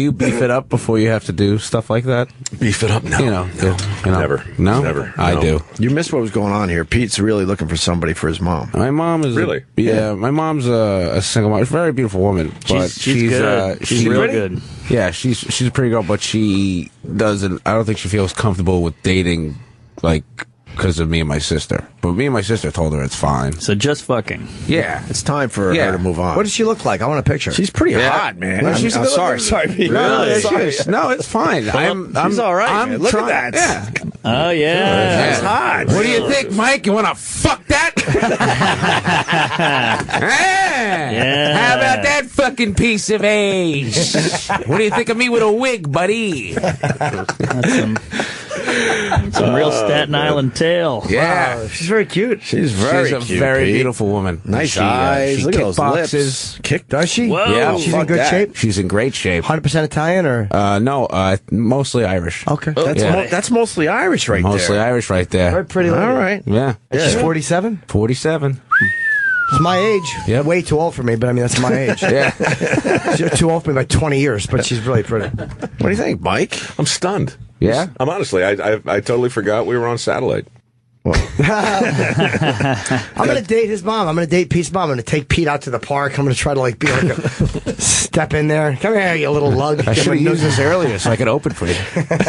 you beef it up before you have to do stuff like that? Beef it up? No. You know, never. No, never. I do. You missed what was going on here. Pete's really looking for somebody for his mom. My mom is really. My mom's a single mom. She's a very beautiful woman, but she's good. She's real good. Yeah, she's a pretty girl, but she doesn't. I don't think she feels comfortable with dating like. Because of me and my sister. But me and my sister told her it's fine. So just fucking. Yeah. It's time for her to move on. What does she look like? I want a picture. She's pretty hot, man. Well, I'm sorry, Pete. Really? No, it's fine. She's all right, man. Look at that. Yeah. Oh, yeah. That's hot. What do you think, Mike? You want to fuck that? Yeah. How about that fucking piece of age? What do you think of me with a wig, buddy? Some real Staten Island tale. Yeah. Wow, she's very cute. She's very She's a cute, very Pete. beautiful woman. Nice eyes. She Look at those kickboxes. lips. Does she? Whoa. Yeah. She's in good shape? She's in great shape. 100% Italian or? No, mostly Irish. Okay. That's mostly Irish right Mostly there. Irish right there. Very pretty lady. All right. Yeah. She's 47? 47. It's my age. Yep. Way too old for me, but I mean, that's my age. Yeah. She's too old for me by 20 years, but she's really pretty. What do you think, Mike? I'm stunned. Yeah? I'm honestly, I totally forgot we were on satellite. I'm going to date his mom. I'm going to date Pete's mom. I'm going to take Pete out to the park. I'm going to try to like be like a step in there. Come here, you little lug. I should have used this earlier so I could open for you.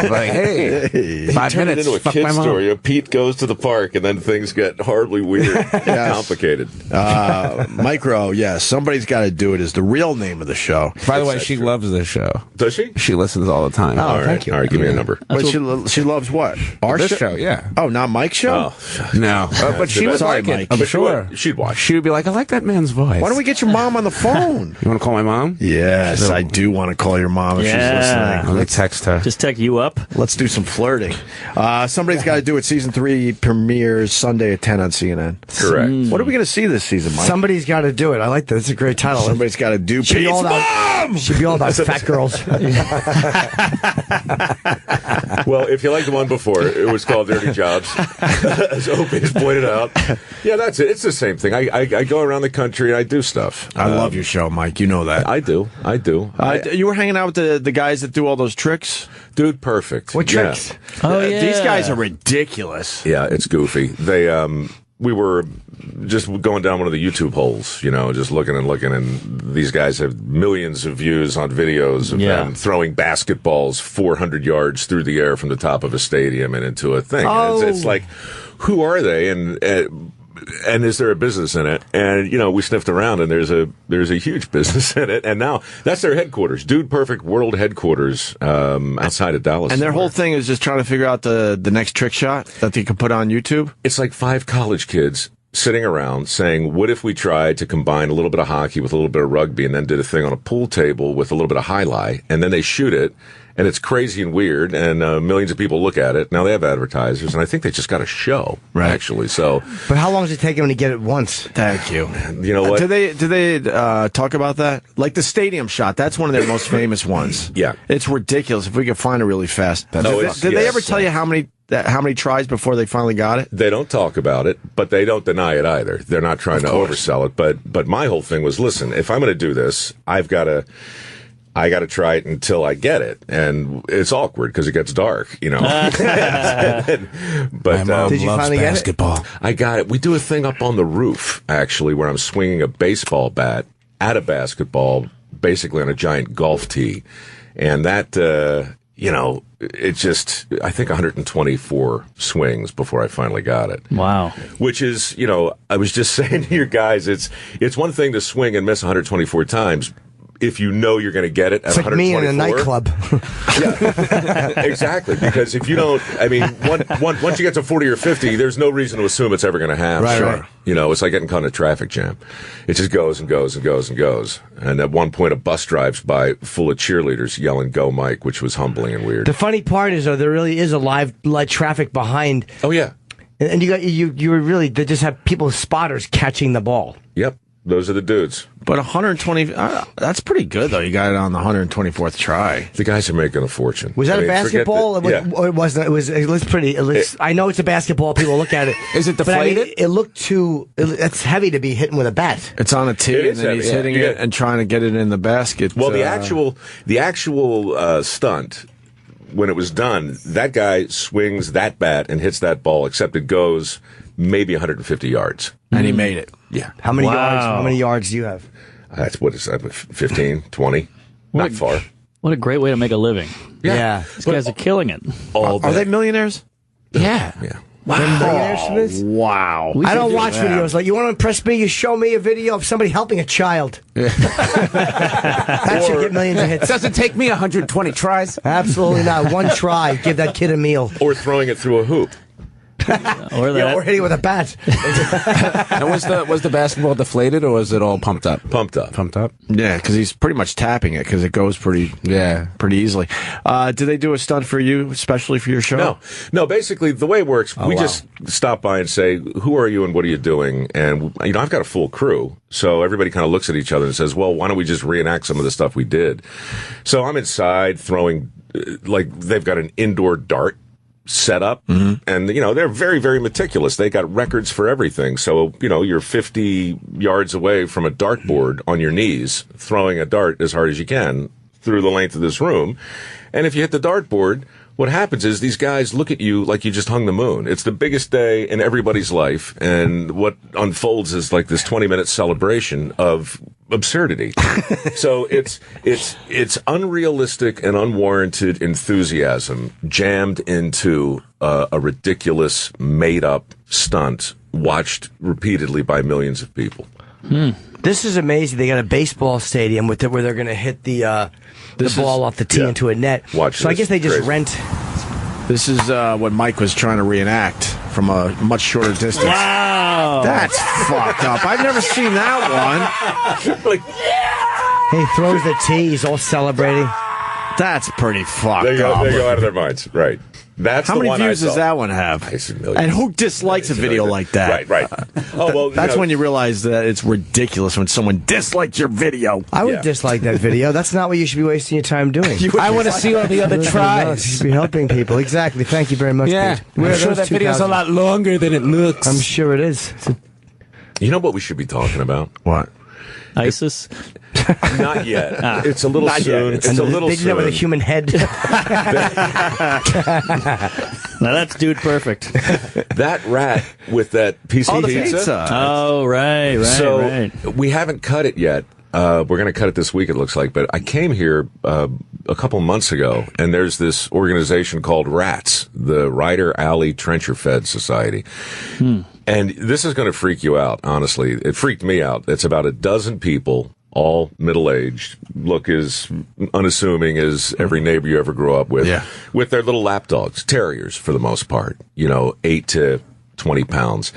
Like, hey, 5 Turn minutes. it into a fuck kid my mom. story. Pete goes to the park, and then things get horribly weird and complicated. Mike Rowe, yeah, somebody's got to do it is the real name of the show. By the way, she loves this show. Does she? She listens all the time. All right. thank you. All right, give me a number. But she loves what? Our This show, yeah. Oh, not Mike's show? No, but she would Sorry, like it. Mike. I'm But sure. she'd watch. She would be like, I like that man's voice. Why don't we get your mom on the phone? You want to call my mom? Yes, I do want to call your mom if she's listening. Let me text her. Just text you up. Let's do some flirting. Somebody's got to do it. Season 3 premieres Sunday at 10 on CNN. Correct. What are we going to see this season, Mike? Somebody's got to do it. I like that. It's a great title. Somebody's got to do Should be Pete's all about, mom! should be all about fat girls. Well, if you like the one before, it was called Dirty Jobs, as Opie has pointed out. Yeah, that's it. It's the same thing. I go around the country and I do stuff. I love your show, Mike. You know that. I do. You were hanging out with the guys that do all those tricks? Dude, perfect. What tricks? Oh, yeah. These guys are ridiculous. Yeah, it's goofy. They we were just going down one of the YouTube holes, just looking, and these guys have millions of views on videos of them throwing basketballs 400 yards through the air from the top of a stadium and into a thing. Oh. And it's like, who are they? And is there a business in it? And we sniffed around, and there's a huge business in it. And now that's their headquarters, Dude Perfect World Headquarters, outside of Dallas. And their whole thing is just trying to figure out the next trick shot that they can put on YouTube. It's like 5 college kids sitting around saying, what if we tried to combine a little bit of hockey with a little bit of rugby, and then did a thing on a pool table with a little bit of highlight, and then they shoot it. And it's crazy and weird, and millions of people look at it. Now they have advertisers, and I think they just got a show, actually. So, but how long does it take them to get it once? Thank you. You know what? Do they talk about that? Like the stadium shot, that's one of their most famous ones. Yeah. It's ridiculous if we could find it really fast. Did they ever tell you how many tries before they finally got it? They don't talk about it, but they don't deny it either. They're not trying to oversell it. But my whole thing was, listen, if I'm going to do this, I've got to I got to try it until I get it, and it's awkward because it gets dark, you know. But did you finally basketball. get it? I got it. We do a thing up on the roof actually, where I'm swinging a baseball bat at a basketball, basically on a giant golf tee, and that you know, it just I think 124 swings before I finally got it. Wow. Which is, you know, I was just saying to you guys, it's one thing to swing and miss 124 times. If you know you're going to get it at it's like 124. me in a nightclub. Yeah, exactly. Because if you don't, I mean, once you get to 40 or 50, there's no reason to assume it's ever going to happen. Right. You know, it's like getting caught in a traffic jam. It just goes and goes and goes and goes. And at one point, a bus drives by full of cheerleaders yelling, "Go Mike," which was humbling and weird. The funny part is, though, there really is a live traffic behind. Oh, yeah. And you were really, they just have people, spotters, catching the ball. Yep. Those are the dudes. But 120, that's pretty good, though. You got it on the 124th try. The guys are making a fortune. Was that a basketball? Or it wasn't. It looks pretty. I know it's a basketball. People look at it. Is it deflated? But I mean, it looked too. It's heavy to be hitting with a bat. It's on a tee, and then he's hitting it and trying to get it in the basket. Well, the actual stunt, when it was done, that guy swings that bat and hits that ball, except it goes maybe 150 yards. And he made it. Yeah. How many yards? How many yards do you have? That's what is that? 15, 20? Not far. What a great way to make a living. Yeah. These guys are killing it. All Are they millionaires? Yeah. Yeah. Wow. I don't watch videos. Like, you want to impress me? You show me a video of somebody helping a child. That should get millions of hits. Doesn't take me 120 tries. Absolutely not. One try. Give that kid a meal. Or throwing it through a hoop. Or or hitting with a bat. And was the basketball deflated, or was it all pumped up? Pumped up. Pumped up? Yeah, because he's pretty much tapping it because it goes pretty easily. Did they do a stunt for you, especially for your show? No. Basically, the way it works, we just stop by and say, "Who are you and what are you doing?" And you know, I've got a full crew, so everybody kind of looks at each other and says, "Well, why don't we just reenact some of the stuff we did?" So I'm inside throwing, like they've got an indoor dart set up, and you know, they're very, very meticulous. They got records for everything. So, you know, you're 50 yards away from a dartboard on your knees, throwing a dart as hard as you can through the length of this room. And if you hit the dartboard, what happens is these guys look at you like you just hung the moon. It's the biggest day in everybody's life, and what unfolds is like this 20-minute celebration of absurdity. So it's unrealistic and unwarranted enthusiasm jammed into a ridiculous, made-up stunt watched repeatedly by millions of people. This is amazing. They got a baseball stadium where they're going to hit the ball off the tee into a net. So I guess they just rent. This is what Mike was trying to reenact from a much shorter distance. Wow. That's fucked up. I've never seen that one. He throws the tee. He's all celebrating. That's pretty fucked They up. go out of their minds. Right. That's How the many one views I saw. does that one have? It's a million. And who dislikes a video like that? Right. Oh, well, That's when you realize that it's ridiculous when someone dislikes your video. I would dislike that video. That's not what you should be wasting your time doing. I want to see all the other You tries. should be helping people. Exactly. Thank you very much, Yeah. Pete. I'm sure that video's a lot longer than it looks. I'm sure it is. You know what we should be talking about? What? ISIS? Not yet. It's a little soon. It's a little They did that with a soon. human head. Now that's dude perfect. That rat with that piece of the pizza. pizza. Oh, right. So we haven't cut it yet. We're going to cut it this week, it looks like. But I came here a couple months ago, and there's this organization called RATS, the Ryder Alley Trencher Fed Society. And this is going to freak you out, honestly. It freaked me out. It's about a dozen people, all middle-aged, look as unassuming as every neighbor you ever grew up with, with their little lap dogs, terriers for the most part, 8 to 20 pounds.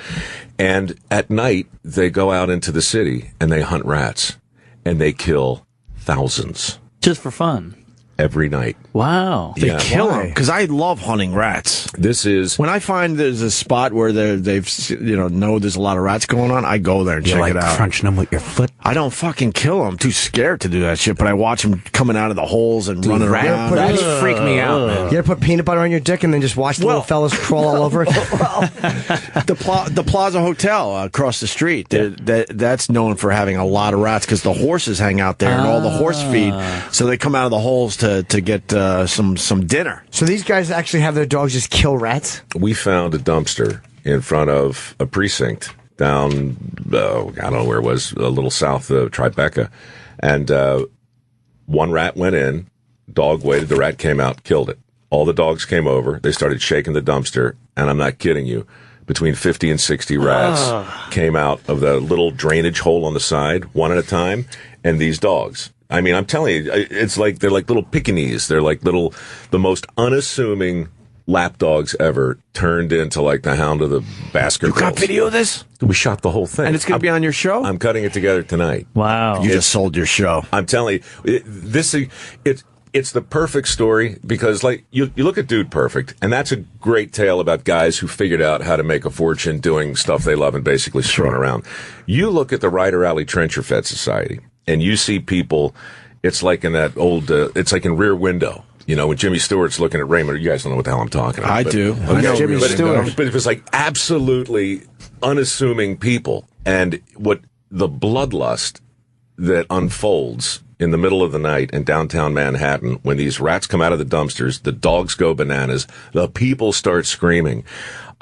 And at night, they go out into the city and they hunt rats, and they kill thousands. Just for fun. Every night. Wow. They kill them because I love hunting rats. This is when I find there's a spot where they've know there's a lot of rats going on. I go there and check it out. Crunching them with your foot. I don't fucking kill them. I'm too scared to do that shit, but I watch them coming out of the holes and running around. That'd freak me out, man. You ever put peanut butter on your dick and then just watch the little fellas crawl all over it? The Plaza Hotel across the street, that's known for having a lot of rats because the horses hang out there and all the horse feed, so they come out of the holes to get some dinner. So these guys actually have their dogs just kill rats? We found a dumpster in front of a precinct down, I don't know where it was, a little south of Tribeca. And one rat went in, dog waited, the rat came out, killed it. All the dogs came over, they started shaking the dumpster, and I'm not kidding you, between 50 and 60 rats came out of the little drainage hole on the side, one at a time, and these dogs. I mean, I'm telling you, it's like, they're like little Pekingese. They're like the most unassuming lap dogs ever turned into like the Hound of the Baskervilles. You got video of this? We shot the whole thing. And it's going to be on your show? I'm cutting it together tonight. Wow. You just sold your show. I'm telling you, it's the perfect story because like you look at Dude Perfect, and that's a great tale about guys who figured out how to make a fortune doing stuff they love and basically screwing around. You look at the Ryder Alley Trencher Fed Society, and you see people, it's like in that old, it's like in Rear Window. You know, when Jimmy Stewart's looking at Raymond, you guys don't know what the hell I'm talking about. I do. Okay. I know Jimmy Stewart. But it was like absolutely unassuming people. And what the bloodlust that unfolds in the middle of the night in downtown Manhattan when these rats come out of the dumpsters, the dogs go bananas, the people start screaming.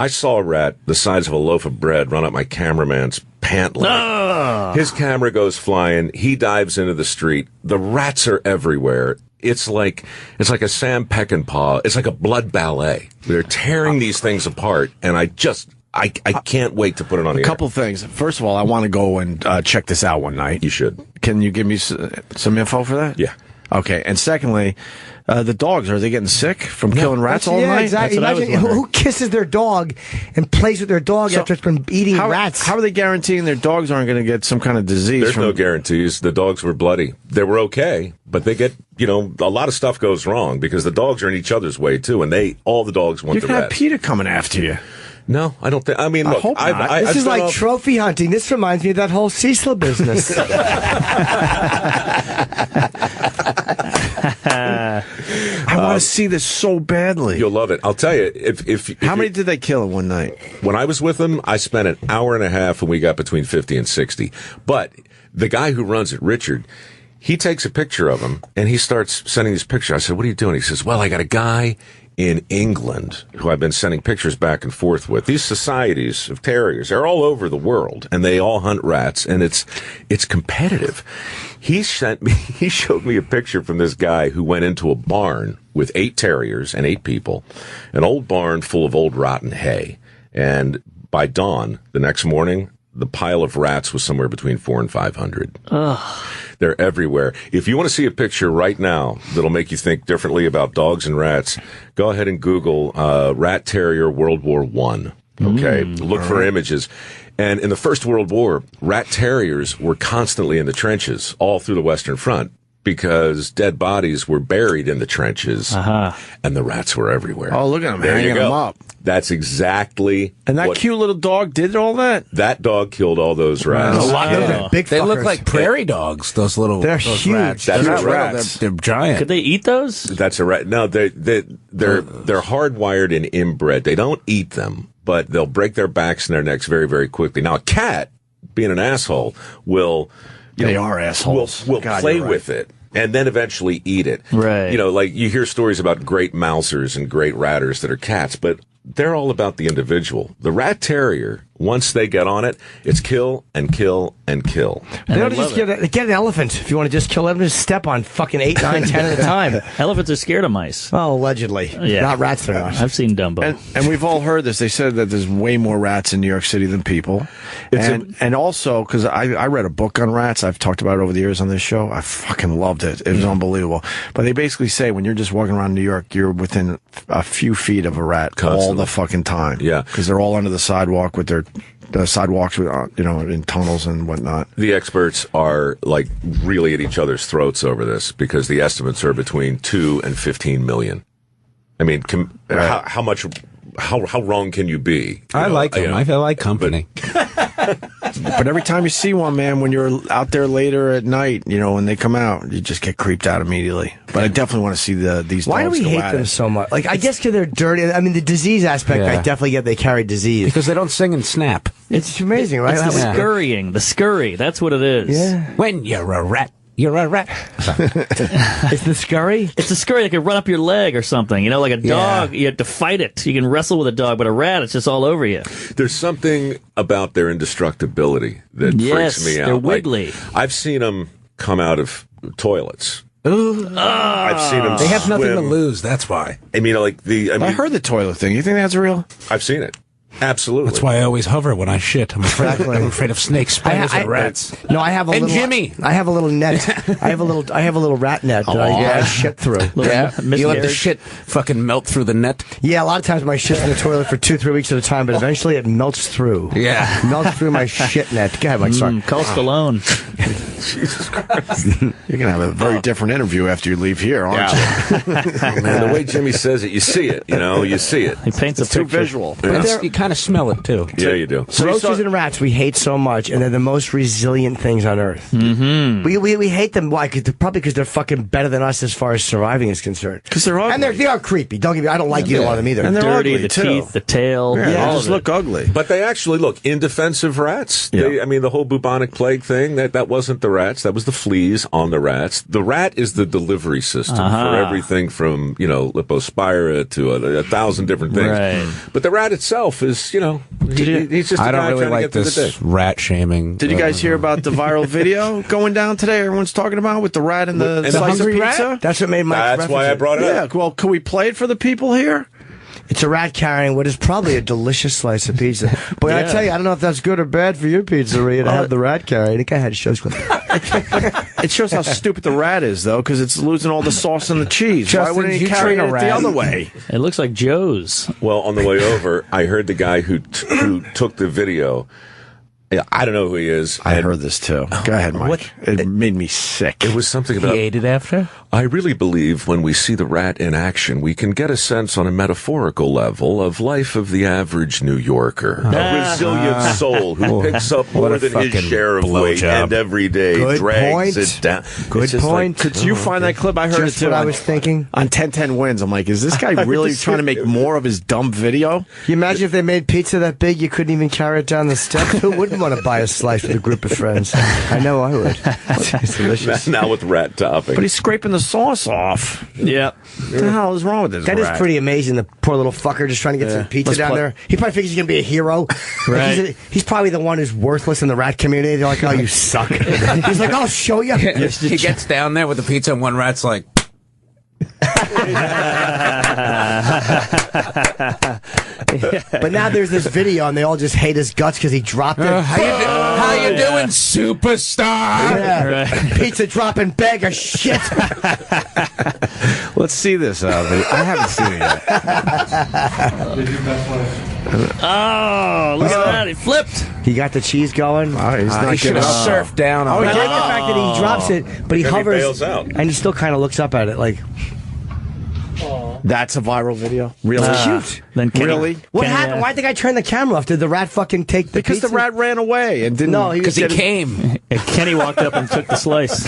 I saw a rat the size of a loaf of bread run up my cameraman's pant leg. His camera goes flying. He dives into the street. The rats are everywhere. It's like a Sam Peckinpah. It's like a blood ballet. They're tearing these things apart, and I can't wait to put it on the air. A couple things. First of all, I want to go and check this out one night. You should. Can you give me some info for that? Yeah. Okay. And secondly, the dogs, are they getting sick from killing rats all night? Exactly. Imagine who kisses their dog and plays with their dog after it's been eating rats. How are they guaranteeing their dogs aren't going to get some kind of disease? There's no guarantees. The dogs were bloody. They were okay, but they get, a lot of stuff goes wrong because the dogs are in each other's way too, and all the dogs want the rats. You can have rats. PETA coming after you. No, I don't think. I mean, look, hope not. This is like trophy hunting. This reminds me of that whole Cecil business. I want to see this so badly. You'll love it. I'll tell you. If how many did they kill in one night? When I was with them, I spent an hour and a half, and we got between 50 and 60. But the guy who runs it, Richard, he takes a picture of them, and he starts sending these pictures. I said, "What are you doing?" He says, "Well, I got a guy in England who I've been sending pictures back and forth with. These societies of terriers, they're all over the world, and they all hunt rats, and it's competitive." He showed me a picture from this guy who went into a barn with 8 terriers and 8 people, an old barn full of old rotten hay. And by dawn, the next morning, the pile of rats was somewhere between 400 and 500. Ugh. They're everywhere. If you want to see a picture right now that'll make you think differently about dogs and rats, go ahead and Google rat terrier World War I. Okay? Look for images. And in the First World War, rat terriers were constantly in the trenches all through the Western Front because dead bodies were buried in the trenches and the rats were everywhere. Oh, look at them hanging them up. That's exactly And that cute little dog did all that? That dog killed all those rats. They look like prairie dogs, those little They're those huge. rats. That's They're rats. They're giant. Could they eat those? That's a rat. No, they're hardwired and inbred. They don't eat them, but they'll break their backs and their necks very, very quickly. Now, a cat, being an asshole, will are assholes. Will play with it and then eventually eat it. Right. Like you hear stories about great mousers and great ratters that are cats, but they're all about the individual. The rat terrier, once they get on it, it's kill and kill and kill. They ought to just get an elephant. If you want to just kill them, just step on fucking 8, 9, 10 at a time. Elephants are scared of mice. Oh, allegedly. Yeah. Not rats, they're not. I've seen Dumbo. And we've all heard this. They said that there's way more rats in New York City than people. And also, because I read a book on rats. I've talked about it over the years on this show. I fucking loved it. It was unbelievable. But they basically say when you're just walking around New York, you're within a few feet of a rat all the fucking time. Yeah. Because they're all under the sidewalk with the sidewalks with, in tunnels and whatnot. The experts are like really at each other's throats over this because the estimates are between 2 and 15 million. I mean, how wrong can you be? I like them. I like company. But every time you see one, man, when you're out there later at night, when they come out, you just get creeped out immediately. But I definitely want to see these Why do dogs we go hate at them it. so much? Like, I guess because they're dirty. I mean, the disease aspect, I definitely get they carry disease. Because they don't sing and snap. It's amazing, right? It's the scurrying. The scurry. That's what it is. Yeah. When you're a rat. You're a rat. It's the scurry? It's the scurry that can run up your leg or something. Like a dog, you have to fight it. You can wrestle with a dog, but a rat, it's just all over you. There's something about their indestructibility that freaks me out. They're wiggly. I've seen them come out of toilets. Ooh. I've seen them. They have nothing to swim. lose. That's why. I mean, I heard the toilet thing. You think that's real? I've seen it. Absolutely. That's why I always hover when I shit. I'm afraid of snakes, spiders, and rats. No, I have a little. Jimmy. I have a little net. I have a little rat net that I shit through. You let the shit fucking melt through the net. Yeah, a lot of times my shit's in the toilet for 2-3 weeks at a time, but eventually it melts through. Yeah, melts through my shit net. Go ahead, Mike. Sorry. Call Stallone. Jesus Christ. You're going to have a very different interview after you leave here, aren't you? Man, the way Jimmy says it, you see it. You see it. He paints It's a too picture. visual. Yeah. You kind of smell it too. Yeah, you do. So roaches and rats we hate so much, and they're the most resilient things on earth. Mm-hmm. We hate them. Why? Probably because they're fucking better than us as far as surviving is concerned. Because they're ugly. And they are creepy. Don't get me. I don't like either one of them either. And they're dirty, ugly, the too. teeth, the tail. Yeah, they all just of it. look ugly. But they actually look indefensive rats. Yeah. The whole bubonic plague thing, that wasn't the rats. That was the fleas on the rats. The rat is the delivery system for everything from, Lipospira to a thousand different things. Right. But the rat itself is, he's just a I don't guy really trying like to get through the day. this rat shaming. Did you guys hear about the viral video going down today? Everyone's talking about with the rat and the And the slice of hungry pizza. rat? That's what made my. That's why I brought it up. Yeah. Well, can we play it for the people here? It's a rat carrying what is probably a delicious slice of pizza. Boy, I tell you, I don't know if that's good or bad for your pizzeria to have the rat carrying. Go ahead, shows. It shows how stupid the rat is, though, because it's losing all the sauce and the cheese. Why Justin, wouldn't he you carry train it a rat. the other way? It looks like Joe's. Well, on the way over, I heard the guy who took the video. I don't know who he is. I heard this too. Go ahead, Mike. It made me sick. It was something about. He ate it after? I really believe when we see the rat in action, we can get a sense on a metaphorical level of life of the average New Yorker. A resilient soul who picks up more than his share of weight and every day Good drags point. it down. Good point. Did you find that clip? I heard Just it too. what I was thinking. On 10-10 wins, I'm like, is this guy really trying to make more of his dumb video? You imagine if they made pizza that big, you couldn't even carry it down the steps? Who wouldn't want to buy a slice with a group of friends? I know I would. It's delicious. Now with rat topping. But he's scraping the sauce off. Yeah. What the hell is wrong with this That rat? is pretty amazing. The poor little fucker just trying to get some pizza Let's down play- there. He probably thinks he's going to be a hero. Right. Like he's probably the one who's worthless in the rat community. They're like, oh, you suck. He's like, I'll show you. He gets down there with the pizza and one rat's like... But now there's this video and they all just hate his guts because he dropped it. How you doing, superstar? Yeah. Pizza dropping bag of shit. Let's see this video. I haven't seen it yet. Oh, look at that. It flipped. He got the cheese going. Oh, he's not He should giving have up. surfed down Oh, on I it. like the fact that he drops it, but he Then he hovers bails out. and he still kind of looks up at it like, That's a viral video? Really? cute. Then Kenny, Really? What happened? Why did the guy turn the camera off? Did the rat fucking take the Because pizza? the rat ran away and didn't. No, he Because he came. And Kenny walked up and took the slice.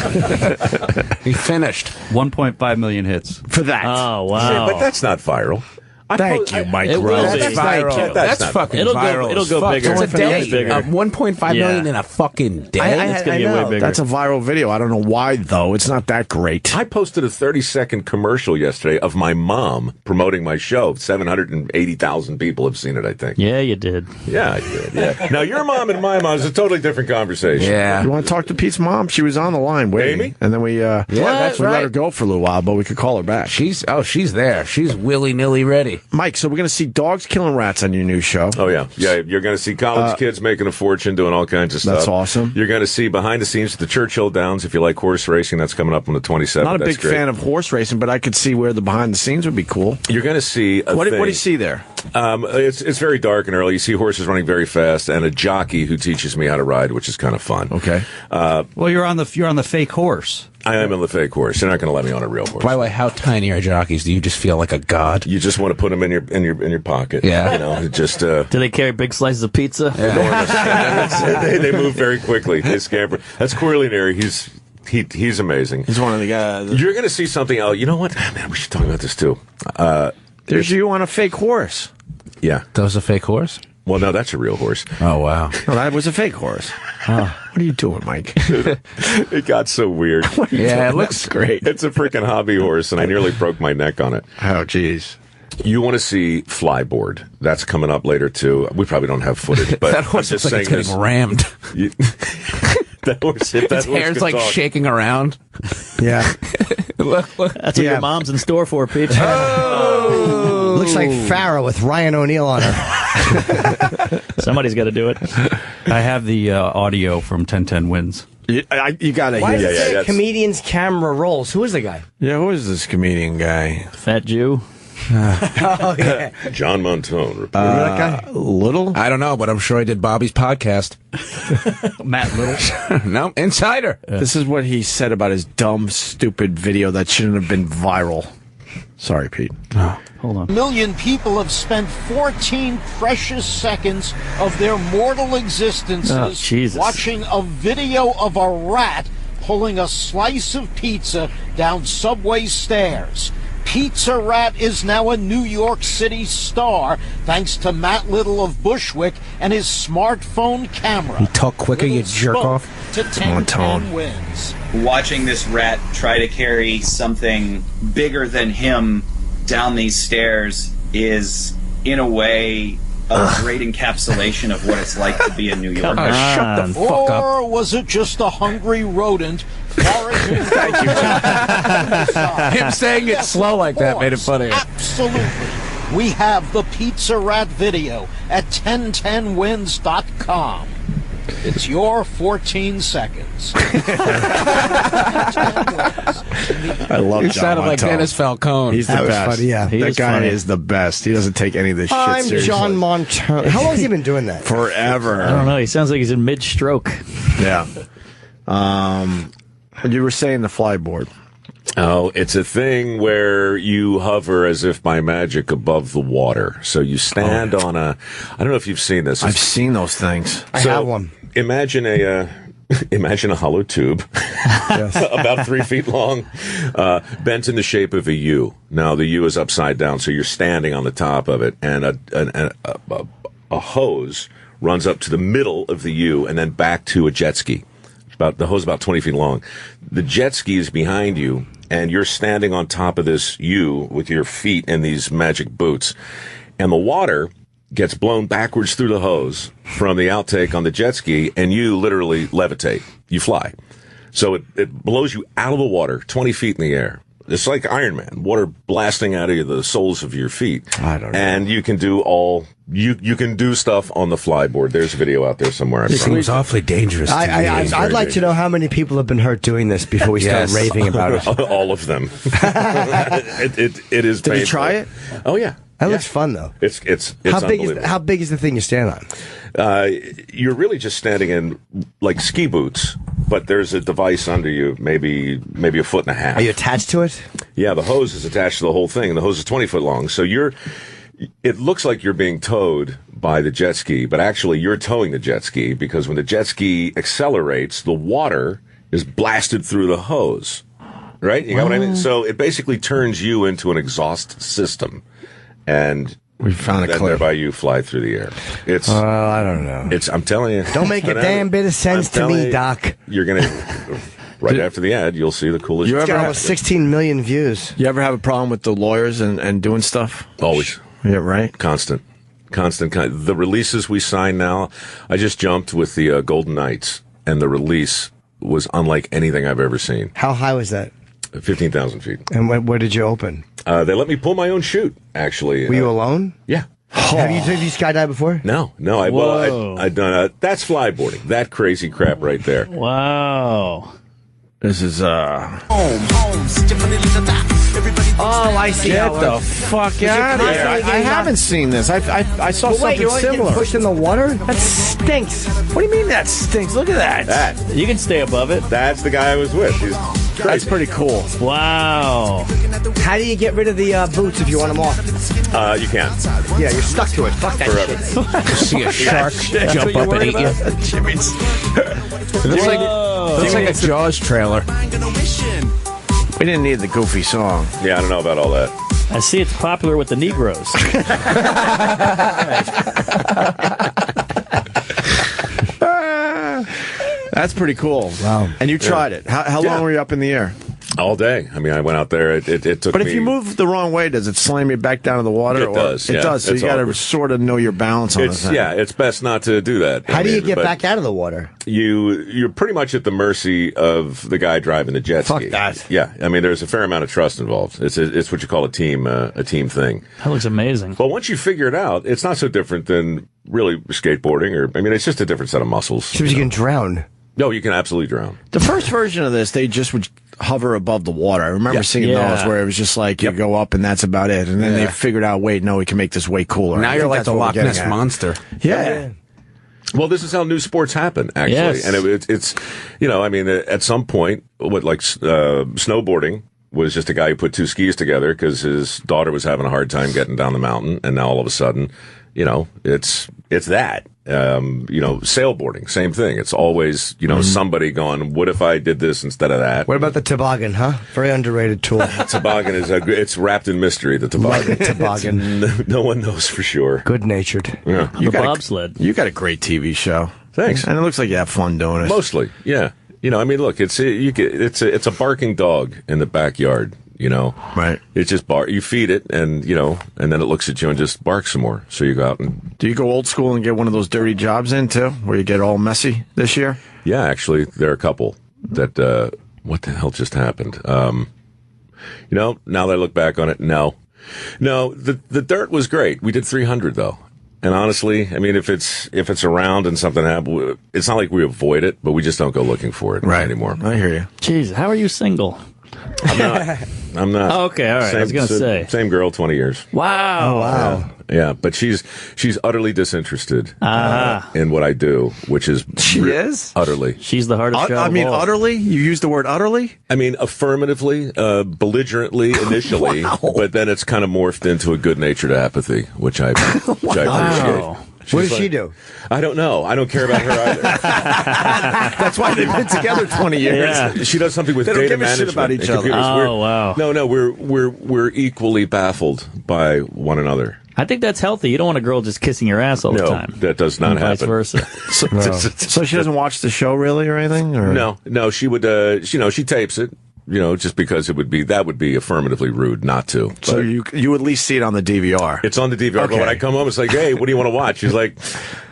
He finished. 1.5 million hits. for that. Oh, Yeah, wow. but that's not viral. Thank you, Mike It will Rowe. be. That's Thank viral. you. That's not- fucking It'll go- viral. it'll as go fuck. bigger. It's a It's gonna day. be bigger. 1.5 million in a fucking day. It's going to I get way know. bigger. That's a viral video. I don't know why, though. It's not that great. I posted a 30-second commercial yesterday of my mom promoting my show. 780,000 people have seen it, I think. Yeah, you did. Yeah, I did. Yeah. Now, your mom and my mom is a totally different conversation. Yeah. You want to talk to Pete's mom? She was on the line waiting. Amy? And then we, that's we let right. her go for a little while, but we could call her back. She's there. She's willy-nilly ready. Mike, so we're going to see dogs killing rats on your new show. Oh, yeah. Yeah, you're going to see college kids making a fortune doing all kinds of stuff. That's awesome. You're going to see behind the scenes at the Churchill Downs. If you like horse racing, that's coming up on the 27th. Not a That's big great. fan of horse racing, but I could see where the behind the scenes would be cool. You're going to see a What do thing. you see there? It's very dark and early. You see horses running very fast, and a jockey who teaches me how to ride, which is kind of fun. Okay. Well, you're on the fake horse. I am on the fake horse. You're not going to let me on a real horse. By the way, how tiny are jockeys? Do you just feel like a god? You just want to put them in your pocket. Yeah. You know, just. Do they carry big slices of pizza? They move very quickly. They scamper. That's Corleonary. He's amazing. He's one of the guys. You're going to see something else. You know what? Man, we should talk about this too. There's you on a fake horse. Yeah. That was a fake horse? Well, no, that's a real horse. Oh, wow. No, that was a fake horse. What are you doing, Mike? It got so weird. Yeah, it looks great. It's a freaking hobby horse, and I nearly broke my neck on it. Oh, jeez. You want to see Flyboard. That's coming up later, too. We probably don't have footage, but that horse I'm just looks like saying it's getting rammed. That horse, if that Its horse hair's could like talk. shaking around. Yeah. That's what your mom's in store for, Pete. Oh! Looks like Farrah with Ryan O'Neal on her. Somebody's got to do it. I have the audio from 1010 Wins. You got to Why hear does it say that's- comedian's camera rolls? Who is the guy? Yeah, who is this comedian guy? Fat Jew. Oh, yeah. John Montone. Remember that guy? Little? I don't know, but I'm sure I did Bobby's podcast. Matt Little. No, Insider. This is what he said about his dumb, stupid video that shouldn't have been viral. Sorry, Pete. Hold on. A million people have spent 14 precious seconds of their mortal existences watching a video of a rat pulling a slice of pizza down subway stairs. Pizza Rat is now a New York City star thanks to Matt Little of Bushwick and his smartphone camera. You talk quicker, you jerk off. To 10 wins. Watching this rat try to carry something bigger than him down these stairs is, in a way, a great encapsulation of what it's like to be a New Yorker. Shut the fuck up. Or was it just a hungry rodent foraging? Him saying it slow like that made it funny. Absolutely. We have the Pizza Rat video at 1010wins.com. It's your 14 seconds. I love You John sounded like Montone. Dennis Falcone. He's the That was best. funny, yeah. That guy is the best. He doesn't take any of this shit I'm seriously. John Montone. How long has he been doing that? Forever. I don't know. He sounds like he's in mid-stroke. Yeah. You were saying the flyboard. Oh, it's a thing where you hover as if by magic above the water. So you stand on a. I don't know if you've seen this. I've seen those things. I have one. Imagine a hollow tube, about 3 feet long, bent in the shape of a U. Now the U is upside down, so you're standing on the top of it, and a hose runs up to the middle of the U and then back to a jet ski. The hose is about 20 feet long. The jet ski is behind you, and you're standing on top of this U with your feet in these magic boots, and the water gets blown backwards through the hose from the outtake on the jet ski, and you literally levitate. You fly. So it blows you out of the water, 20 feet in the air. It's like Iron Man, water blasting out of the soles of your feet. I don't know. And you can do you can do stuff on the flyboard. There's a video out there somewhere. It seems awfully dangerous. I'd like to know how many people have been hurt doing this before we start raving about it. All of them. It is. Did you painful. try it? Oh yeah. That looks fun though. It's how big unbelievable. is the thing you stand on? You're really just standing in like ski boots, but there's a device under you, maybe a foot and a half. Are you attached to it? Yeah, the hose is attached to the whole thing. The hose is 20 foot long, so it looks like you're being towed by the jet ski, but actually you're towing the jet ski because when the jet ski accelerates, the water is blasted through the hose. Right? You got what I mean? So it basically turns you into an exhaust system. And we found a then clip. thereby you fly through the air. It's I don't know. I'm telling you. Don't make a damn bit of sense to me, Doc. You're going to, right after the ad, you'll see the coolest. It's got almost 16 million views. You ever have a problem with the lawyers and doing stuff? Always. Yeah, right? Constant. The releases we sign now, I just jumped with the Golden Knights, and the release was unlike anything I've ever seen. How high was that? 15,000 feet. And where did you open? They let me pull my own chute, actually. Were you alone? Yeah. Have you skydived before? No. I've done that's flyboarding. That crazy crap right there. Wow. This is Oh, I see. Get the fuck out of here! I haven't seen this. I saw something you're similar. Getting pushed in the water? That stinks. What do you mean that stinks? Look at that. You can stay above it. That's the guy I was with. That's pretty cool. Wow. How do you get rid of the boots if you want them off? You can't. Yeah, you're stuck to it. Fuck that Forever. shit. See a shark jump up and eat you. Jimmy's. It looks like a Jaws trailer. We didn't need the goofy song. Yeah, I don't know about all that. I see it's popular with the Negroes. That's pretty cool. Wow. And you tried it. How long were you up in the air? All day. I mean, I went out there. It took But me... if you move the wrong way, does it slam you back down to the water? It does, yeah. It does. So It's you got to awkward. sort of know your balance on this thing. Yeah, it's best not to do that. How do you get back out of the water? You're pretty much at the mercy of the guy driving the jet ski. Fuck that. Yeah, I mean, there's a fair amount of trust involved. It's what you call a team thing. That looks amazing. But once you figure it out, it's not so different than really skateboarding, it's just a different set of muscles. So you can drown. No, you can absolutely drown. The first version of this, they just would hover above the water. I remember seeing those where it was just like you go up and that's about it. And then they figured out, wait, no, we can make this way cooler. Now you're like the Loch Ness Monster. Yeah. Well, this is how new sports happen, actually. Yes. And it's, at some point, snowboarding was just a guy who put two skis together because his daughter was having a hard time getting down the mountain. And now all of a sudden, it's that. Sailboarding, same thing. It's always, somebody going, what if I did this instead of that? What about the toboggan, huh? Very underrated tool. Toboggan it's wrapped in mystery, the toboggan. Toboggan. No one knows for sure. Good-natured. Yeah. The bobsled. You got a great TV show. Thanks. And it looks like you have fun doing it. Mostly, yeah. Look, it's a barking dog in the backyard. Right. It's just you feed it, and and then it looks at you and just barks some more. So you go out and. Do you go old school and get one of those dirty jobs in too, where you get all messy this year? Yeah, actually, there are a couple that. What the hell just happened? Now that I look back on it, no. The dirt was great. We did 300 though. And honestly, if it's around and something happens, it's not like we avoid it, but we just don't go looking for it anymore. I hear you. Jeez, how are you single? I'm not. Oh, okay, all right. I was going to say. Same girl, 20 years. Wow. Oh, wow. Yeah, but she's utterly disinterested in what I do, which is... She is? Utterly. She's the hardest job of all. Utterly? You used the word utterly? Affirmatively, belligerently initially, but then it's kind of morphed into a good-natured apathy, which I appreciate. What does she do? I don't know. I don't care about her either. That's why they've been together 20 years. Yeah. She does something with they don't data give a management shit about each other. Wow. No, we're equally baffled by one another. I think that's healthy. You don't want a girl just kissing your ass all the time. That does not happen. Vice versa. So she doesn't watch the show really or anything? Or? No. She would. She tapes it. Just because that would be affirmatively rude not to. But so you at least see it on the DVR. It's on the DVR. Okay. But when I come home, it's like, hey, what do you want to watch? She's like,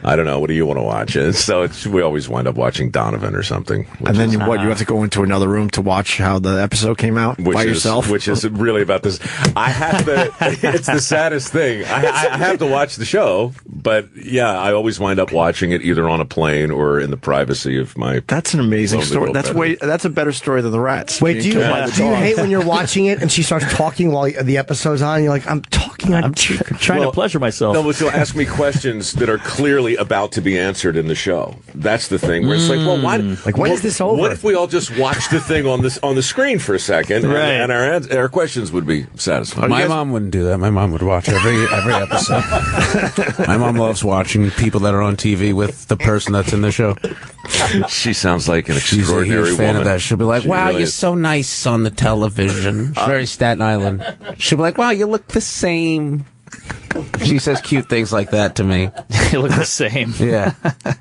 I don't know. What do you want to watch? And so we always wind up watching Donovan or something. And then you have to go into another room to watch how the episode came out by yourself? Which is really about this. I have to. It's the saddest thing. I have to watch the show, but yeah, I always wind up watching it either on a plane or in the privacy of my. That's an amazing story. That's a better story than the rats. Wait, do you hate when you're watching it and she starts talking while the episode's on? You're like, I'm talking. I'm trying to pleasure myself. No, but she'll ask me questions that are clearly about to be answered in the show. That's the thing where it's like, well, why? Like, when is this over? What if we all just watch the thing on the screen for a second, and our questions would be satisfying? My mom wouldn't do that. My mom would watch every episode. My mom loves watching people that are on TV with the person that's in the show. She sounds like an She's extraordinary a huge fan woman. of that. She'll be like, She wow, really you're is. so nice on the television. She's very Staten Island. She'll be like, wow, you look the same. She says cute things like that to me. You look the same. Yeah.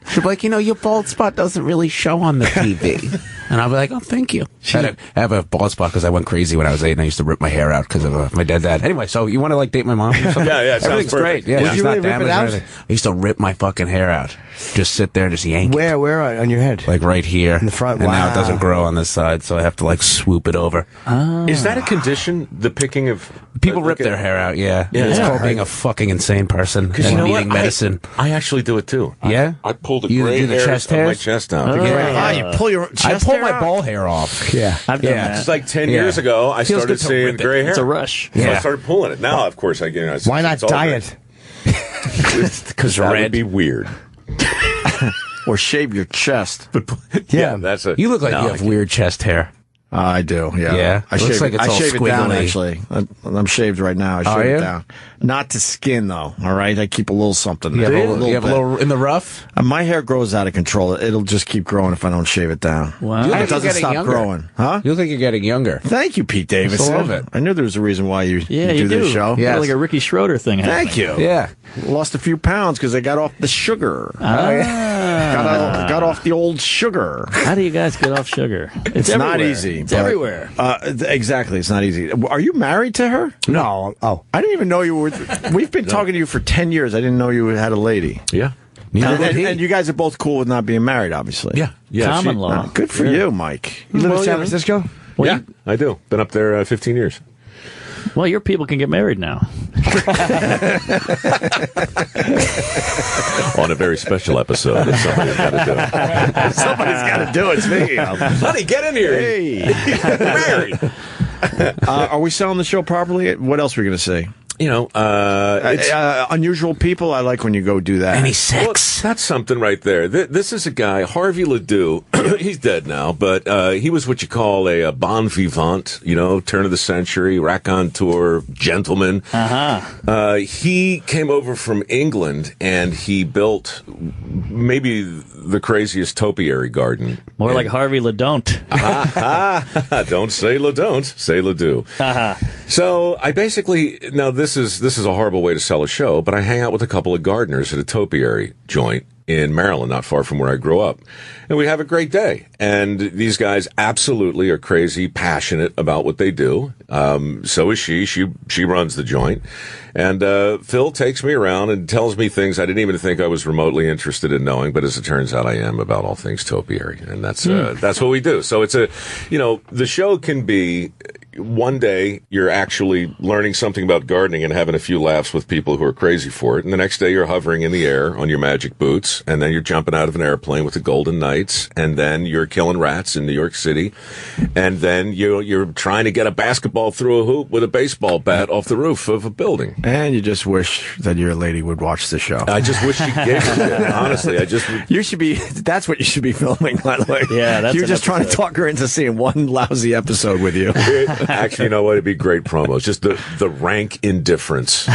She'll be like, your bald spot doesn't really show on the TV. And I'll be like, oh, thank you. I have a bald spot because I went crazy when I was 8 and I used to rip my hair out because of my dead dad. Anyway, so you want to date my mom? Or something? Yeah, Everything's great. Yeah, Would she's you not really rip damaged it or out? anything. I used to rip my fucking hair out. Just sit there and just yank it. Where on your head? Like right here. In the front. And now Wow. it doesn't grow on this side, so I have to swoop it over. Is that a condition? The picking of People rip their hair out, yeah. It's called being a fucking insane person and you know needing what? medicine. I actually do it too. Yeah? I pull the You gray do the hairs chest on my hairs? chest out. You pull your chest I pull hair my out? ball hair off. Yeah. I've done that. It's like 10 years ago, I Feels started good to seeing rip it. gray hair. It's a rush. So I Yeah. started pulling it. Now, of course, Why not dye it? Because that would be weird. Or shave your chest. Yeah, that's a. You look like you have weird chest hair. I do, yeah. Yeah? I It looks shave, like it's I all shave it down, squiggly. actually. I'm shaved right now. I shave it down. Not to skin, though, all right? I keep a little something You there. have a little in the rough? My hair grows out of control. It'll just keep growing if I don't shave it down. Wow. You It look like doesn't you're getting stop younger. growing. Huh? You look like you're getting younger. Thank you, Pete Davidson. I love it. I knew there was a reason why you Yeah, do you this do. show. Yeah, like a Ricky Schroeder thing. Thank you. Yeah. Lost a few pounds because I got off the sugar. Got off the old sugar. How do you guys get off sugar? It's not everywhere. easy. It's but- everywhere. Exactly. It's not easy. Are you married to her? No. Oh. I didn't even know you were. We've been talking to you for 10 years. I didn't know you had a lady. Yeah. And you guys are both cool with not being married, obviously. Yeah. Common law. Good for you, Mike. You live in San Francisco? Yeah, I do. Been up there 15 years. Well, your people can get married now. On a very special episode of Somebody's Got to Do It. Somebody's got to do it. It's me. Honey, get in here. Hey. Married. Are we selling the show properly? What else are we going to say? You know, it's unusual people. I like when you go do that. Any sex? Well, that's something right there. This is a guy, Harvey Ledoux. He's dead now, but he was what you call a bon vivant, you know, turn of the century, raconteur, gentleman. He came over from England, and he built maybe the craziest topiary garden. More like Harvey LeDon't. Don't say Ledoux, say Ledoux. So I basically, now this is a horrible way to sell a show, but I hang out with a couple of gardeners at a topiary joint in Maryland, not far from where I grew up. And we have a great day. And these guys absolutely are crazy, passionate about what they do. So is she. She runs the joint. And Phil takes me around and tells me things I didn't even think I was remotely interested in knowing, but as it turns out, I am about all things topiary. And that's what we do. So it's the show can be, one day you're actually learning something about gardening and having a few laughs with people who are crazy for it. And the next day you're hovering in the air on your magic boots. And then you're jumping out of an airplane with the Golden Knights. And then you're killing rats in New York City. And then you're trying to get a basketball through a hoop with a baseball bat off the roof of a building. And you just wish that your lady would watch the show. I just wish she gave it. Honestly, You should be. That's what you should be filming, by the way. Yeah, that's You're just trying to talk her into seeing one lousy episode with you. Actually, you know what? It'd be great promos. Just the rank indifference.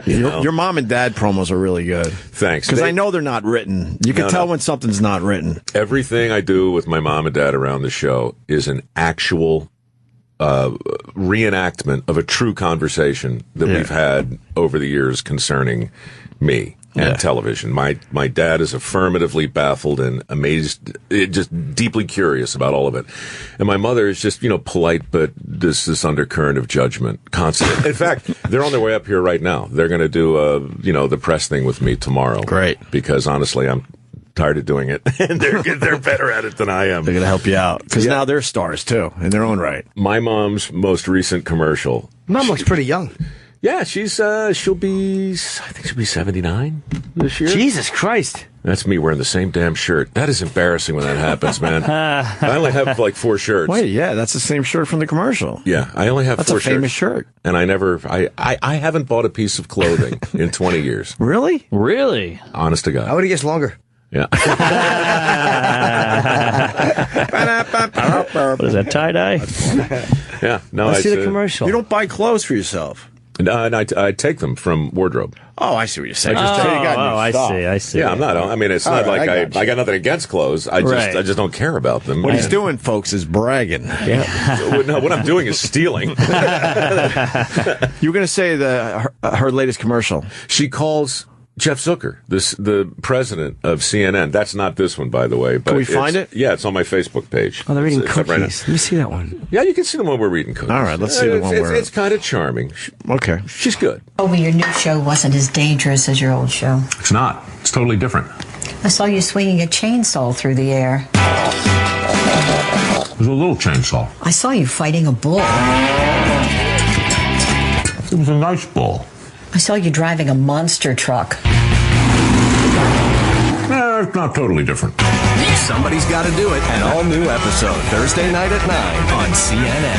Your mom and dad promos are really good. Thanks. Because I know they're not written. You can tell when something's not written. Everything I do with my mom and dad around the show is an actual reenactment of a true conversation that we've had over the years concerning me and television. My dad is affirmatively baffled and amazed, just deeply curious about all of it. And my mother is just, polite, but this undercurrent of judgment constantly. In fact, they're on their way up here right now. They're going to do, the press thing with me tomorrow. Great. Because honestly, I'm tired of doing it, and they're better at it than I am. They're going to help you out because now they're stars too in their own right. My mom's most recent commercial. Mom looks pretty young. Yeah, she'll be 79 this year. Jesus Christ. That's me wearing the same damn shirt. That is embarrassing when that happens, man. I only have like 4 shirts. Wait, yeah, that's the same shirt from the commercial. Yeah, I only have 4 shirts. That's a famous shirt. And I haven't bought a piece of clothing in 20 years. Really? Really? Honest to God. I would have guessed longer. Yeah. What is that, tie-dye? Yeah. No, Let's see the commercial. You don't buy clothes for yourself. And I take them from wardrobe. Oh, I see what you're saying. I see. Yeah, I'm not. I mean, it's not like I got nothing against clothes. I just don't care about them. What he's doing, folks, is bragging. Yeah. No, what I'm doing is stealing. You were going to say her latest commercial. She calls Jeff Zucker, the president of CNN. That's not this one, by the way. But can we find it? Yeah, it's on my Facebook page. Oh, they're eating cookies. Let me see that one. Yeah, you can see the one we're eating cookies. All right, let's see the one It's kind of charming. Okay. She's good. Opie, your new show wasn't as dangerous as your old show. It's not. It's totally different. I saw you swinging a chainsaw through the air. It was a little chainsaw. I saw you fighting a bull. It was a nice bull. I saw you driving a monster truck. It's not totally different. Somebody's Got to Do It. An all-new episode Thursday night at 9 on CNN.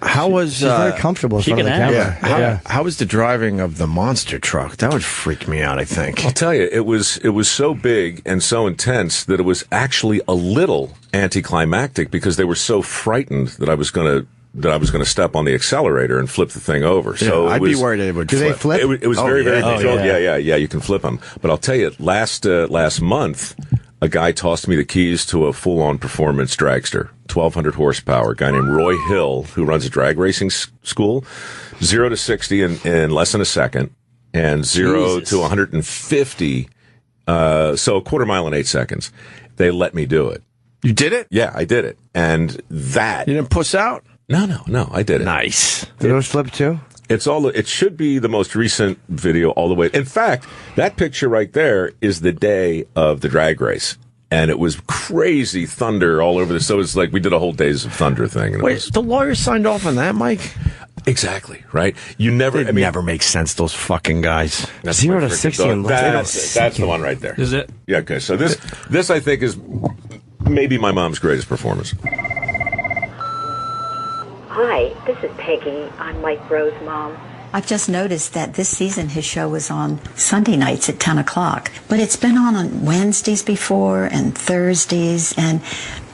How was she's very comfortable in front of the camera? How was the driving of the monster truck? That would freak me out, I think. I'll tell you, it was so big and so intense that it was actually a little anticlimactic because they were so frightened that I was going to step on the accelerator and flip the thing over. So I'd be worried it would flip. Do they flip? It was very controlled. Yeah, you can flip them. But I'll tell you, last month, a guy tossed me the keys to a full-on performance dragster, 1,200 horsepower, a guy named Roy Hill, who runs a drag racing school, 0 to 60 in less than a second, and 0 to 150, so a quarter mile in 8 seconds. They let me do it. You did it? Yeah, I did it. And that... You didn't puss out? No, I did it. Nice. Did those flip too? It should be the most recent video all the way. In fact, that picture right there is the day of the drag race. And it was crazy thunder all over so it's like we did a whole Days of Thunder thing. And Wait, the lawyers signed off on that, Mike? Exactly, right? You never... It never makes sense, those fucking guys. 0 to 60 in that's the one right there. Is it? Yeah, okay. So this I think is maybe my mom's greatest performance. Hi, this is Peggy. I'm Mike Rowe's mom. I've just noticed that this season his show was on Sunday nights at 10 o'clock. But it's been on Wednesdays before and Thursdays. And,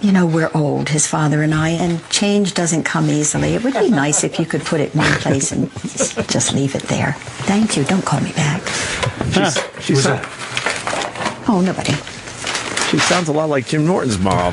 you know, we're old, his father and I, and change doesn't come easily. It would be nice if you could put it in one place and just leave it there. Thank you. Don't call me back. She's Oh, nobody. She sounds a lot like Jim Norton's mom.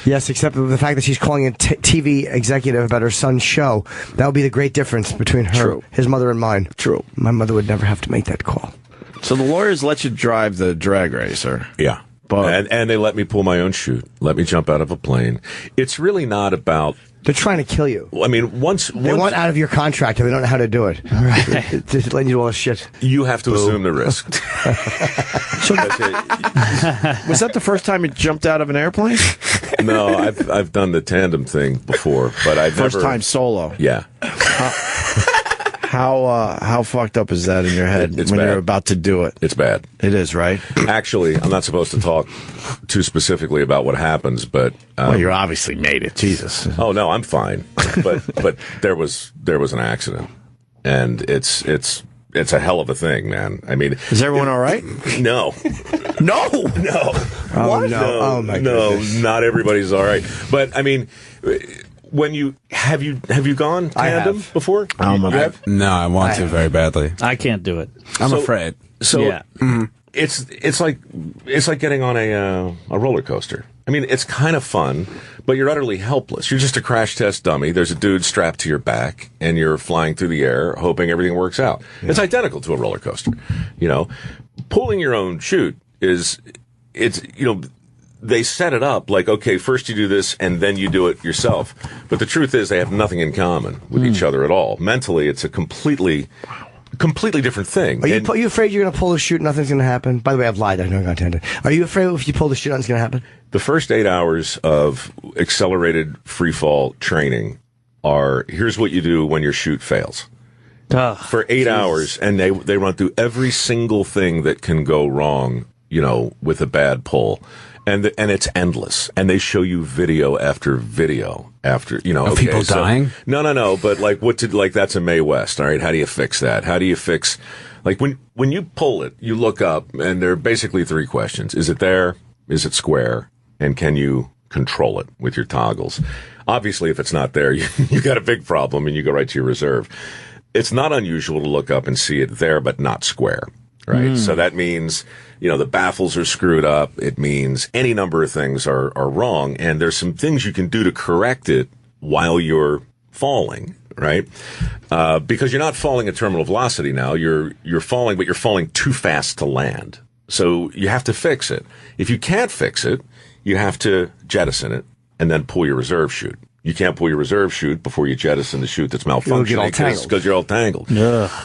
Yes, except for the fact that she's calling a TV executive about her son's show. That would be the great difference between her, his mother, and mine. True. My mother would never have to make that call. So the lawyers let you drive the drag racer. Yeah. And they let me pull my own chute, let me jump out of a plane. It's really not about... They're trying to kill you. I mean, they want out of your contract and they don't know how to do it. Right. Just letting you do all this shit. You have to assume the risk. So, was that the first time you jumped out of an airplane? No, I've done the tandem thing before, but I've first time solo. Yeah. How fucked up is that in your head when you're about to do it? It's bad. It is, right? Actually, I'm not supposed to talk too specifically about what happens, but well, you obviously made it. Jesus. Oh no, I'm fine. But there was an accident, and it's a hell of a thing, man. I mean, is everyone all right? No. No. Oh, what? No. Oh my goodness. No, not everybody's all right. But I mean, when you have you gone tandem before? No, I want to very badly. I can't do it. I'm afraid. So yeah. It's like getting on a roller coaster. I mean, it's kind of fun, but you're utterly helpless. You're just a crash test dummy. There's a dude strapped to your back, and you're flying through the air, hoping everything works out. Yeah. It's identical to a roller coaster. You know, pulling your own chute they set it up like, okay, first you do this and then you do it yourself. But the truth is they have nothing in common with each other at all. Mentally, it's a completely different thing. Are you afraid you're going to pull the chute and nothing's going to happen? By the way, I've lied. I know I'm going to tandem. Are you afraid if you pull the chute, nothing's going to happen? The first 8 hours of accelerated freefall training are, here's what you do when your chute fails. For 8 hours, and they run through every single thing that can go wrong, you know, with a bad pull. And it's endless. And they show you video after video after, you know. Of people dying? No. But like that's a Mae West. All right. How do you fix that? How do you fix, like when you pull it, you look up and there are basically 3 questions. Is it there? Is it square? And can you control it with your toggles? Obviously, if it's not there, you got a big problem and you go right to your reserve. It's not unusual to look up and see it there, but not square. Right. So that means, you know, the baffles are screwed up. It means any number of things are wrong. And there's some things you can do to correct it while you're falling. Right. Because you're not falling at terminal velocity now. You're falling, but you're falling too fast to land. So you have to fix it. If you can't fix it, you have to jettison it and then pull your reserve chute. You can't pull your reserve chute before you jettison the chute that's malfunctioning because you're all tangled.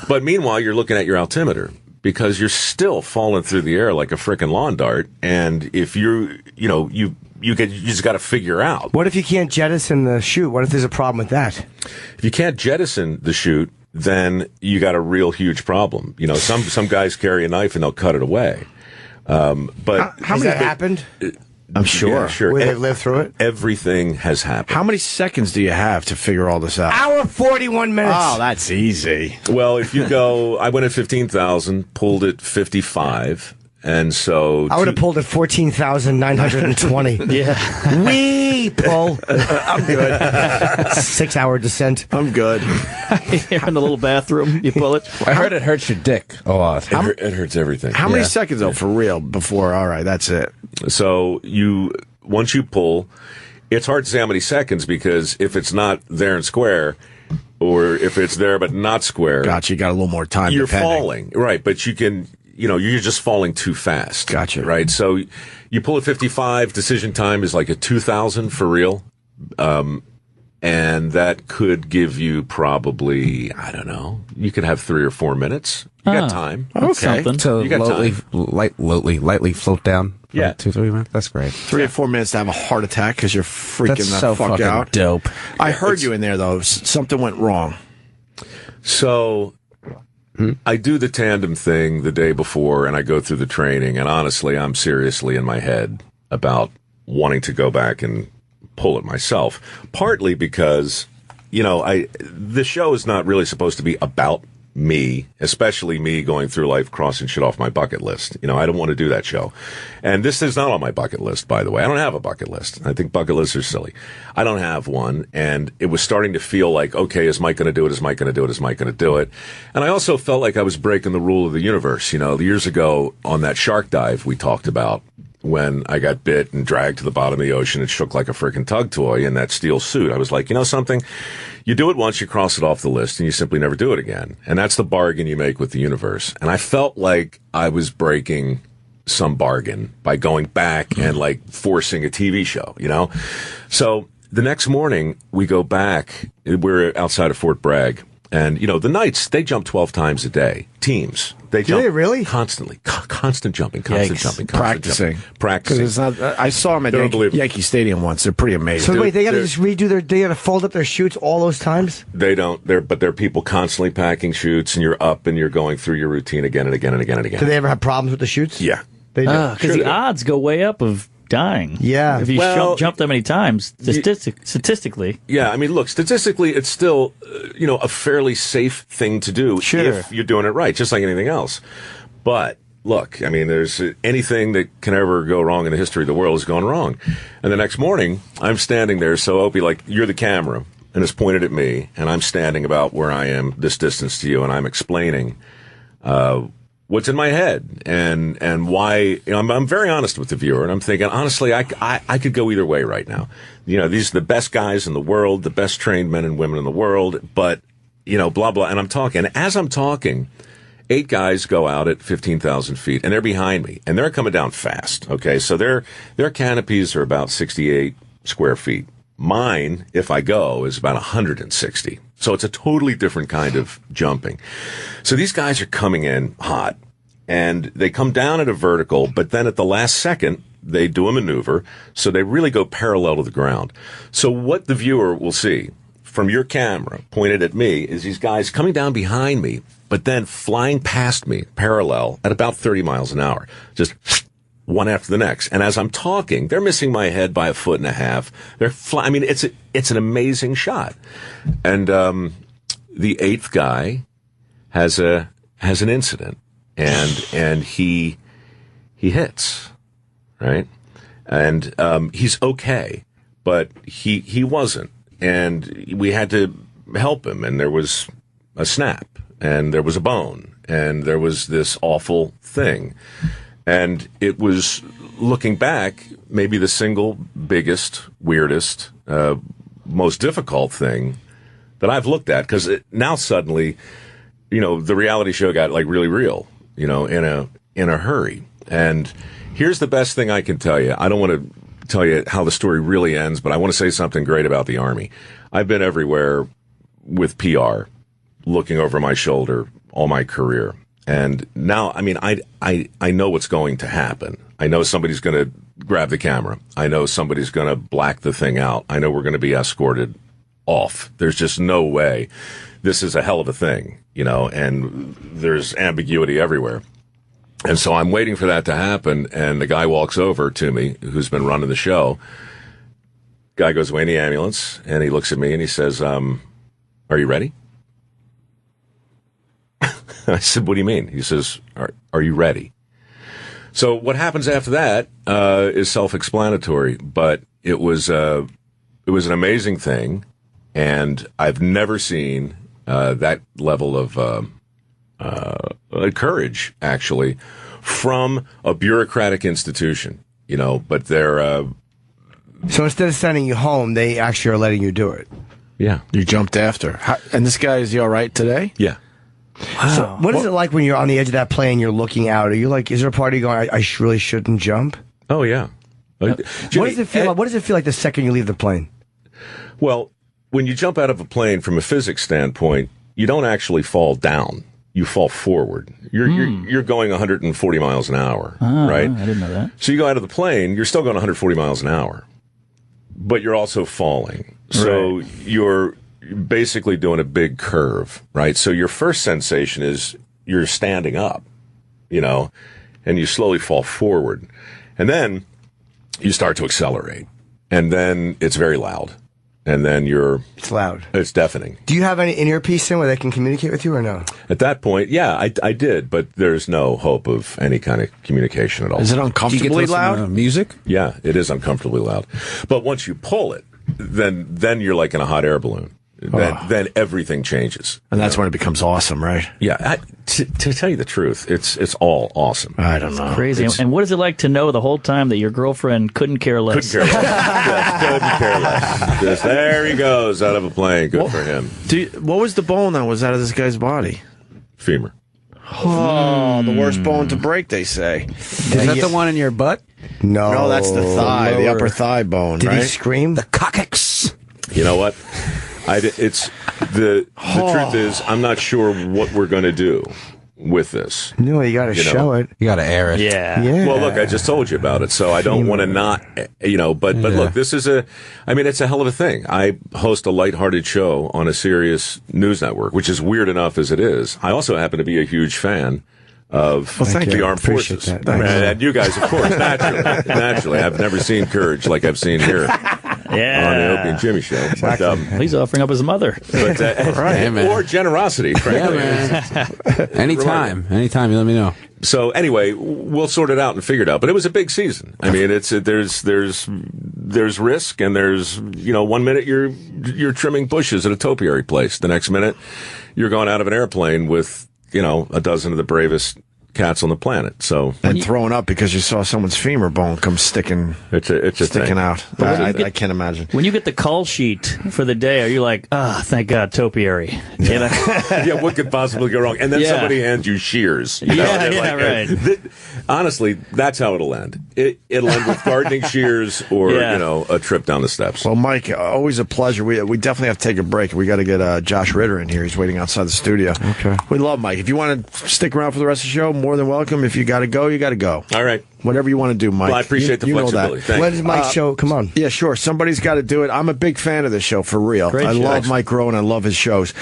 But meanwhile, you're looking at your altimeter. Because you're still falling through the air like a frickin' lawn dart, and if you just got to figure out. What if you can't jettison the chute? What if there's a problem with that? If you can't jettison the chute, then you got a real huge problem. You know, some guys carry a knife and they'll cut it away. But has that happened? I'm sure. Yeah, sure. Where they lived through it? Everything has happened. How many seconds do you have to figure all this out? Hour 41 minutes. Oh, that's easy. Well, if you go, I went at 15,000, pulled at 55. And so I would have pulled at 14,920. Yeah. We pull. I'm good. 6-hour descent. I'm good. You're in the little bathroom. You pull it. I heard it hurts your dick a lot. It hurts everything. How many seconds, though, for real, before, all right, that's it? So once you pull, it's hard to say how many seconds because if it's not there and square, or if it's there but not square. Gotcha, you got a little more time. You're depending. falling. Right, but you can... you're just falling too fast. Gotcha. Right? So you pull at 55, decision time is like a 2,000 for real. And that could give you probably, I don't know, you could have 3 or 4 minutes. You got time. That's something. So you got lightly float down. Yeah. 2-3 minutes. That's great. 3 or 4 minutes to have a heart attack because you're freaking That's the so fuck fucking out. dope. I heard you in there, though. Something went wrong. So I do the tandem thing the day before, and I go through the training, and honestly, I'm seriously in my head about wanting to go back and pull it myself, partly because, the show is not really supposed to be about me, especially me going through life crossing shit off my bucket list. I don't want to do that show. And this is not on my bucket list, by the way. I don't have a bucket list. I think bucket lists are silly. I don't have one. And it was starting to feel like, okay, is Mike going to do it? Is Mike going to do it? Is Mike going to do it? And I also felt like I was breaking the rule of the universe. Years ago on that shark dive we talked about, when I got bit and dragged to the bottom of the ocean and shook like a freaking tug toy in that steel suit, I was like, something? You do it once, you cross it off the list, and you simply never do it again. And that's the bargain you make with the universe. And I felt like I was breaking some bargain by going back and forcing a TV show, So the next morning we go back, we're outside of Fort Bragg. And, the Knights, they jump 12 times a day. Teams. They jump. Do they really? Constantly. Constant jumping. Practicing. Because it's not. I saw them at Yankee Stadium once. They're pretty amazing. So wait, they got to just they got to fold up their chutes all those times? They don't. But there are people constantly packing chutes, and you're up and you're going through your routine again and again and again and again. Do they ever have problems with the chutes? Yeah. They do. Because the odds go way up of dying. Yeah. If you jump that many times, statistically. Yeah, look, statistically, it's still, a fairly safe thing to do if you're doing it right, just like anything else. But, look, there's anything that can ever go wrong in the history of the world has gone wrong. And the next morning, I'm standing there, so Opie, you're the camera, and it's pointed at me, and I'm standing about where I am, this distance to you, and I'm explaining what's in my head and why. I'm very honest with the viewer, and I'm thinking honestly, I could go either way right now. These are the best guys in the world, the best trained men and women in the world, but blah blah. And I'm talking. As I'm talking, 8 guys go out at 15,000 feet, and they're behind me, and they're coming down fast. Okay, so their canopies are about 68 square feet. Mine, if I go, is about 160. So it's a totally different kind of jumping. So these guys are coming in hot, and they come down at a vertical, but then at the last second, they do a maneuver, so they really go parallel to the ground. So what the viewer will see from your camera pointed at me is these guys coming down behind me, but then flying past me parallel at about 30 miles an hour. Just one after the next. And as I'm talking, they're missing my head by 1.5 feet. They're flying. It's an amazing shot. And the 8th guy has an incident, and he hits, right? And he's okay, but he wasn't. And we had to help him, and there was a snap, and there was a bone, and there was this awful thing. And it was, looking back, maybe the single biggest, weirdest, most difficult thing that I've looked at. Because now suddenly, the reality show got really real, in a hurry. And here's the best thing I can tell you. I don't want to tell you how the story really ends, but I want to say something great about the Army. I've been everywhere with PR, looking over my shoulder all my career. And now, I know what's going to happen. I know somebody's going to grab the camera. I know somebody's going to black the thing out. I know we're going to be escorted off. There's just no way. This is a hell of a thing, and there's ambiguity everywhere. And so I'm waiting for that to happen, and the guy walks over to me, who's been running the show. Guy goes away in the ambulance, and he looks at me and he says, "Are you ready?" I said, "What do you mean?" He says, "Are you ready?" So what happens after that is self-explanatory, but it was an amazing thing, and I've never seen that level of courage, actually, from a bureaucratic institution, but they're... So instead of sending you home, they actually are letting you do it. Yeah. You jumped after. And this guy, is he all right today? Yeah. Wow. So what is it like when you're on the edge of that plane, you're looking out? Are you like, is there a part of you going, I really shouldn't jump? Oh, yeah. Jimmy, what does it feel like? What does it feel like the second you leave the plane? Well, when you jump out of a plane from a physics standpoint, you don't actually fall down. You fall forward. You're going 140 miles an hour, right? I didn't know that. So you go out of the plane, you're still going 140 miles an hour, but you're also falling. So you're basically doing a big curve, right? So your first sensation is you're standing up, and you slowly fall forward. And then you start to accelerate. And then it's very loud. And then it's loud. It's deafening. Do you have any earpiece in where they can communicate with you or no? At that point, yeah, I did, but there's no hope of any kind of communication at all. Is it uncomfortably loud? Music? Yeah, it is uncomfortably loud. But once you pull it, then you're like in a hot air balloon. Then everything changes. And that's when it becomes awesome, right? Yeah. To tell you the truth, it's all awesome. I don't know. Crazy. And what is it like to know the whole time that your girlfriend couldn't care less? Couldn't care less. Couldn't care less. Just there he goes out of a plane. Good for him. What was the bone that was out of this guy's body? Femur. Oh, the worst bone to break, they say. Is that the one in your butt? No, that's the thigh, the upper thigh bone. Did right? he scream? The coccyx. You know what? It's the truth is, I'm not sure what we're going to do with this. No, you got to show it. You got to air it. Yeah. Well, look, I just told you about it, so I don't want to not, but look, this is it's a hell of a thing. I host a lighthearted show on a serious news network, which is weird enough as it is. I also happen to be a huge fan of the armed forces. And you guys, of course, naturally. I've never seen courage like I've seen here on the Opie and Jimmy show. But, he's offering up his mother. But, or generosity, frankly. Yeah, man. Anytime you let me know. So anyway, we'll sort it out and figure it out. But it was a big season. I mean, there's risk, and there's 1 minute you're trimming bushes at a topiary place, the next minute you're going out of an airplane with a dozen of the bravest cats on the planet. So and throwing up because you saw someone's femur bone come sticking. It's sticking thing. out. I can't imagine. When you get the call sheet for the day, are you like, thank God, topiary? Yeah, what could possibly go wrong? And then somebody hands you shears. Right. Honestly, that's how it'll end. It'll end with gardening shears or a trip down the steps. Well, Mike, always a pleasure. We definitely have to take a break. We got to get Josh Ritter in here. He's waiting outside the studio. Okay. We love Mike. If you want to stick around for the rest of the show, more than welcome. If you got to go, you got to go. All right. Whatever you want to do, Mike. Well, I appreciate the flexibility. When is Mike's show? Come on. Yeah, sure. Somebody's got to do it. I'm a big fan of this show, for real. Great I show. love Mike Rowe, and I love his shows.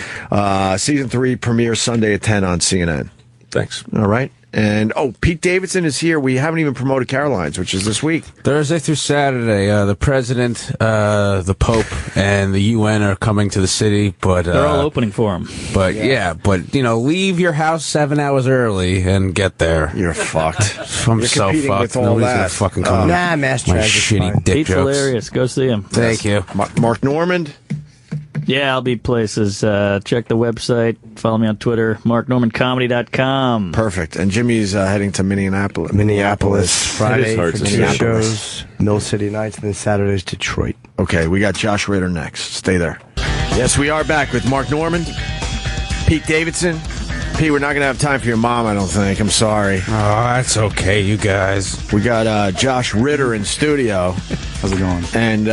Season 3 premieres Sunday at 10 on CNN. Thanks. All right. And, Pete Davidson is here. We haven't even promoted Caroline's, which is this week. Thursday through Saturday, the President, the Pope, and the UN are coming to the city, but... They're all opening for him. But, leave your house 7 hours early and get there. You're fucked. I'm You're so competing fucked. with all Nobody's that. gonna fucking come. Mass My Drag is shitty fine. dick Pete's jokes. hilarious. Go see him. Thank you. Mark Normand. Yeah, I'll be places. Check the website. Follow me on Twitter. MarkNormanComedy.com. Perfect. And Jimmy's heading to Minneapolis. Friday hard for to the see. shows. Mill City Nights, and then Saturdays Detroit. Okay, we got Josh Ritter next. Stay there. Yes, we are back with Mark Normand, Pete Davidson. Pete, we're not going to have time for your mom, I don't think. I'm sorry. Oh, that's okay, you guys. We got Josh Ritter in studio. How's it going? And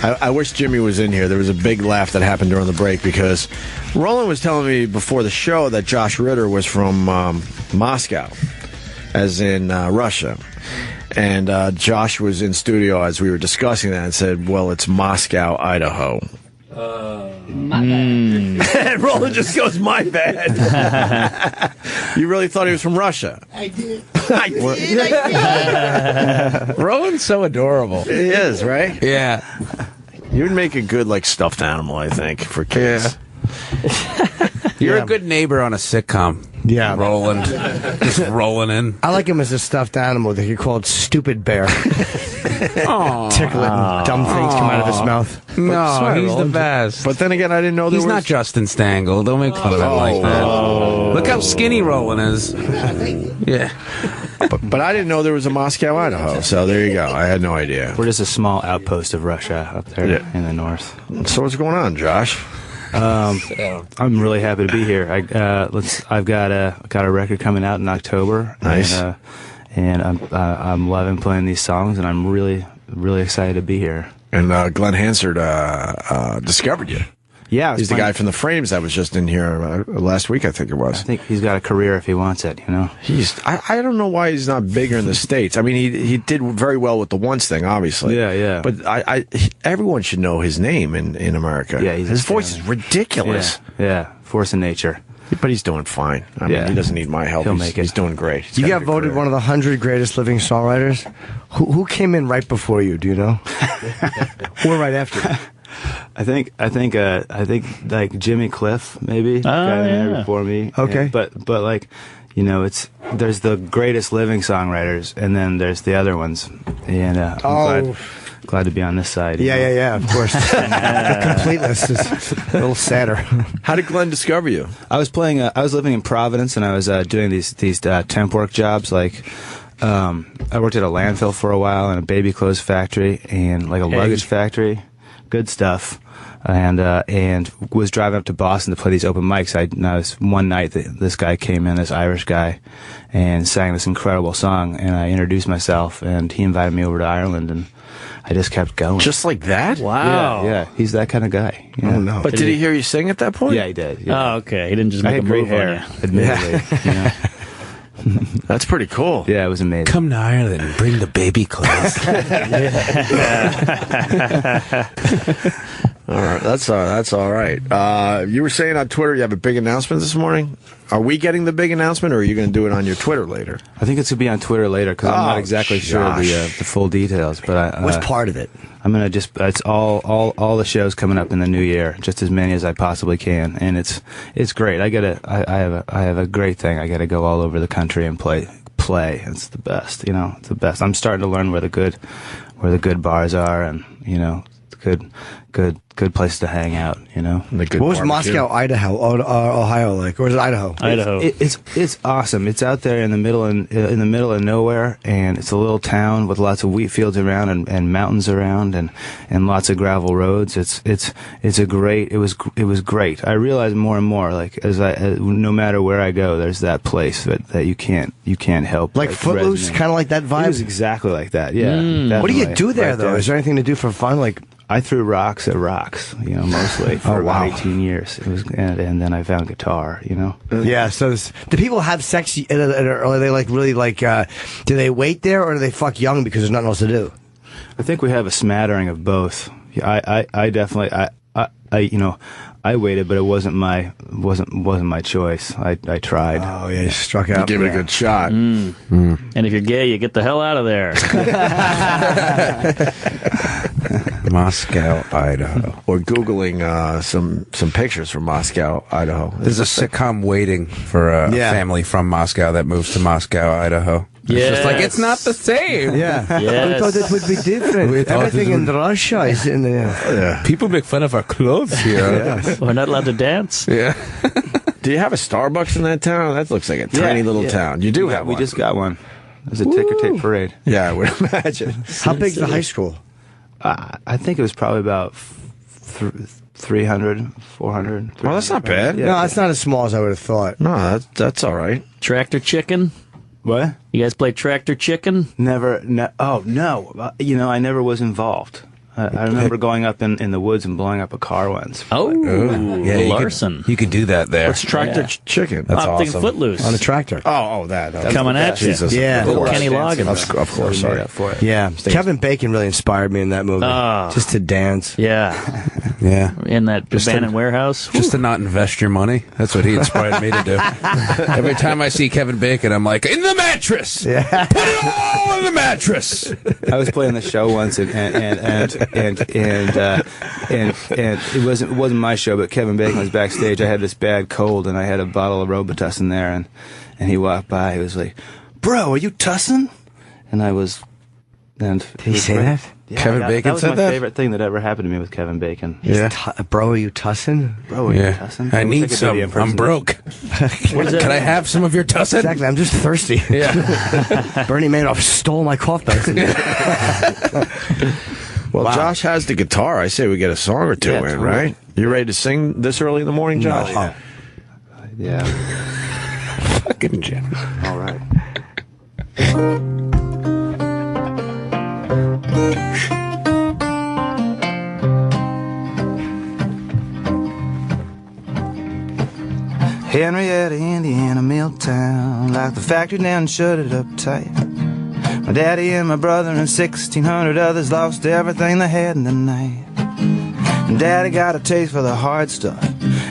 I wish Jimmy was in here. There was a big laugh that happened during the break because Roland was telling me before the show that Josh Ritter was from Moscow, as in Russia. And Josh was in studio as we were discussing that and said, well, it's Moscow, Idaho. My bad. Roland just goes, my bad. You really thought he was from Russia? I did. Roland's so adorable. He is, right? Yeah. You would make a good, like, stuffed animal, I think, for kids. You're a good neighbor on a sitcom. Yeah. Roland. Just rolling in. I like him as a stuffed animal that you called Stupid Bear. Tickle it and dumb things come out of his mouth. No, he's the best. But then again, I didn't know there he's was... not Justin Stangl. Don't make fun of him like that. Look how skinny Roland is. Yeah. But I didn't know there was a Moscow, Idaho, so there you go. I had no idea. We're just a small outpost of Russia up there in the north. So what's going on, Josh? I'm really happy to be here. I've got a record coming out in October. Nice. And I'm loving playing these songs, and I'm really excited to be here. And Glenn Hansard discovered you. Yeah, he's the guy from the Frames that was just in here last week, I think it was. I think he's got a career if he wants it, you know. I don't know why he's not bigger in the States. I mean, he did very well with the Once thing, obviously. Yeah. But everyone should know his name in America. Yeah, his voice is ridiculous. Yeah, force of nature. But he's doing fine. I mean, he doesn't need my help. He'll make it. He's doing great. You got voted one of the 100 greatest living songwriters. Who came in right before you? Do you know? Or right after? I think like Jimmy Cliff maybe got in there before me. Okay, but like, you know, there's the greatest living songwriters, and then there's the other ones, and I'm glad to be on this side. Yeah, of course. The complete list is a little sadder. How did Glenn discover you? I was living in Providence, and I was doing these temp work jobs. Like, I worked at a landfill for a while, and a baby clothes factory, and like a luggage factory. Good stuff, and was driving up to Boston to play these open mics. One night this guy came in, this Irish guy, and sang this incredible song, and I introduced myself, and he invited me over to Ireland, and I just kept going. Just like that? Wow. Yeah, he's that kind of guy. You know? Oh, no. But did he hear you sing at that point? Yeah, he did. Yeah. Oh, okay. He didn't just make I had a great move hair, on you. admittedly. You know? That's pretty cool. Yeah, it was amazing. Come to Ireland and bring the baby clothes. All right, that's all right. You were saying on Twitter you have a big announcement this morning. Are we getting the big announcement, or are you going to do it on your Twitter later? I think it's going to be on Twitter later because I'm not exactly sure the full details. But what's part of it? I'm gonna it's all the shows coming up in the new year, just as many as I possibly can, and it's great. I have a great thing. I gotta go all over the country and play. It's the best, you know. It's the best. I'm starting to learn where the good bars are, and you know, good place to hang out, you know. What was Moscow, Idaho, Ohio like, or is it Idaho? Idaho. It's awesome. It's out there in the middle of nowhere, and it's a little town with lots of wheat fields around and mountains around and lots of gravel roads. It was great. I realize more and more, like no matter where I go, there's that place that you can't help. Like Footloose, kind of like that vibe. It was exactly like that. Yeah. What do you do there though? Is there anything to do for fun? Like I threw rocks at rocks, you know, mostly for about 18 years. It was, and then I found guitar, you know. Yeah. So, do people have sex? Or are they like really like? Do they wait there, or do they fuck young because there's nothing else to do? I think we have a smattering of both. I definitely, you know, I waited, but it wasn't my choice. I tried. Oh yeah, you struck out. You gave it a good shot. And if you're gay, you get the hell out of there. Moscow, Idaho. Or Googling some pictures from Moscow, Idaho. There's a sitcom waiting for a family from Moscow that moves to Moscow, Idaho. It's just like, it's not the same. Yeah. Yes. We thought it would be different. Everything in Russia is in the... People make fun of our clothes here. We're not allowed to dance. Yeah. Do you have a Starbucks in that town? That looks like a tiny little town. You do have one. We just got one. There's a ticker tape parade. Yeah, I would imagine. How big's the high school? I think it was probably about 300, 400. Well, that's not bad. Yeah. No, that's not as small as I would have thought. No, that's all right. Tractor Chicken? What? You guys play Tractor Chicken? Never. Oh, no. You know, I never was involved. I remember going up in the woods and blowing up a car once. Oh, yeah, Larson. You could do that there. It's tractor chicken. That's I'm thinking awesome. Footloose. On a tractor. Oh, that. Coming at you. Jesus. Yeah. Kenny Loggins. Of course, sorry. For it. Yeah. Kevin Bacon really inspired me in that movie. Just to dance. Yeah. Yeah. In that abandoned warehouse. Just to not invest your money. That's what he inspired me to do. Every time I see Kevin Bacon, I'm like, in the mattress! Yeah. Put it all in the mattress! I was playing the show once, and it wasn't my show, but Kevin Bacon was backstage. I had this bad cold, and I had a bottle of Robitussin there, and he walked by. He was like, "Bro, are you tussing?" And I was. And did he say that? Yeah, Kevin Bacon said that? That was my favorite thing that ever happened to me with Kevin Bacon. Yeah. Bro, are you tussin'? Bro, are you tussing? I need some. I'm broke. Can I have some of your tussin? Exactly. I'm just thirsty. Yeah. Bernie Madoff stole my cough medicine. Well, Josh has the guitar. I say we get a song or two in, totally. right? You ready to sing this early in the morning, Josh? No. Yeah. Fucking Jim. All right. Henrietta, Indiana, Milltown, like the factory down and shut it up tight. My daddy and my brother and 1,600 others lost everything they had in the night. And daddy got a taste for the hard stuff.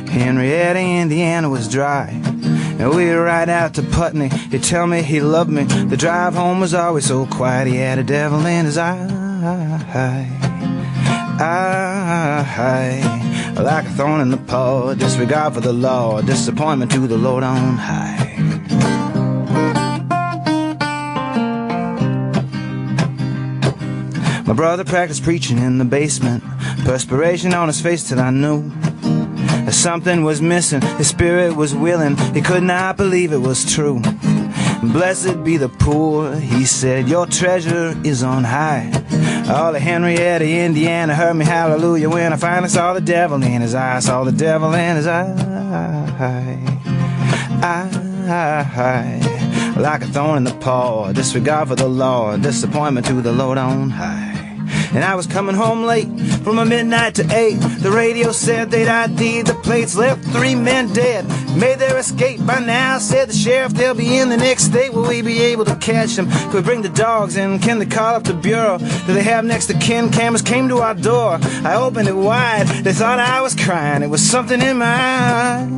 Henrietta, Indiana was dry. And we were right out to Putney. He'd tell me he loved me. The drive home was always so quiet. He had a devil in his eye. Like a thorn in the paw, disregard for the law, disappointment to the Lord on high. My brother practiced preaching in the basement, perspiration on his face till I knew that something was missing. His spirit was willing, he could not believe it was true. Blessed be the poor, he said, your treasure is on high. All of Henrietta, Indiana heard me hallelujah when I finally saw the devil in his eye. Saw the devil in his eye. Like a thorn in the paw, disregard for the law, disappointment to the Lord on high. And I was coming home late from a midnight to 8. The radio said they'd ID'd the plates, left 3 men dead, made their escape by now. Said the sheriff, they'll be in the next state. Will we be able to catch them? Could we bring the dogs in? Can they call up the bureau? Do they have next to kin? Cameras came to our door. I opened it wide. They thought I was crying. It was something in my eye.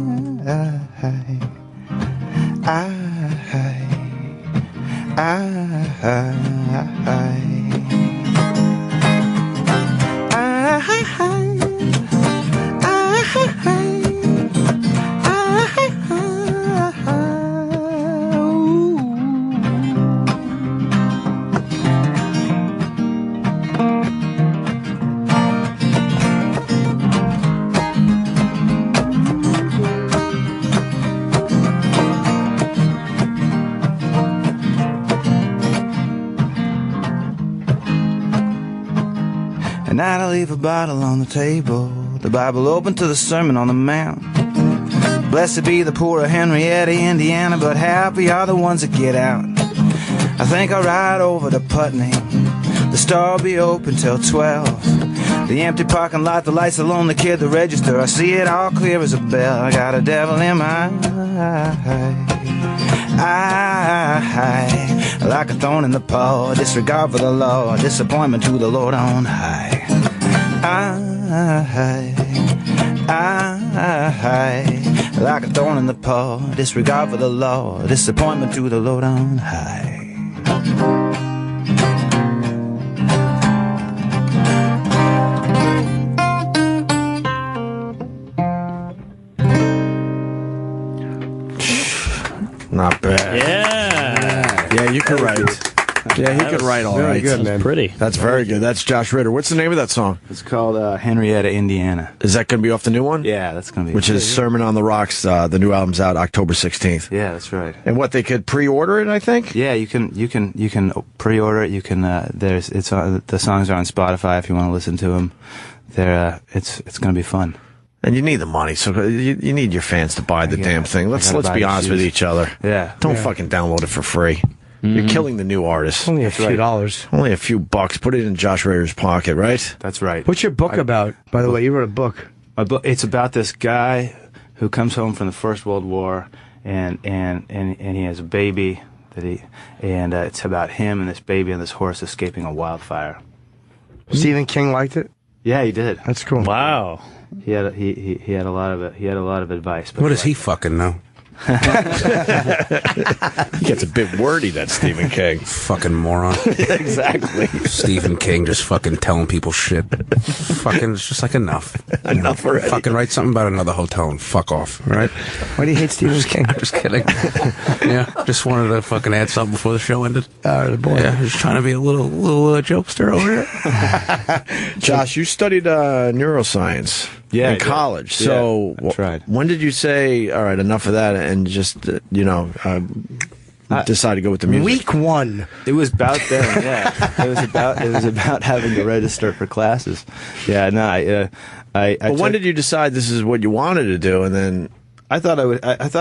At night I leave a bottle on the table, the Bible open to the Sermon on the Mount. Blessed be the poor of Henrietta, Indiana, but happy are the ones that get out. I think I'll ride over to Putney, the store will be open till 12. The empty parking lot, the lights, the lonely kid, the register, I see it all clear as a bell. I got a devil in my eye, like a thorn in the paw, disregard for the law, disappointment to the Lord on high. Like a thorn in the paw, disregard for the law, disappointment to the Lord on high. Not bad. Yeah, you could write. Yeah, he could write all right. Good, man. Pretty. That's very good. That's Josh Ritter. What's the name of that song? It's called Henrietta, Indiana. Is that going to be off the new one? Yeah, that's going to be. Which is Sermon on the Rocks. The new album's out October 16th. Yeah, that's right. And what, they could pre-order it, I think? Yeah, you can pre-order it. You can the songs are on Spotify if you want to listen to them. It's going to be fun. And you need the money, so you need your fans to buy the damn thing. Let's be honest with each other. Yeah. Don't fucking download it for free. You're killing the new artists. Only a few dollars. Only a few bucks. Put it in Josh Ritter's pocket, right? That's right. What's your book about? By the way, you wrote a book. It's about this guy who comes home from the First World War, and he has a baby and it's about him and this baby and this horse escaping a wildfire. Stephen King liked it. Yeah, he did. That's cool. Wow. He had a lot of advice. What does he fucking know? He gets a bit wordy, that Stephen King. Fucking moron. Exactly. Stephen King just fucking telling people shit. Fucking, it's just like enough. Enough already. Fucking write something about another hotel and fuck off, right? Why do you hate Stephen King? Just kidding. Yeah, just wanted to fucking add something before the show ended. Boy. Yeah, just trying to be a little jokester over here. Josh, you studied neuroscience in college. So I tried. When did you say, all right, enough of that, and just, decide to go with the music? Week 1. It was about then, yeah. It was about having to register for classes. Yeah, no, But when did you decide this is what you wanted to do, and then... I thought I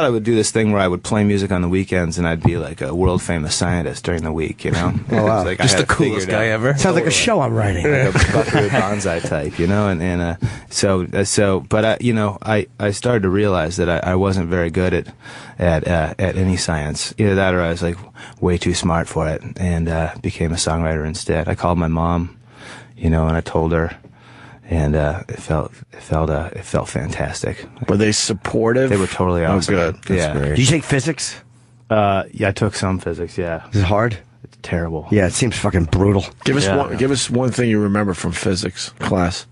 would do this thing where I would play music on the weekends, and I'd be like a world famous scientist during the week, you know. Oh, wow. Like just the coolest guy ever. Sounds like a show I'm writing. Like a Buckaroo Banzai type, you know. But I started to realize that I wasn't very good at any science. Either that, or I was like way too smart for it, and became a songwriter instead. I called my mom, and I told her. And it felt fantastic. Were they supportive? They were totally awesome. Oh, good. Yeah. Great. Did you take physics? Yeah, I took some physics. Yeah. Is it hard? It's terrible. Yeah, it seems fucking brutal. Give us one thing you remember from physics class.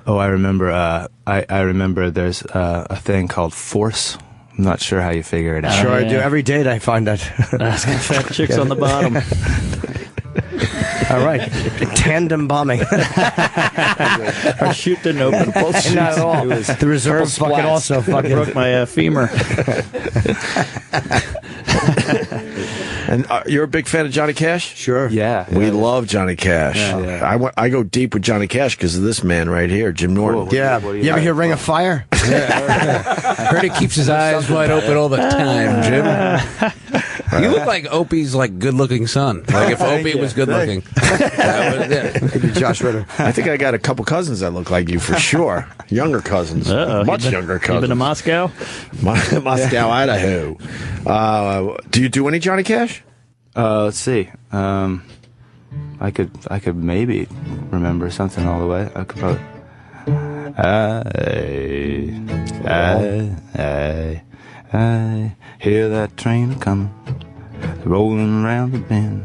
Oh, I remember. I remember. There's a thing called force. I'm not sure how you figure it out. Sure, I do. Every day I find that. Asking fat chicks on the bottom. All right. Tandem bombing. Or shoot the open. Not at all. The reserve fucking also fucking broke my femur. And you're a big fan of Johnny Cash? Sure. Yeah. We love Johnny Cash. Yeah. I go deep with Johnny Cash because of this man right here, Jim Norton. Yeah. You ever hear Ring of Fire? I heard he keeps his eyes wide open all the time, Jim. You look like Opie's good-looking son. Like if Opie was good-looking. Josh Ritter. I think I got a couple cousins that look like you for sure. Younger cousins. Much younger cousins. You been to Moscow? Moscow, Idaho. Do you do any Johnny Cash? Let's see. I could maybe remember something all the way. I could probably. I hear that train coming, rolling around the bend.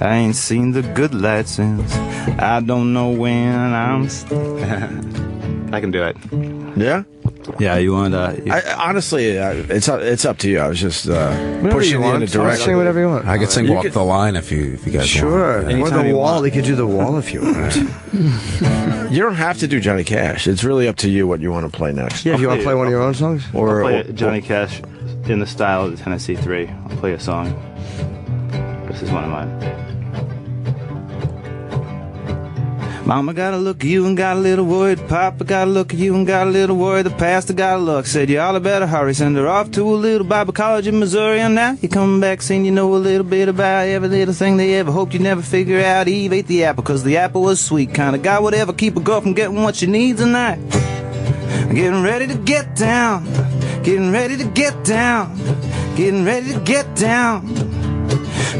I ain't seen the good light since I don't know when I'm. I can do it. Yeah. Yeah, you want? Honestly, it's up to you. I was just pushing you in a direction. Say whatever you want. I could sing "Walk the Line" if you guys sure. want. Or the wall. You could do the wall if you want. You don't have to do Johnny Cash. It's really up to you what you want to play next. Yeah, if you want to play one of your own songs, I'll play Johnny Cash in the style of the Tennessee 3. I'll play a song. This is one of mine. Mama got a look at you and got a little worried. Papa got a look at you and got a little worried. The pastor got a look, said you all better hurry. Send her off to a little Bible college in Missouri. And now you coming back saying you know a little bit about every little thing they ever hoped you'd never figure out. Eve ate the apple cause the apple was sweet. Kind of guy would ever keep a girl from getting what she needs tonight. Getting ready to get down. Getting ready to get down. Getting ready to get down.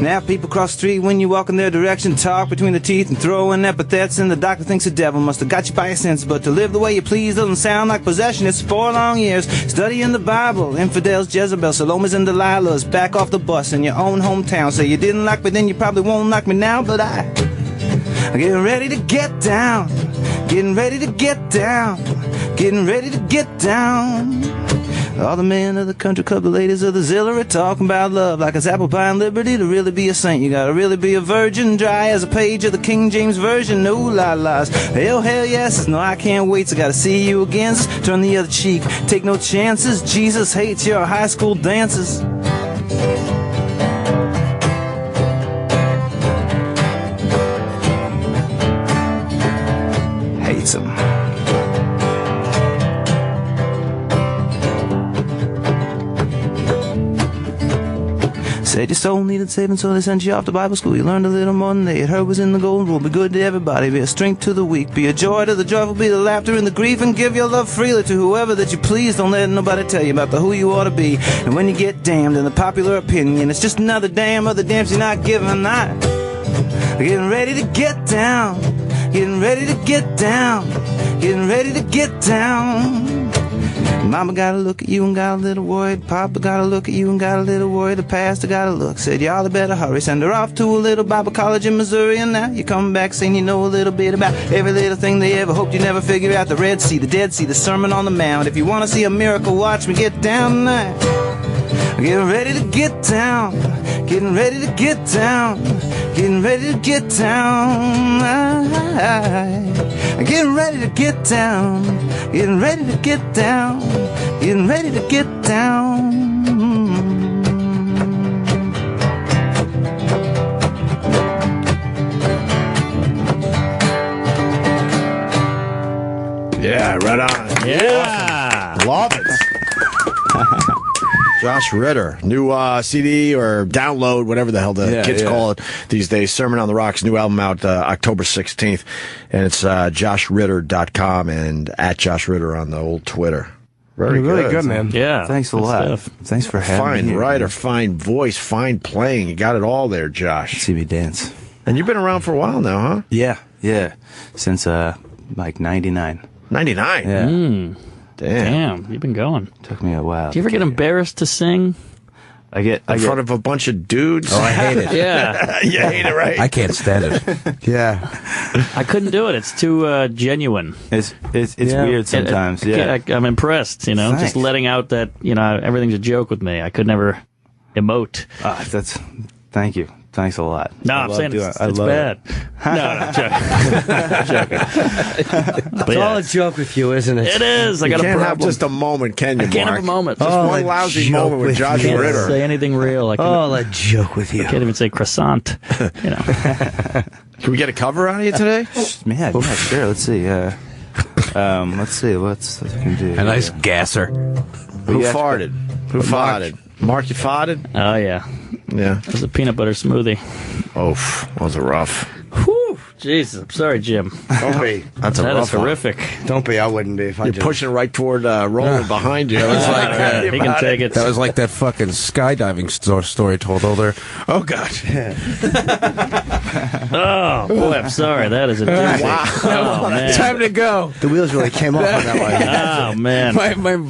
Now people cross the street when you walk in their direction, talk between the teeth and throw in epithets, and the doctor thinks the devil must have got you by your senses. But to live the way you please doesn't sound like possession. It's 4 long years studying the Bible, infidels, Jezebel, Salomes and Delilahs. Back off the bus in your own hometown. Say you didn't like me then, you probably won't like me now. But I'm getting ready to get down. Getting ready to get down. Getting ready to get down. All the men of the country club, the ladies of the Zilla are talking about love like it's apple pie and liberty. To really be a saint, you gotta really be a virgin. Dry as a page of the King James Version. No la-las, hell yes. No, I can't wait, so gotta see you again. Just turn the other cheek, take no chances. Jesus hates your high school dances. Hates them. Said your soul needed saving, so they sent you off to Bible school. You learned a little more than they had heard was in the golden rule. Be good to everybody, be a strength to the weak, be a joy to the joyful, be the laughter and the grief, and give your love freely to whoever that you please. Don't let nobody tell you about who you ought to be. And when you get damned in the popular opinion, it's just another damn other damns you're not giving. Getting ready to get down, getting ready to get down, getting ready to get down. Mama got a look at you and got a little worried. Papa got a look at you and got a little worried. The pastor got a look, said y'all better hurry. Send her off to a little Bible college in Missouri. And now you come back saying you know a little bit about every little thing they ever hoped you never figure out. The Red Sea, the Dead Sea, the Sermon on the Mount. If you want to see a miracle, watch me get down tonight. Getting ready to get down, getting ready to get down, getting ready to get down. Getting ready to get down, getting ready to get down, getting ready to get down. Yeah, right on. Yeah. Awesome. Love it. Josh Ritter, new CD or download, whatever the hell the kids call it these days. Sermon on the Rocks, new album out October 16th. And it's joshritter.com and at Josh Ritter on the old Twitter. Very really good. good, man. Yeah. Thanks a lot. Stuff. Thanks for having me. Fine here. writer, fine voice, fine playing. You got it all there, Josh. See me dance. And you've been around for a while now, huh? Yeah. Since like 99. 99? Yeah. Damn, you've been going. Took me a while. Do you ever get embarrassed to sing? I get in front of a bunch of dudes. Oh, I hate it. Yeah. You hate it, right? I can't stand it. Yeah. I couldn't do it. It's too genuine. It's weird sometimes. I'm impressed, you know, Thanks. just letting out that, you know, everything's a joke with me. I could never emote. Thank you. Thanks a lot. No, I'm saying it's bad. No, I'm joking. It's all a joke with you, isn't it? It is. I got you can't a have problem. just a moment, can you, I can't Mark? have a moment. Just one lousy moment with Josh Can't Ritter. say anything real. I All a joke with you. can't even say croissant. You know. Can we get a cover out of you today? Yeah, sure. Let's see. Let's see. What we can do. A nice gasser. Who farted? Who farted? Mark, you farted? Oh, yeah. Yeah. It was a peanut butter smoothie. Oh, those are rough. Whew. Jesus. I'm sorry, Jim. Don't be. That's a That rough is horrific. Don't be. I wouldn't be if I You're just... pushing right toward Roland behind you. It was like, He can take it. That was like that fucking skydiving story told older. Oh, God. Oh, boy, I'm sorry. That is a doozy. Wow. Oh, man. Time to go. The wheels really came off on that one. Oh, man.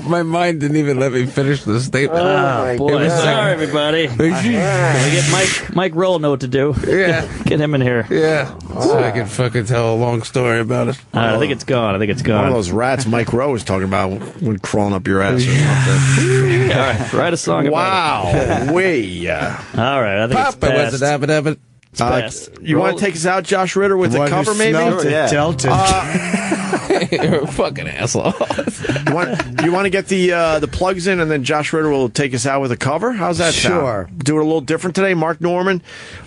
My mind didn't even let me finish the statement. Oh, boy. Sorry, everybody. Can we get Mike Rowe know what to do? Yeah. Get him in here. Yeah. So I can fucking tell a long story about it. All right, I think it's gone. one of those rats Mike Rowe was talking about when crawling up your ass or something. All right, write a song about it. Wow. Way. All right, I think it's Papa was past. it It's past. You want to take us out, Josh Ritter, with the cover, maybe? You're a fucking asshole. You want to get the plugs in, and then Josh Ritter will take us out with a cover? How's that sound? Sure. Do it a little different today. Mark Norman,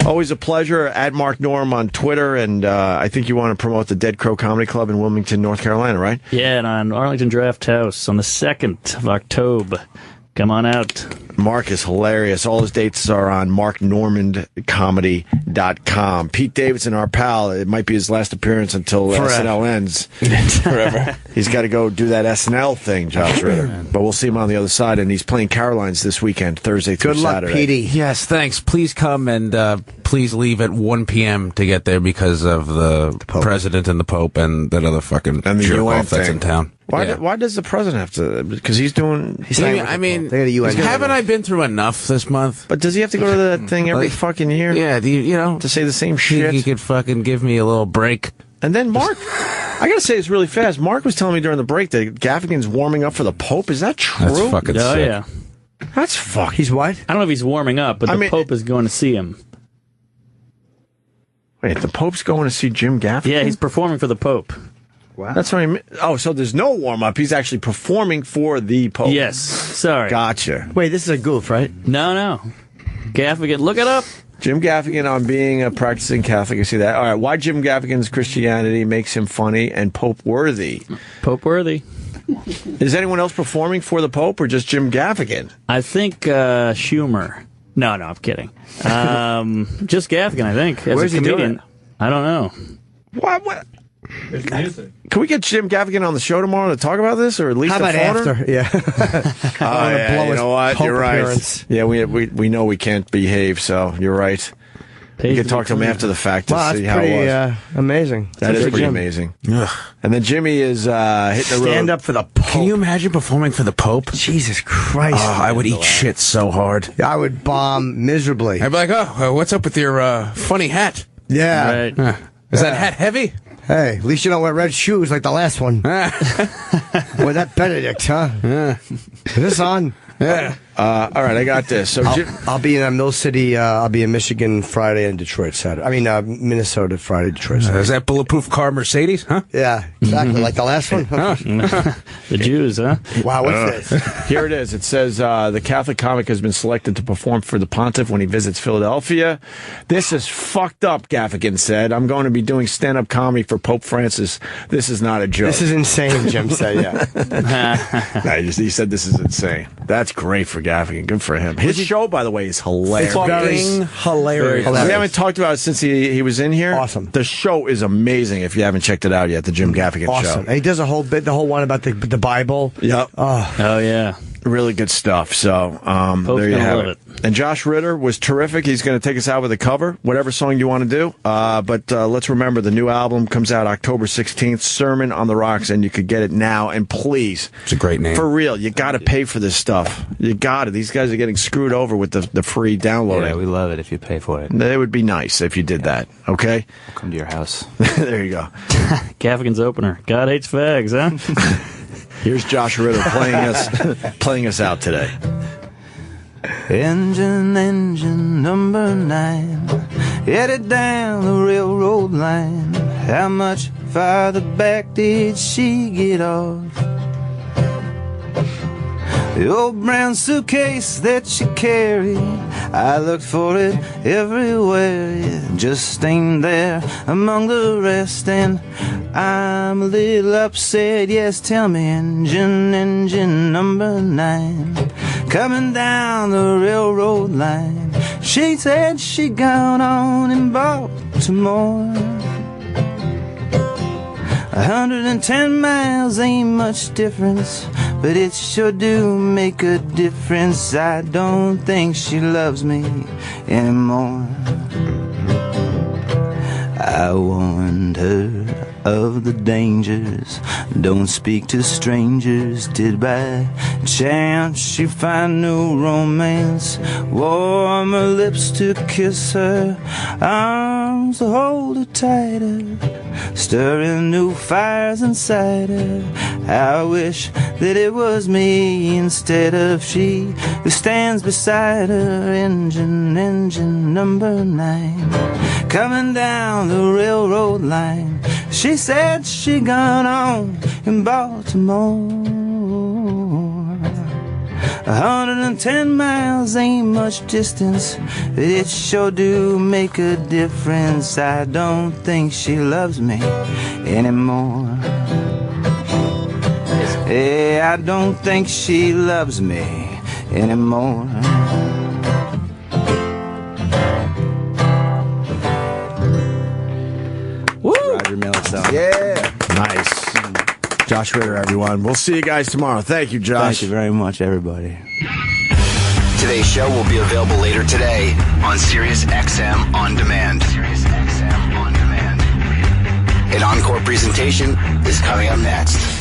always a pleasure. At Mark Norm on Twitter, and I think you want to promote the Dead Crow Comedy Club in Wilmington, North Carolina, right? Yeah, and on Arlington Draft House on the 2nd of October. Come on out. Mark is hilarious. All his dates are on marknormandcomedy.com. Pete Davidson, our pal, it might be his last appearance until SNL ends. Forever. He's got to go do that SNL thing, Josh Ritter. But we'll see him on the other side, and he's playing Caroline's this weekend, Thursday through Saturday. Good luck, Petey. Yes, thanks. Please come and please leave at 1 p.m. to get there because of the president and the Pope and that other fucking And the jerk UN off that's thing. in town. Why does the president have to? Because he's doing. I mean, haven't I been through enough this month? But does he have to go to that thing every fucking year? Yeah, you know, to say the same shit. He could fucking give me a little break. And then Mark, I gotta say this really fast. Mark was telling me during the break that Gaffigan's warming up for the Pope. Is that true? That's fucking sick. Yeah. That's fuck. He's what? I don't know if he's warming up, but the Pope is going to see him. Wait, the Pope's going to see Jim Gaffigan? Yeah, he's performing for the Pope. Wow. That's what I mean. Oh, so there's no warm up. He's actually performing for the Pope. Yes. Sorry. Gotcha. Wait, this is a goof, right? No. Gaffigan, look it up. Jim Gaffigan on being a practicing Catholic. I see that. All right. Why Jim Gaffigan's Christianity makes him funny and Pope worthy. Pope worthy. Is anyone else performing for the Pope or just Jim Gaffigan? I think Schumer. No, I'm kidding. Just Gaffigan, I think. As Where's a he doing comedian. it? I don't know. What? Can we get Jim Gaffigan on the show tomorrow to talk about this, or at least How about after? Yeah. You know what? You're right. Yeah, we know we can't behave, so you're right. You can talk to him after the fact to see how it was. Amazing. That is pretty amazing. Ugh. And then Jimmy is hitting the road. Stand up for the Pope. Can you imagine performing for the Pope? Jesus Christ. Oh, I would eat shit so hard. I would bomb miserably. I'd be like, what's up with your funny hat? Yeah. Right. Is that hat heavy? Hey, at least you don't wear red shoes like the last one. Boy, that Benedict, huh? Is this on? Yeah. All right, I got this. So I'll be in Mill City. I'll be in Michigan Friday and Detroit Saturday. I mean, Minnesota Friday, Detroit Saturday. Is that bulletproof car Mercedes, huh? Yeah, exactly. Like the last one. The Jews, huh? Wow, what's this? Here it is. It says the Catholic comic has been selected to perform for the Pontiff when he visits Philadelphia. This is fucked up, Gaffigan said. I'm going to be doing stand-up comedy for Pope Francis. This is not a joke. This is insane, Jim said, yeah. He said this is insane. That's great for Gaffigan. Good for him. His show, by the way, is hilarious. Fucking hilarious. We haven't talked about it since he was in here. Awesome. The show is amazing if you haven't checked it out yet, the Jim Gaffigan show. Awesome. And he does a whole bit, the whole one about the Bible. Yep. Oh, yeah. Really good stuff. So there you have it. And Josh Ritter was terrific. He's going to take us out with a cover, whatever song you want to do. But let's remember, the new album comes out October 16th, Sermon on the Rocks, and you could get it now. And please, it's a great name. For real, you got to pay for this stuff. You got it. These guys are getting screwed over with the free downloading. Yeah, we love it if you pay for it. It would be nice if you did that, okay? We'll come to your house. There you go. Gaffigan's opener. God hates fags, huh? Here's Josh Ritter playing us out today. Engine number 9, headed down the railroad line. How much farther back did she get off? The old brown suitcase that she carried, I looked for it everywhere. It just ain't there among the rest, and I'm a little upset. Yes, tell me, engine number 9, coming down the railroad line. She said she'd gone on in Baltimore. 110 miles ain't much difference, but it sure do make a difference. I don't think she loves me anymore. I warned her of the dangers. Don't speak to strangers. Did by chance she find new romance? Warm her lips to kiss her, arms to hold her tighter, stirring new fires inside her. I wish that it was me instead of she who stands beside her. Engine number 9, coming down the railroad line. She said she gone on in Baltimore. 110 miles ain't much distance, but it sure do make a difference. I don't think she loves me anymore. Hey, I don't think she loves me anymore. Roger Millicent. Yeah. Nice. Josh Ritter, everyone. We'll see you guys tomorrow. Thank you, Josh. Thank you very much, everybody. Today's show will be available later today on SiriusXM On Demand. SiriusXM On Demand. An encore presentation is coming up next.